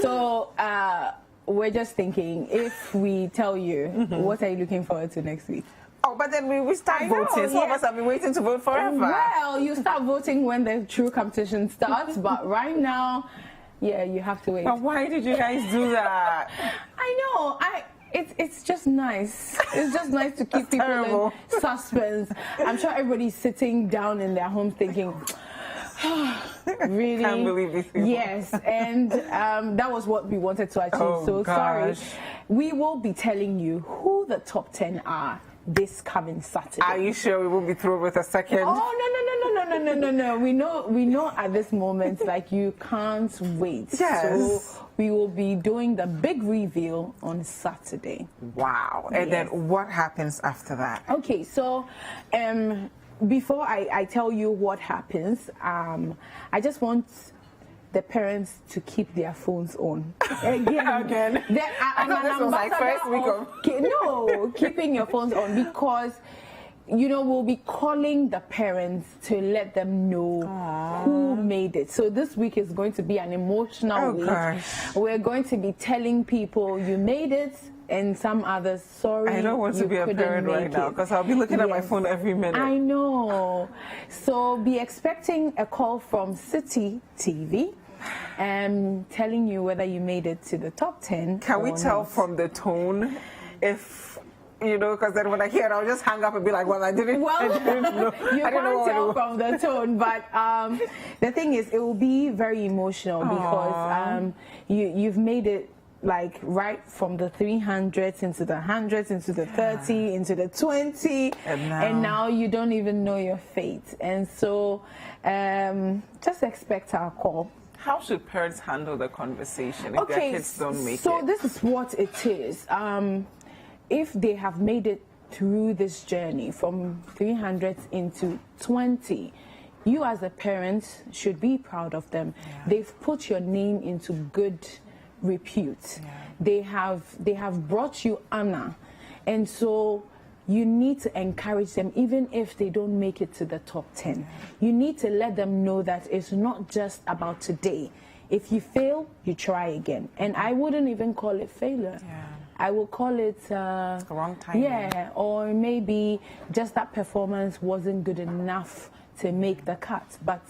So we're just thinking, if we tell you, what are you looking forward to next week? Oh, but then we start voting. Some of us have been waiting to vote forever. Well, you start voting when the true competition starts, but right now, yeah, you have to wait. But why did you guys do that? I know. It's just nice. It's just nice to keep people in suspense. I'm sure everybody's sitting down in their homes thinking, really? Can't believe this. Yes, and that was what we wanted to achieve. So gosh. Sorry. We will be telling you who the top 10 are this coming Saturday. Are you sure we won't be through with a second? Oh, no. We know at this moment, like, you can't wait. Yes. So we will be doing the big reveal on Saturday. Wow. And then what happens after that? Okay, so before I tell you what happens, I just want the parents to keep their phones on. Again. I thought this was like first week of... No, keeping your phones on, because, you know, we'll be calling the parents to let them know who made it. So this week is going to be an emotional week. Gosh. We're going to be telling people you made it, and some others, sorry, I don't want to be a parent right now, because I'll be looking at my phone every minute. I know. So be expecting a call from City TV telling you whether you made it to the top 10. Can we tell from the tone if, you know, because then when I hear it, I'll just hang up and be like, well, I didn't know. You can't tell from the tone, but the thing is, it will be very emotional because you've made it like right from the 300s into the 100s, into the 30, into the 20, and now you don't even know your fate. And so just expect our call. How should parents handle the conversation if their kids don't make it? So this is what it is. If they have made it through this journey from 300 into 20, you as a parent should be proud of them. They've put your name into good repute. They have brought you honor, and so you need to encourage them even if they don't make it to the top 10. You need to let them know that it's not just about today. If you fail, you try again. And I wouldn't even call it failure. I will call it wrong timing. Yeah, or maybe just that performance wasn't good enough to make the cut. But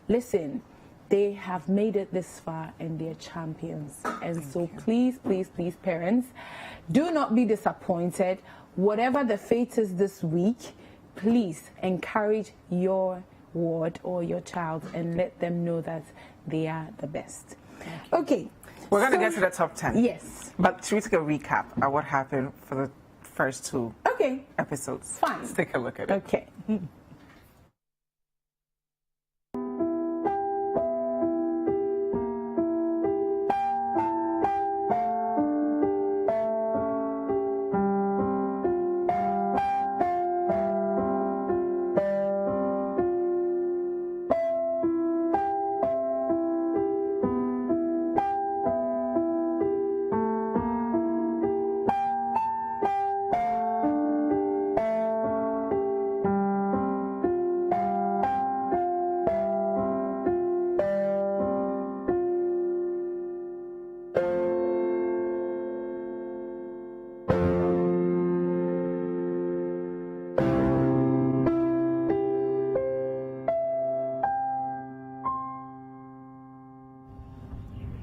listen, they have made it this far and they're champions. And so please, please, please, parents, do not be disappointed. Whatever the fate is this week, please encourage your ward or your child and let them know that they are the best. Okay. We're going to get to the top 10. Yes. But should we take a recap of what happened for the first two episodes? Fine. Let's take a look at it. Okay.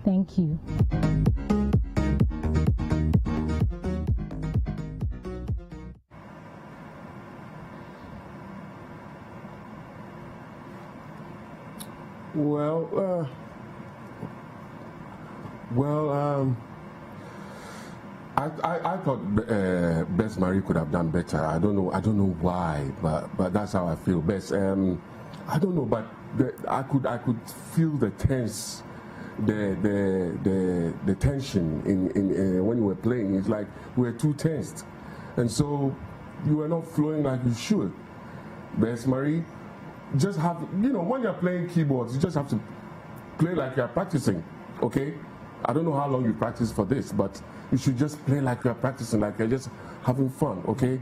Thank you. I thought Bess Marie could have done better. I don't know why, but that's how I feel. Bess, I don't know, but I could feel the tense, the tension in when you were playing. It's like we were too tensed, and so you were not flowing like you should. Bess Marie, just have, when you're playing keyboards, you just have to play like you're practicing, okay? I don't know how long you practice for this, but you should just play like you're practicing, like you're just having fun, okay?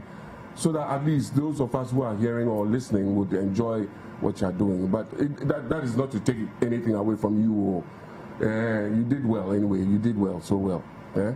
So that at least those of us who are hearing or listening would enjoy what you're doing. But that is not to take anything away from you. You did well anyway. You did well, so well. Yeah?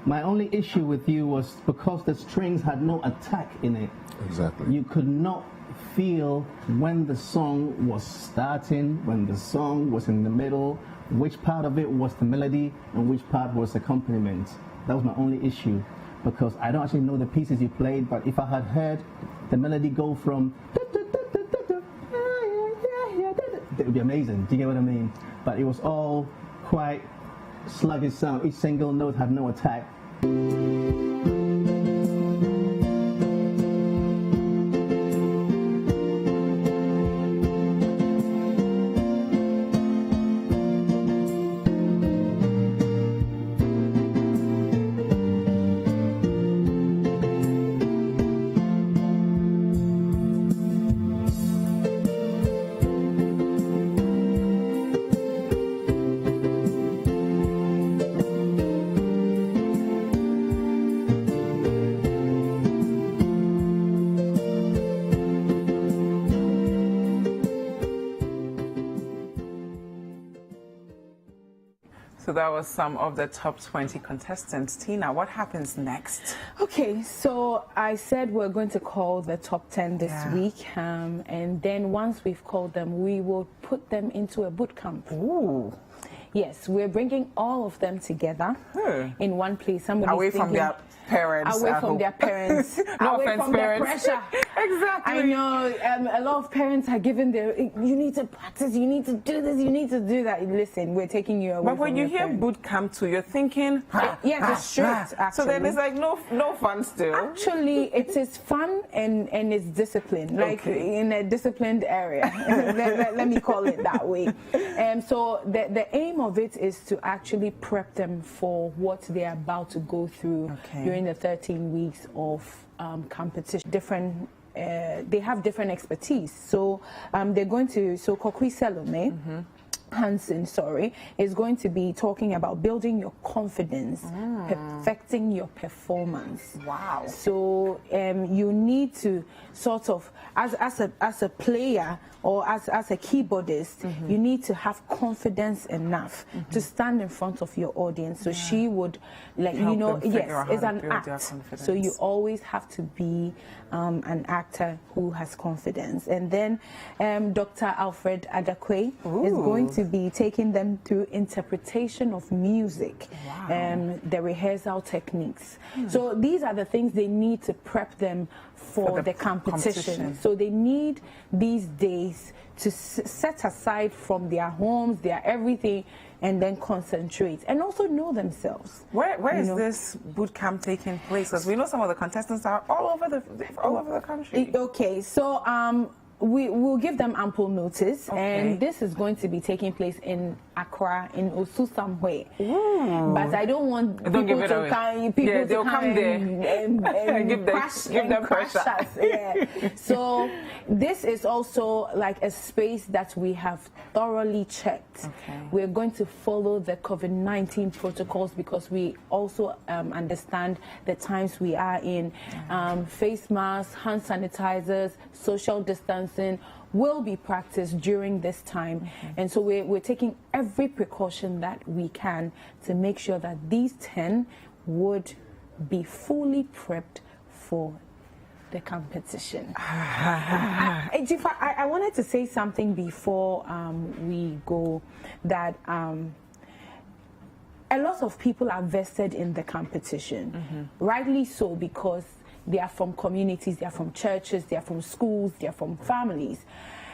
My only issue with you was because the strings had no attack in it. Exactly. You could not feel when the song was starting, when the song was in the middle, which part of it was the melody and which part was accompaniment. That was my only issue, because I don't actually know the pieces you played, but if I had heard the melody go from it would be amazing. Do you get what I mean? But it was all quite sluggish sound. Each single note had no attack. So that was some of the top 20 contestants. Tina, what happens next? Okay, so I said we're going to call the top 10 this week. And then once we've called them, we will put them into a boot camp. Ooh. Yes, we're bringing all of them together in one place. Away from their parents. Away from their parents. No away offense, from parents. their pressure. Exactly. I know a lot of parents are given their, you need to practice, you need to do this, you need to do that. Listen, we're taking you away But when from you your hear parents. boot camp too, you're thinking, yes, it's strict, actually. So then it's like no fun still. Actually, it is fun and it's discipline, like in a disciplined area. let me call it that way. So the aim of it is to actually prep them for what they're about to go through during the 13 weeks of competition. Different. They have different expertise. So they're going to. So Kokwi Salome. Hansen, is going to be talking about building your confidence, perfecting your performance. Wow. So you need to sort of, as a player or as a keyboardist, you need to have confidence enough to stand in front of your audience. So she would, like, help you know, them figure out it's how to an build their act. confidence. So you always have to be an actor who has confidence. And then Dr. Alfred Adakwe is going to be taking them through interpretation of music, the rehearsal techniques. So these are the things they need to prep them for the competition. So they need these days to set aside from their homes, their everything, and then concentrate and also know themselves. Where is this boot camp taking place? Because we know some of the contestants are all over the country. Okay, so we will give them ample notice, and this is going to be taking place in Accra, in Osu somewhere. But I don't want people to come. They'll come there and give them crash pressure. us. Yeah. So this is also like a space that we have thoroughly checked. We're going to follow the COVID-19 protocols because we also understand the times we are in. Face masks, hand sanitizers, social distancing will be practiced during this time. And so we're taking every precaution that we can to make sure that these 10 would be fully prepped for the competition. Dziffa, I wanted to say something before we go, that a lot of people are vested in the competition, rightly so, because they are from communities, they are from churches, they are from schools, they are from families.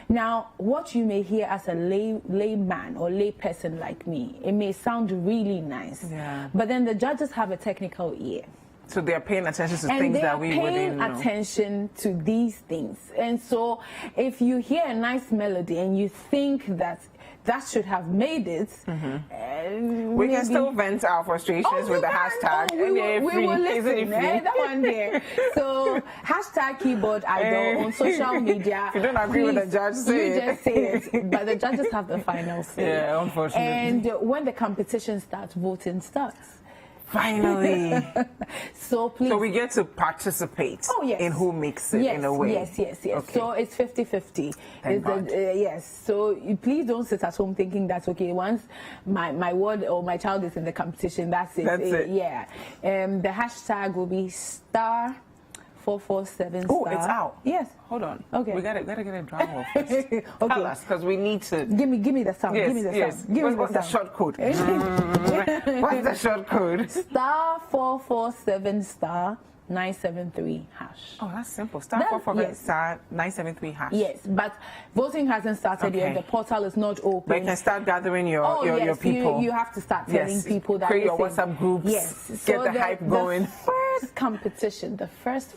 Now, what you may hear as a layman or lay person like me, it may sound really nice, but then the judges have a technical ear. So they're paying attention to And things they that are we wouldn't paying know. attention to these things. And so if you hear a nice melody and you think that that should have made it, we can still vent our frustrations with the hashtag. We will listen. That one there. So hashtag keyboard idol on social media. If you don't agree with the judge, say you just say it. But the judges have the final say. Yeah, unfortunately. And when the competition starts, voting starts. Finally. So please. So we get to participate in who makes it in a way. Yes. Okay. So it's 50-50. Yes. So please don't sit at home thinking that, okay, once my word or my child is in the competition, that's it. That's it. Yeah. The hashtag will be star 447 star. Oh, it's out. Yes. Hold on. Okay. We gotta get a drum roll first. Tell us, because we need to. Give me the sound. Yes, Give me the yes. sound. Give me What's the the sound. short code? What's the short code? Star 447 star 973 hash. Oh, that's simple. Star 447 star 973 hash. Yes, but voting hasn't started yet. The portal is not open. But you can start gathering your people. You have to start telling people that. Create your WhatsApp groups. Yes. Get the hype going. The first competition, the first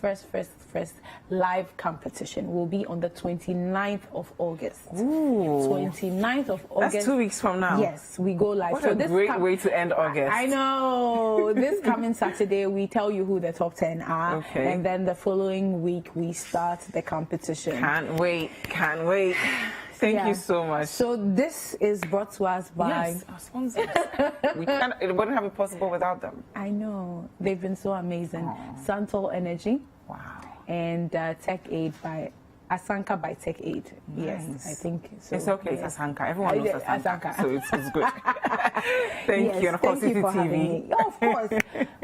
live competition will be on the 29th of August. Ooh. 29th of August. That's 2 weeks from now. Yes, we go live. What a great way to end August. I know. This coming Saturday, we tell you who the top 10 are. Okay. And then the following week, we start the competition. Can't wait. Thank you so much. So this is brought to us by our sponsors. It wouldn't have been possible without them. I know. They've been so amazing. Santol Energy. Wow. And Tech Aid by Asanka by Tech Aid. Nice. Yes, I think so. It's okay, yes. it's Asanka. Everyone knows Asanka, so it's good. Thank Yes, you. And of course, thank you for having CCTV. me. Of course.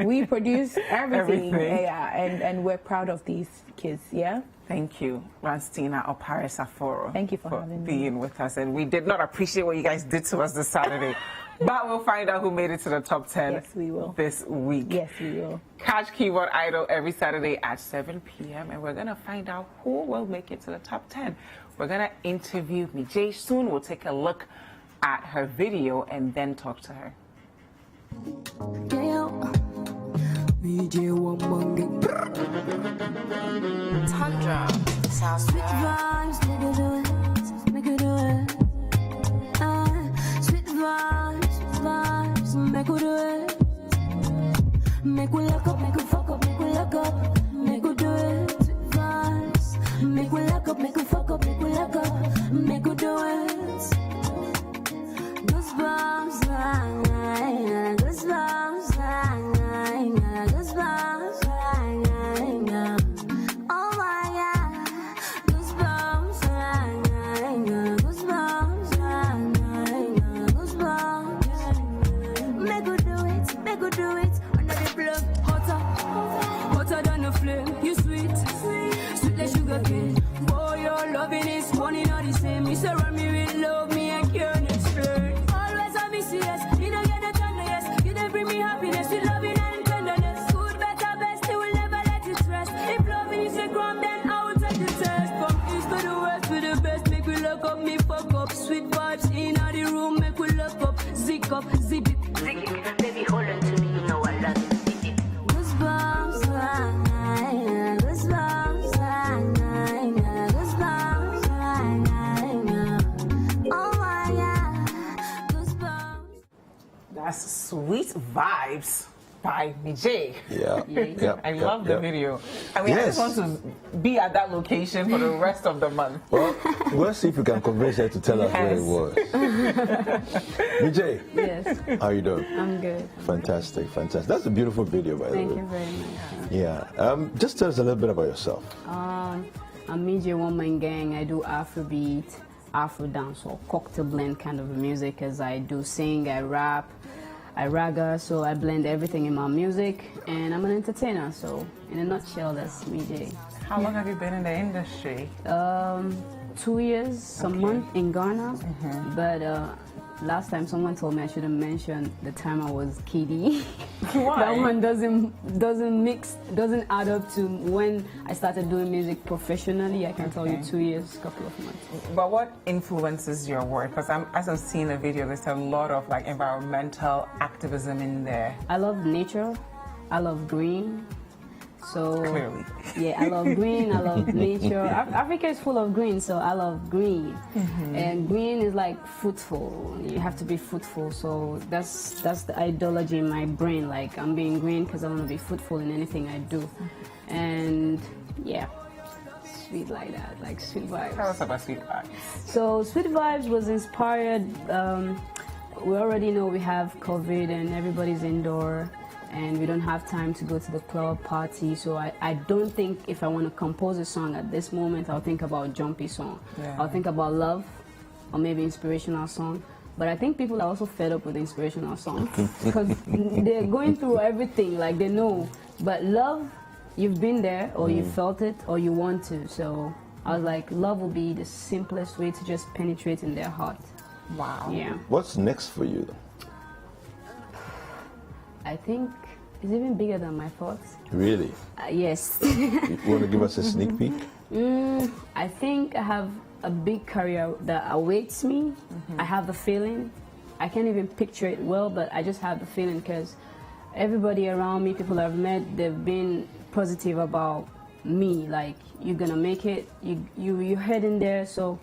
We produce everything. Everything. Yeah, and we're proud of these kids, yeah? Thank you, Ranstina Oparis Aforo. Thank you for having being me. with us. And we did not appreciate what you guys did to us this Saturday. But we'll find out who made it to the top 10 Yes, we will. this week. Yes, we will. Catch Keyboard Idol every Saturday at 7 p.m. And we're going to find out who will make it to the top 10. We're going to interview Mijay soon. We'll take a look at her video and then talk to her. Tundra sounds sweet vibes, make it do it, make it do it. Sweet vibes, make it do it. Make we lock up, make we fuck up, make we lock up, make we do it. Sweet vibes, make we lock up, make we fuck up, make we lock up, make we do it. Goosebumps, goosebumps, goosebumps. Oh my God, goosebumps, goosebumps. Make we do it, under the blood, hotter than a flame. You sweet like sugar cane. Boy, your loving is one in all the same. You surround me with love, me I can't explain. Always I miss you, yes. You don't get the tenderness. You don't bring me happiness. You loving and tenderness. Good, better, best. You will never let it rest. If loving is a crime, then I will take the test. From east to the west, to the best. Make we lock up, me fuck up. Sweet vibes in the room. Make we lock up, zip it, zip it. Baby, hold on to me. You know I love it. Goosebumps, goosebumps, goosebumps. Oh my God, goosebumps. That's Sweet Vibes by Mijay. Yeah. I love the video. I mean, Yes. I just want to be at that location for the rest of the month. Well, we'll see if we can convince her to tell us where it was. Mijay, Yes. how you doing? I'm good. Fantastic. That's a beautiful video, by the way. Thank you very much. Yeah. Just tell us a little bit about yourself. I'm Mijay Woman Gang. I do Afrobeat, Afro dance, or cocktail blend kind of music, as I do sing, I rap, I ragga, so I blend everything in my music, and I'm an entertainer. So in a nutshell, that's Mijay. How long have you been in the industry? 2 years, some month in Ghana, but last time someone told me I shouldn't mention the time I was kiddie. Why? That one doesn't add up to when I started doing music professionally. I can tell you 2 years, couple of months. But what influences your work? Because as I've seen the video, there's a lot of like environmental activism in there. I love nature. I love green. So clearly, yeah, I love green. I love nature. Africa is full of green, so I love green. And green is like fruitful. You have to be fruitful. So that's the ideology in my brain. Like I'm being green because I want to be fruitful in anything I do. And yeah, sweet like that, like sweet vibes. Tell us about Sweet Vibes. So Sweet Vibes was inspired. We already know we have COVID and everybody's indoor, and we don't have time to go to the club party. So I don't think if I want to compose a song at this moment, I'll think about jumpy song. Yeah. I'll think about love or maybe inspirational song. But I think people are also fed up with inspirational songs because they're going through everything, like they know. But love, you've been there or you felt it or you want to. So I was like, love will be the simplest way to just penetrate in their heart. Wow. Yeah. What's next for you? I think it's even bigger than my thoughts. Really? Yes. You want to give us a sneak peek? I think I have a big career that awaits me. I have the feeling. I can't even picture it well, but I just have the feeling because everybody around me, people I've met, they've been positive about me. Like, you're gonna make it. You're heading there. So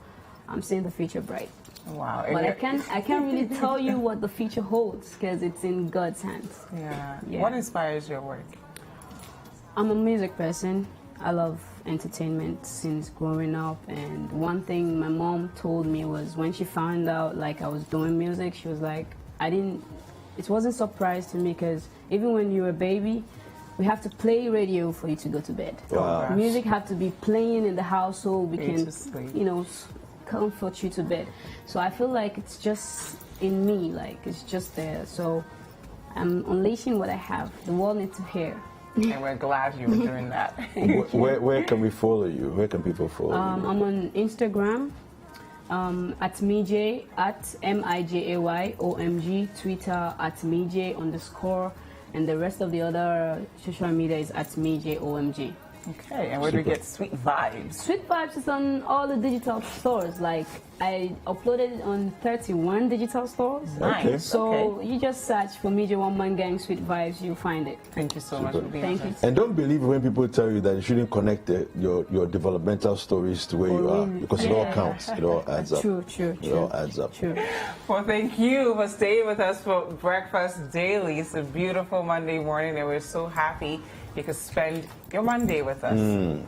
I'm seeing the future bright. Wow. But I can't really tell you what the future holds because it's in God's hands. Yeah. Yeah. What inspires your work? I'm a music person. I love entertainment since growing up, and one thing my mom told me was when she found out like I was doing music, she was like, it wasn't a surprise to me because even when you were a baby, we have to play radio for you to go to bed. Wow. Music have to be playing in the house so we can, sleep. you know, comfort you to bed. So I feel like it's just in me, like it's just there. So I'm unleashing what I have. The world needs to hear. And we're glad you were doing that. Where can we follow you? Where can people follow you? I'm on Instagram at Mijay, at MIJAYOMG, Twitter at Mijay_, and the rest of the other social media is at MijayOMG. Okay, and where do we get Sweet Vibes? Sweet Vibes is on all the digital stores. Like, I uploaded it on 31 digital stores. Okay. So you just search for Mijay One Man Gang Sweet Vibes, you'll find it. Thank you so much for being Thank you. And don't believe when people tell you that you shouldn't connect your developmental stories to where you are, because it all counts. It all adds up. True. It all adds up. True. Well, thank you for staying with us for Breakfast Daily. It's a beautiful Monday morning, and we're so happy you could spend your Monday with us.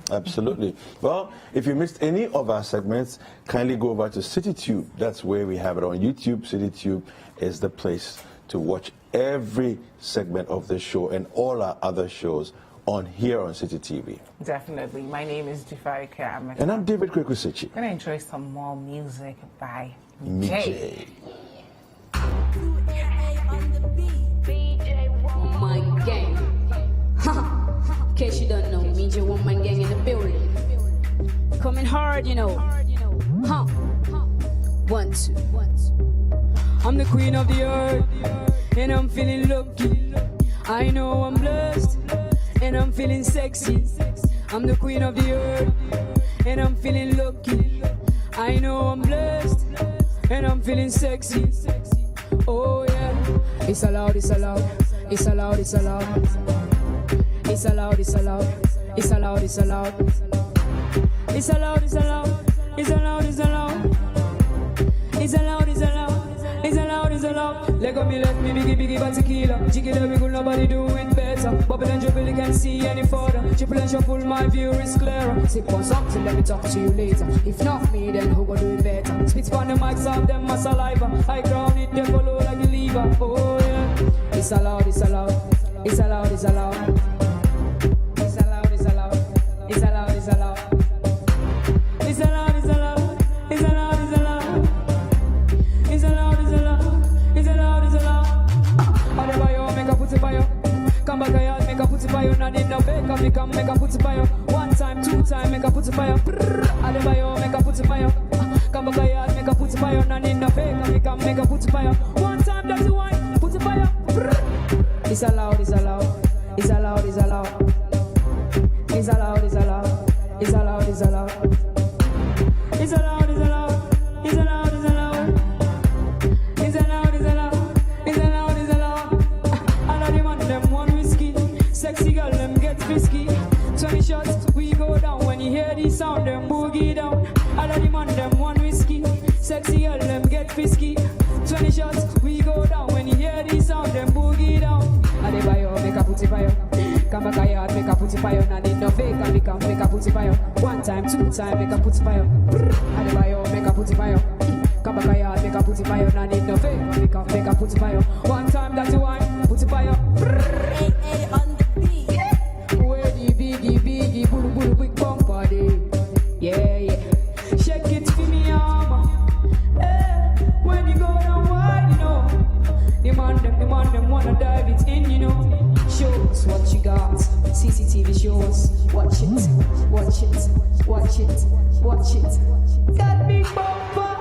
Absolutely. Well, if you missed any of our segments, kindly go over to CityTube. That's where we have it on YouTube. CityTube is the place to watch every segment of the show and all our other shows on here on City TV. Definitely. My name is Dziffa and And I'm David Kwekusechi. Gonna enjoy some more music by Mijay. My gang. In case you don't know, Mijay One Man Gang in the building. Coming hard, you know. 1, 2. I'm the queen of the earth, and I'm feeling lucky. I know I'm blessed, and I'm feeling sexy. I'm the queen of the earth, and I'm feeling lucky. I know I'm blessed, and I'm feeling sexy. Oh yeah, it's allowed, it's allowed, it's allowed, it's allowed. It's allowed, it's allowed, it's allowed, it's allowed. It's allowed, it's allowed, it's allowed, it's allowed. It's allowed, it's allowed, it's allowed, it's allowed. Let me, biggie, but tequila. Jiggy, let me go, nobody do it better. Bubble and dribble, you can't see any further. Triple and shuffle, my view is clearer. Sip on something, let me talk to you later. If not me, then who will do it better? Spits on the mics, have them my saliva. I crown it, they follow like a lever. Oh yeah, it's allowed, it's allowed, it's allowed, it's allowed. It's allowed, it's allowed, it's allowed, it's allowed. It's allowed, it's allowed, it's allowed, it's allowed. It's allowed, it's allowed, it's allowed, it's allowed. Whatever you make a put it by you. Come back here, make a put it by you. Not in the baker, me come make a put it by you. 1 time, 2 time, make a put it by you. Whatever you make a put it by you. Come back here, make a put it by you. Not in the baker, me come make a put it by you. 1 time, that's the one, put it by you. It's allowed, it's allowed, it's allowed, it's allowed. It's allowed, it's allowed, it's allowed, it's allowed. It's allowed, it's allowed, it's allowed, it's allowed. It's allowed, it's allowed, it's allowed, it's allowed. All of them and them one whiskey. Sexy girl, them get frisky. 20 shots, we go down. When you hear the sound, them boogie down. All of them and them one whiskey. Sexy girl, them get frisky. 20 shots, we go down. When you hear the sound, them boogie down. I dey buy you, make a put it by you. Come back a yard, make a put it by you. Now need no fake, and make a put it by you. 1 time, 2 time, make a put it by you. I dey buy you, make a put it by you. Come back a yard, make a put it by you. Now need no fake, make a put it by you. 1 time, that's the one, put it by you. AA on the beat. Where the biggie, boo, big bump party. Yeah. Shake it for me, armor. When you go down wide, you know. The man them wanna dive it in, you know. Show us what you got. CCTV shows. Watch it, watch it, watch it, watch it. That big bumper.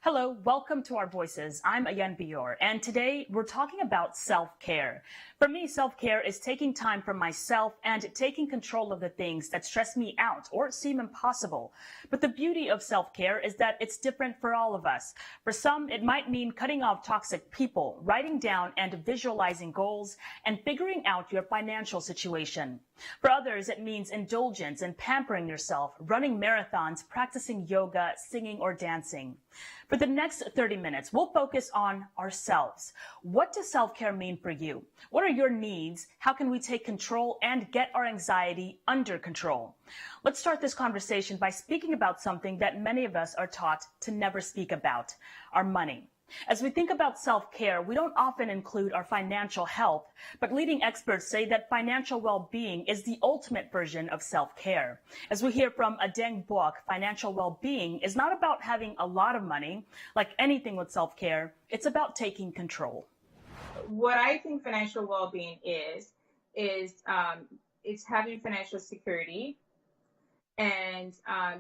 Hello, welcome to Our Voices. I'm Ayan Bior, and today we're talking about self-care. For me, self-care is taking time for myself and taking control of the things that stress me out or seem impossible. But the beauty of self-care is that it's different for all of us. For some, it might mean cutting off toxic people, writing down and visualizing goals, and figuring out your financial situation. For others, it means indulgence and pampering yourself, running marathons, practicing yoga, singing, or dancing. For the next 30 minutes, we'll focus on ourselves. What does self-care mean for you? What are your needs? How can we take control and get our anxiety under control? Let's start this conversation by speaking about something that many of us are taught to never speak about, our money. As we think about self-care, we don't often include our financial health, but leading experts say that financial well-being is the ultimate version of self-care. As we hear from Adeng Buok, financial well-being is not about having a lot of money. Like anything with self-care, it's about taking control. What I think financial well-being is it's having financial security and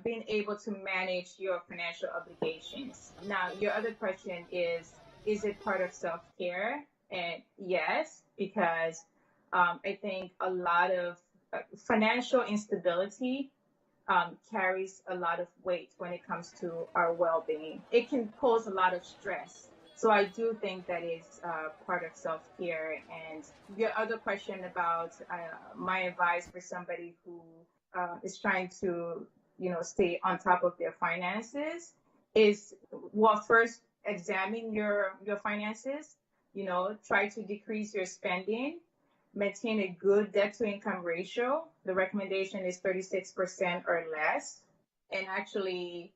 being able to manage your financial obligations. Now, your other question is it part of self-care? And yes, because I think a lot of financial instability carries a lot of weight when it comes to our well-being. It can pose a lot of stress. So I do think that is part of self-care. And your other question about my advice for somebody who is trying to, stay on top of their finances is, well, first examine your finances, try to decrease your spending, maintain a good debt to income ratio. The recommendation is 36% or less. And actually,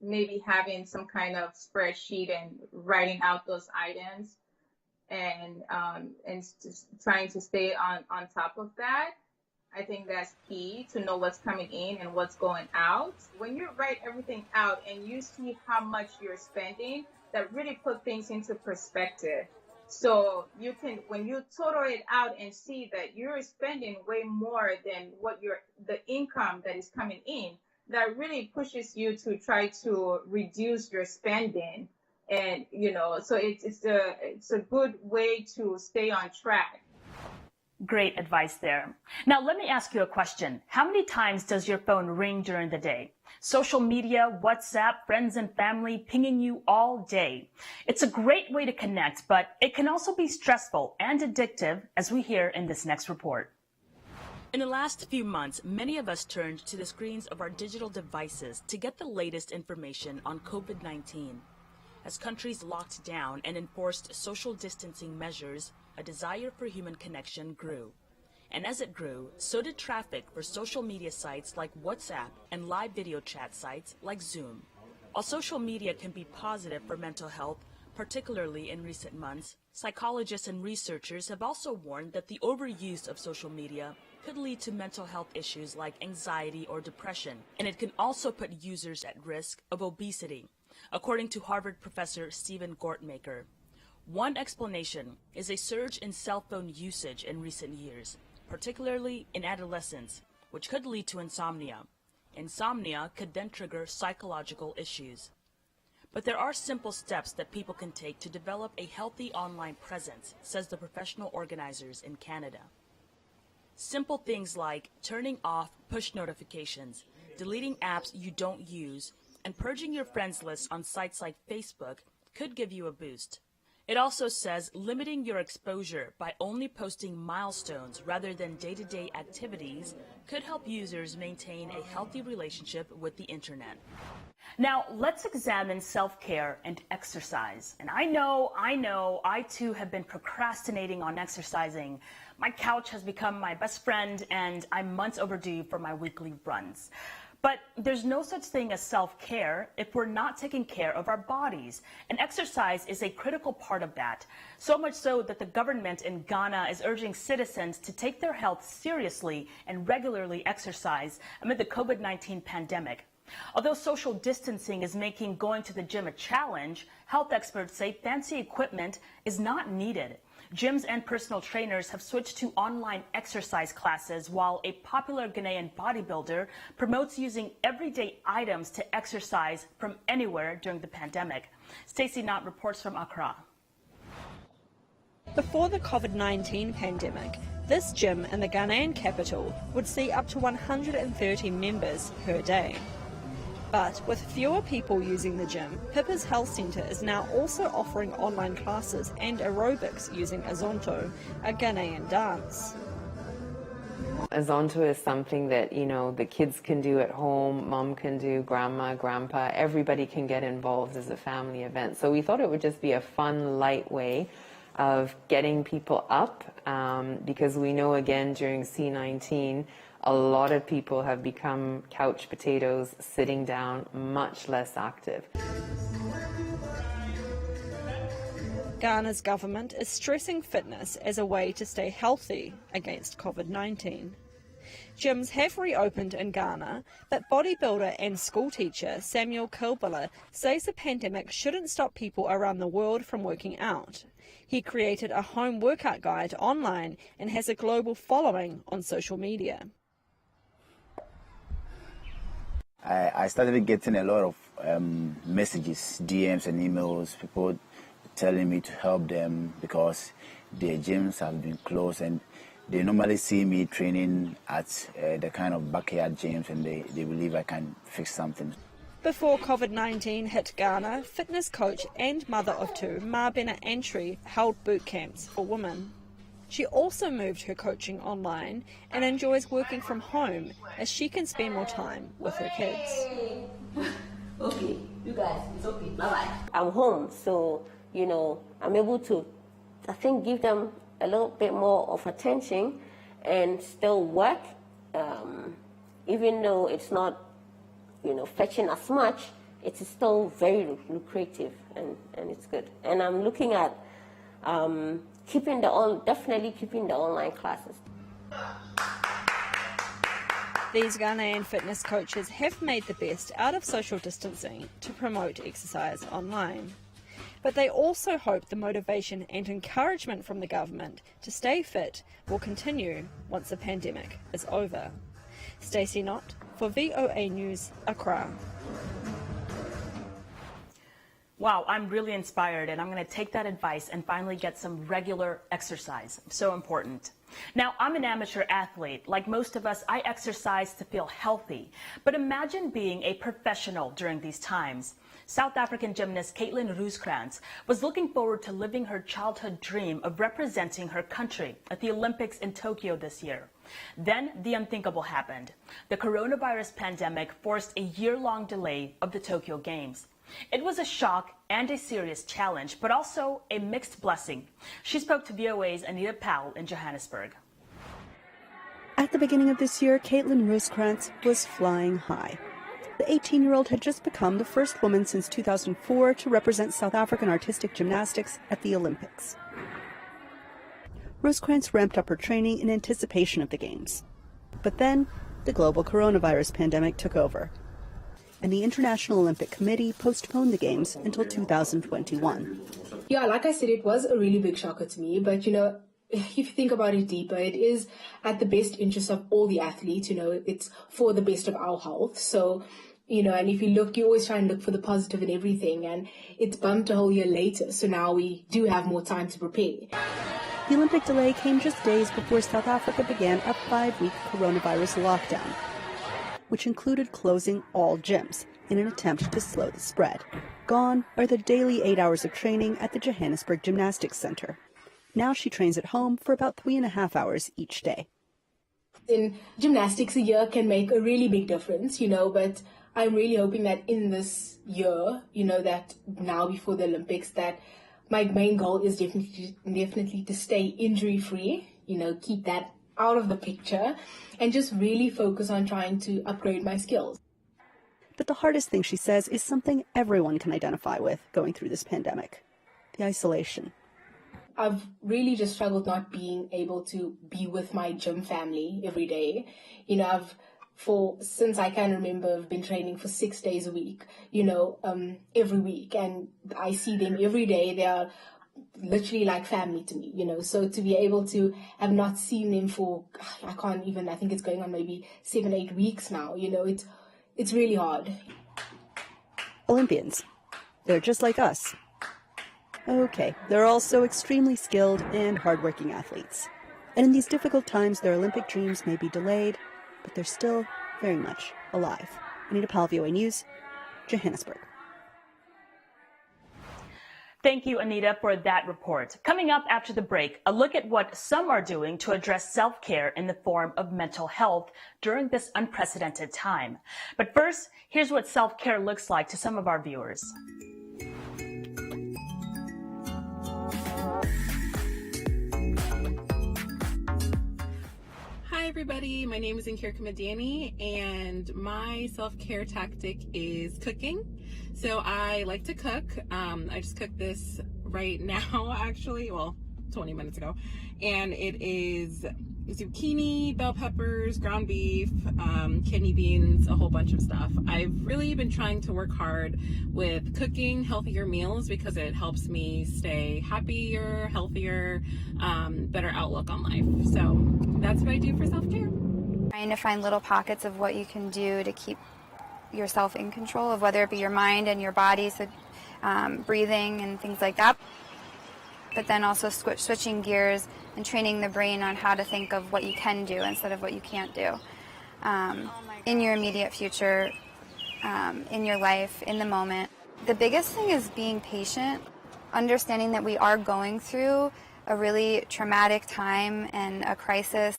maybe having some kind of spreadsheet and writing out those items and just trying to stay on top of that. I think that's key to know what's coming in and what's going out. When you write everything out and you see how much you're spending, that really put things into perspective. So you can, when you total it out and see that you're spending way more than what the income that is coming in, that really pushes you to try to reduce your spending. And, so it's a good way to stay on track. Great advice there. Now, let me ask you a question. How many times does your phone ring during the day? Social media, WhatsApp, friends and family pinging you all day. It's a great way to connect, but it can also be stressful and addictive, as we hear in this next report. In the last few months, many of us turned to the screens of our digital devices to get the latest information on COVID-19. As countries locked down and enforced social distancing measures, a desire for human connection grew. And as it grew, so did traffic for social media sites like WhatsApp and live video chat sites like Zoom. While social media can be positive for mental health, particularly in recent months, psychologists and researchers have also warned that the overuse of social media could lead to mental health issues like anxiety or depression, and it can also put users at risk of obesity, according to Harvard professor Stephen Gortmaker. One explanation is a surge in cell phone usage in recent years, particularly in adolescence, which could lead to insomnia. Insomnia could then trigger psychological issues. But there are simple steps that people can take to develop a healthy online presence, says the professional organizers in Canada. Simple things like turning off push notifications, deleting apps you don't use, and purging your friends list on sites like Facebook could give you a boost. It also says limiting your exposure by only posting milestones rather than day-to-day activities could help users maintain a healthy relationship with the internet. Now, let's examine self-care and exercise. And I know, I too have been procrastinating on exercising. My couch has become my best friend, and I'm months overdue for my weekly runs. But there's no such thing as self-care if we're not taking care of our bodies. And exercise is a critical part of that. So much so that the government in Ghana is urging citizens to take their health seriously and regularly exercise amid the COVID-19 pandemic. Although social distancing is making going to the gym a challenge, health experts say fancy equipment is not needed. Gyms and personal trainers have switched to online exercise classes, while a popular Ghanaian bodybuilder promotes using everyday items to exercise from anywhere during the pandemic. Stacey Knott reports from Accra. Before the COVID-19 pandemic, this gym in the Ghanaian capital would see up to 130 members per day. But with fewer people using the gym, Pippa's Health Centre is now also offering online classes and aerobics using Azonto, a Ghanaian dance. Azonto is something that, you know, the kids can do at home, mom can do, grandma, grandpa, everybody can get involved as a family event. So we thought it would just be a fun, light way of getting people up, because we know, again, during C-19, a lot of people have become couch potatoes, sitting down, much less active. Ghana's government is stressing fitness as a way to stay healthy against COVID-19. Gyms have reopened in Ghana, but bodybuilder and schoolteacher Samuel Kilbilla says the pandemic shouldn't stop people around the world from working out. He created a home workout guide online and has a global following on social media. I started getting a lot of messages, DMs and emails, people telling me to help them because their gyms have been closed and they normally see me training at the kind of backyard gyms and they believe I can fix something. Before COVID-19 hit Ghana, fitness coach and mother of two, Mabena Antry, held boot camps for women. She also moved her coaching online and enjoys working from home as she can spend more time with her kids. Okay, you guys, it's okay, bye-bye. I'm home, so, you know, I'm able to, I think, give them a little bit more of attention and still work, even though it's not, you know, fetching as much, it is still very lucrative and it's good. And I'm looking at definitely keeping the online classes. These Ghanaian fitness coaches have made the best out of social distancing to promote exercise online. But they also hope the motivation and encouragement from the government to stay fit will continue once the pandemic is over. Stacey Knott for VOA News, Accra. Wow, I'm really inspired, and I'm going to take that advice and finally get some regular exercise. So important. Now, I'm an amateur athlete. Like most of us, I exercise to feel healthy. But imagine being a professional during these times. South African gymnast Caitlin Rooskrantz was looking forward to living her childhood dream of representing her country at the Olympics in Tokyo this year. Then the unthinkable happened. The coronavirus pandemic forced a year-long delay of the Tokyo Games. It was a shock and a serious challenge, but also a mixed blessing. She spoke to VOA's Anita Powell in Johannesburg. At the beginning of this year, Caitlin Rooskrantz was flying high. The 18-year-old had just become the first woman since 2004 to represent South African artistic gymnastics at the Olympics. Rooskrantz ramped up her training in anticipation of the Games. But then, the global coronavirus pandemic took over, and the International Olympic Committee postponed the Games until 2021. Yeah, like I said, it was a really big shocker to me, but you know, if you think about it deeper, it is at the best interest of all the athletes, you know, it's for the best of our health. So, you know, and if you look, you always try and look for the positive in everything, and it's bumped a whole year later, so now we do have more time to prepare. The Olympic delay came just days before South Africa began a 5-week coronavirus lockdown, which included closing all gyms in an attempt to slow the spread. Gone are the daily 8 hours of training at the Johannesburg Gymnastics Center. Now she trains at home for about 3.5 hours each day. In gymnastics, a year can make a really big difference, you know, but I'm really hoping that in this year, you know, that now before the Olympics, that my main goal is definitely to stay injury-free, you know, keep that out of the picture and just really focus on trying to upgrade my skills. But the hardest thing, she says, is something everyone can identify with going through this pandemic: the isolation. I've really just struggled not being able to be with my gym family every day. You know, since I can remember, I've been training for 6 days a week, you know, every week, and I see them every day. They are literally like family to me, you know. So to be able to have not seen them for, I think it's going on maybe 7-8 weeks now, you know, it's really hard. Olympians. They're just like us. Okay, they're also extremely skilled and hardworking athletes. And in these difficult times, their Olympic dreams may be delayed, but they're still very much alive. Anita Pal, VOA News, Johannesburg. Thank you, Anita, for that report. Coming up after the break, a look at what some are doing to address self-care in the form of mental health during this unprecedented time. But first, here's what self-care looks like to some of our viewers. Hi everybody, my name is Nkirka Madani and my self-care tactic is cooking. So I like to cook. I just cooked this right now actually, well 20 minutes ago, and it is zucchini, bell peppers, ground beef, kidney beans, a whole bunch of stuff. I've really been trying to work hard with cooking healthier meals because it helps me stay happier, healthier, better outlook on life. So that's what I do for self-care. Trying to find little pockets of what you can do to keep yourself in control of whether it be your mind and your body, so breathing and things like that. But then also switching gears and training the brain on how to think of what you can do instead of what you can't do in your immediate future, in your life, in the moment. The biggest thing is being patient, understanding that we are going through a really traumatic time and a crisis,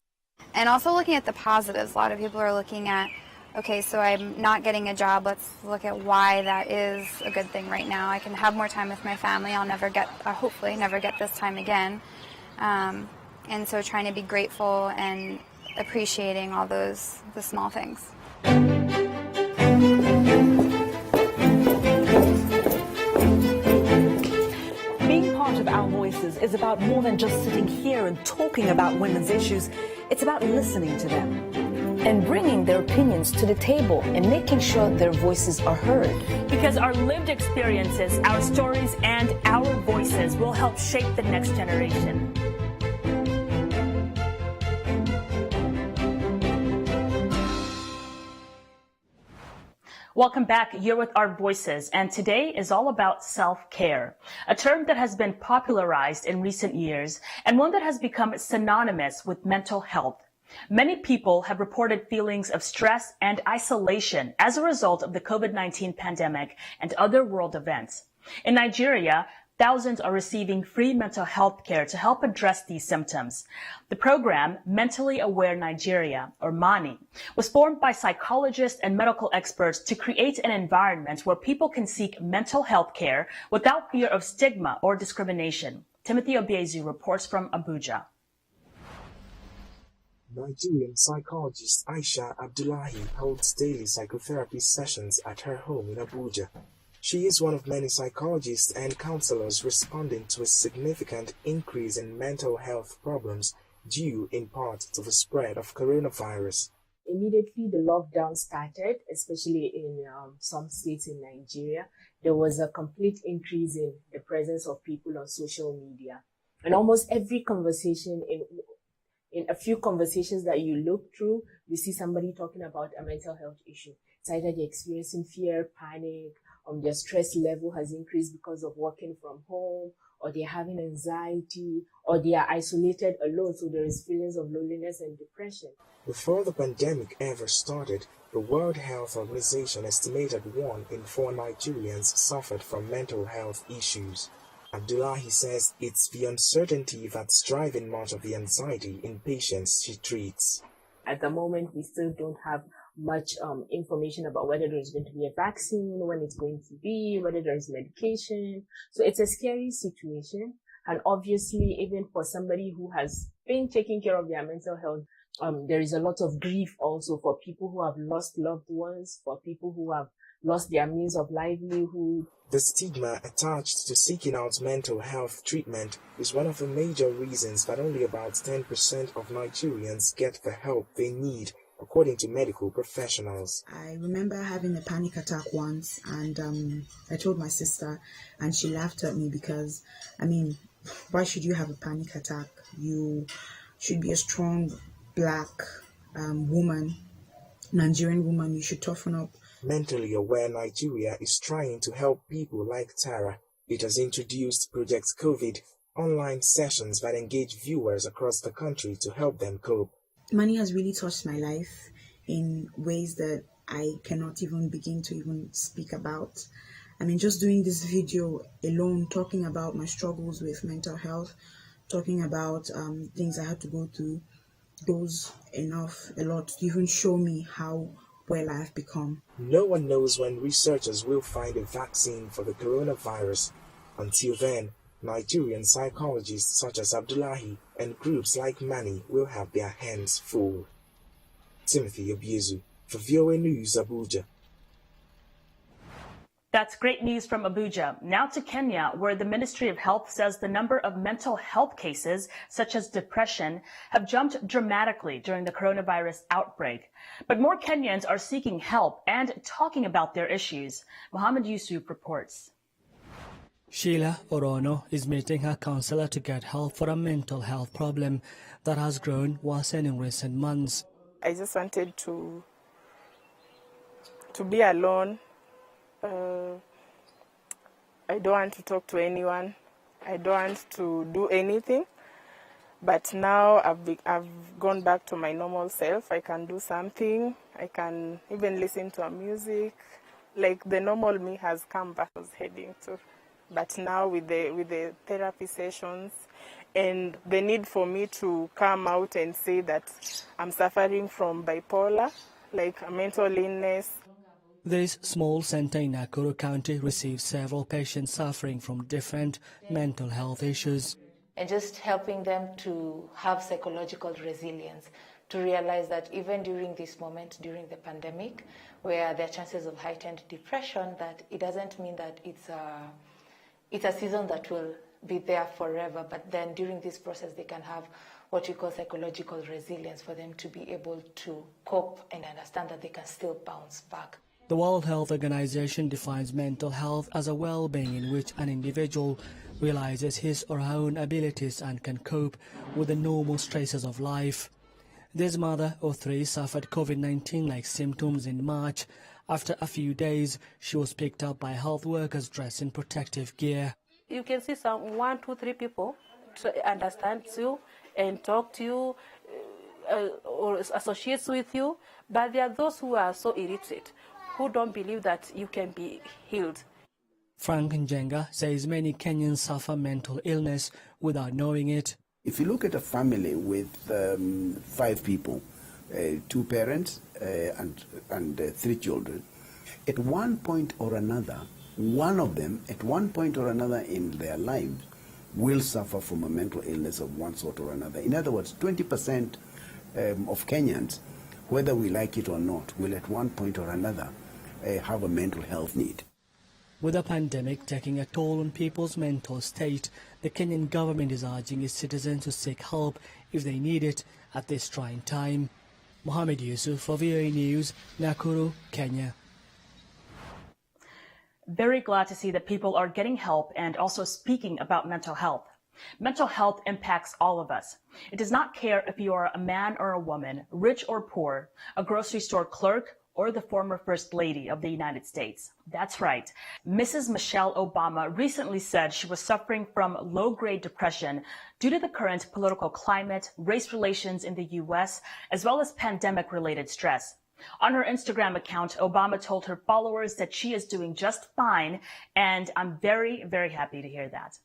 and also looking at the positives. A lot of people are looking at, okay, so I'm not getting a job. Let's look at why that is a good thing right now. I can have more time with my family. I'll never get, hopefully, never get this time again. And so trying to be grateful and appreciating all the small things. Being part of Our Voices is about more than just sitting here and talking about women's issues. It's about listening to them and bringing their opinions to the table and making sure their voices are heard. Because our lived experiences, our stories, and our voices will help shape the next generation. Welcome back. You're with Our Voices, and today is all about self-care, a term that has been popularized in recent years and one that has become synonymous with mental health. Many people have reported feelings of stress and isolation as a result of the COVID-19 pandemic and other world events. In Nigeria, thousands are receiving free mental health care to help address these symptoms. The program, Mentally Aware Nigeria, or MANI, was formed by psychologists and medical experts to create an environment where people can seek mental health care without fear of stigma or discrimination. Timothy Obiezu reports from Abuja. Nigerian psychologist Aisha Abdullahi holds daily psychotherapy sessions at her home in Abuja. She is one of many psychologists and counselors responding to a significant increase in mental health problems due in part to the spread of coronavirus. Immediately the lockdown started, especially in some states in Nigeria, there was a complete increase in the presence of people on social media. And almost every conversation, in a few conversations that you look through, you see somebody talking about a mental health issue. It's either they're experiencing fear, panic, their stress level has increased because of working from home, or they're having anxiety, or they are isolated alone, so there is feelings of loneliness and depression. Before the pandemic ever started, the World Health Organization estimated 1 in 4 Nigerians suffered from mental health issues. Abdullahi says it's the uncertainty that's driving much of the anxiety in patients she treats. At the moment, we still don't have much information about whether there's going to be a vaccine, when it's going to be, whether there's medication. So it's a scary situation. And obviously, even for somebody who has been taking care of their mental health, there is a lot of grief also for people who have lost loved ones, for people who have lost their means of livelihood. The stigma attached to seeking out mental health treatment is one of the major reasons that only about 10% of Nigerians get the help they need, according to medical professionals. I remember having a panic attack once, and I told my sister, and she laughed at me because, I mean, why should you have a panic attack? You should be a strong black woman, Nigerian woman. You should toughen up. Mentally Aware Nigeria is trying to help people like Tara. It has introduced Project COVID, online sessions that engage viewers across the country to help them cope. Money has really touched my life in ways that I cannot even begin to even speak about. I mean, just doing this video alone, talking about my struggles with mental health, talking about things I had to go through, goes a lot to even show me how well I've become. No one knows when researchers will find a vaccine for the coronavirus. Until then, Nigerian psychologists such as Abdullahi and groups like Mani will have their hands full. Timothy Obiezu for VOA News, Abuja. That's great news from Abuja. Now to Kenya, where the Ministry of Health says the number of mental health cases, such as depression, have jumped dramatically during the coronavirus outbreak. But more Kenyans are seeking help and talking about their issues. Mohammed Yusuf reports. Sheila Orono is meeting her counselor to get help for a mental health problem that has grown worsen in recent months. I just wanted to be alone. I don't want to talk to anyone. I don't want to do anything. But now I've gone back to my normal self. I can do something. I can even listen to music. Like the normal me has come back. I was heading to. But now with the therapy sessions and the need for me to come out and say that I'm suffering from bipolar, like a mental illness. This small center in Nakuru County receives several patients suffering from different mental health issues. And just helping them to have psychological resilience, to realize that even during this moment, during the pandemic, where there are chances of heightened depression, that it doesn't mean that it's a season that will be there forever, but then during this process they can have what we call psychological resilience for them to be able to cope and understand that they can still bounce back. The World Health Organization defines mental health as a well-being in which an individual realizes his or her own abilities and can cope with the normal stresses of life. This mother of three suffered COVID-19-like symptoms in March. After a few days, she was picked up by health workers dressed in protective gear. You can see some 1, 2, 3 people understand you and talk to you or associates with you, but there are those who are so illiterate, who don't believe that you can be healed. Frank Njenga says many Kenyans suffer mental illness without knowing it. If you look at a family with 5 people, 2 parents and 3 children, at one point or another, one of them, at one point or another in their lives, will suffer from a mental illness of one sort or another. In other words, 20% of Kenyans, whether we like it or not, will at one point or another have a mental health need. With the pandemic taking a toll on people's mental state, the Kenyan government is urging its citizens to seek help if they need it at this trying time. Mohammed Yusuf for VOA News, Nakuru, Kenya. Very glad to see that people are getting help and also speaking about mental health. Mental health impacts all of us. It does not care if you are a man or a woman, rich or poor, a grocery store clerk, or the former First Lady of the United States. That's right. Mrs. Michelle Obama recently said she was suffering from low-grade depression due to the current political climate, race relations in the U.S., as well as pandemic-related stress. On her Instagram account, Obama told her followers that she is doing just fine, and I'm very, very happy to hear that.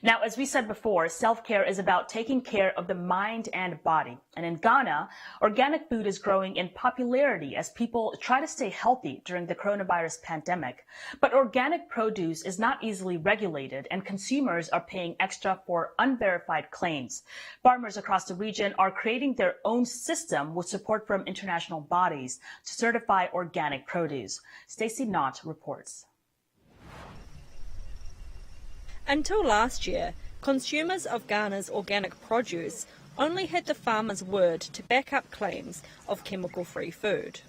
Now, as we said before, self-care is about taking care of the mind and body. And in Ghana, organic food is growing in popularity as people try to stay healthy during the coronavirus pandemic. But organic produce is not easily regulated, and consumers are paying extra for unverified claims. Farmers across the region are creating their own system with support from international bodies to certify organic produce. Stacey Knott reports. Until last year, consumers of Ghana's organic produce only had the farmer's word to back up claims of chemical-free food.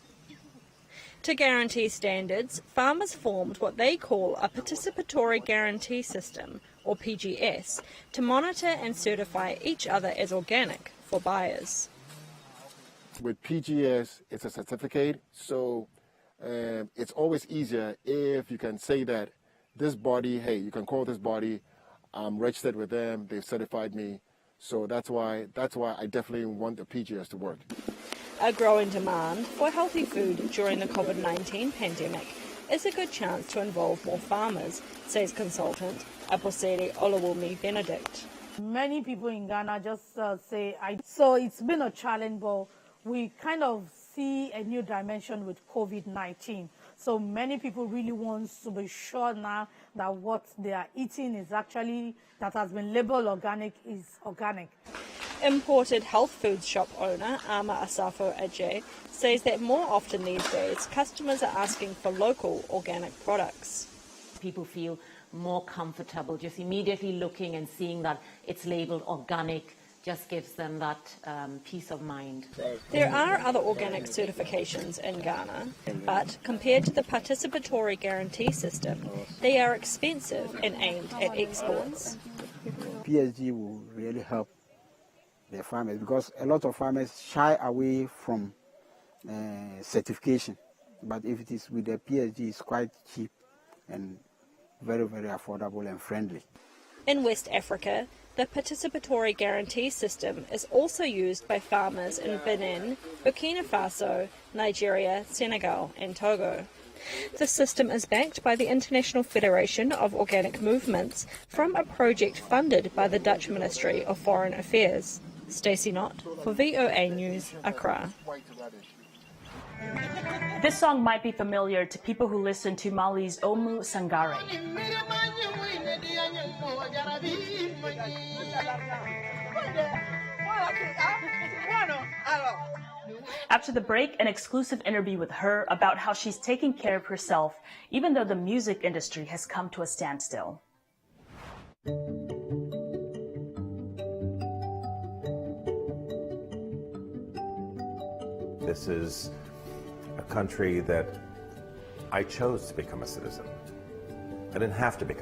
To guarantee standards, farmers formed what they call a participatory guarantee system, or PGS, to monitor and certify each other as organic for buyers. With PGS, it's a certificate, so it's always easier if you can say that this body, hey, you can call this body, I'm registered with them, they've certified me, so that's why I definitely want the PGS to work. A growing demand for healthy food during the COVID-19 pandemic is a good chance to involve more farmers, says consultant Aposere Olawumi Benedict. Many people in Ghana just say, so it's been a challenge, but we kind of see a new dimension with COVID-19. So many people really want to be sure now that what they are eating is actually, that has been labeled organic, is organic. Imported health food shop owner Ama Asafo Ajay says that more often these days customers are asking for local organic products. People feel more comfortable just immediately looking and seeing that it's labelled organic, just gives them that peace of mind. There are other organic certifications in Ghana, but compared to the participatory guarantee system, they are expensive and aimed at exports. PSG will really help the farmers because a lot of farmers shy away from certification. But if it is with the PSG, it's quite cheap and very, very affordable and friendly. In West Africa, the participatory guarantee system is also used by farmers in Benin, Burkina Faso, Nigeria, Senegal and Togo. The system is backed by the International Federation of Organic Movements from a project funded by the Dutch Ministry of Foreign Affairs. Stacey Knott for VOA News, Accra. This song might be familiar to people who listen to Mali's Omu Sangare. After the break, an exclusive interview with her about how she's taking care of herself, even though the music industry has come to a standstill. This is a country that I chose to become a citizen. I didn't have to become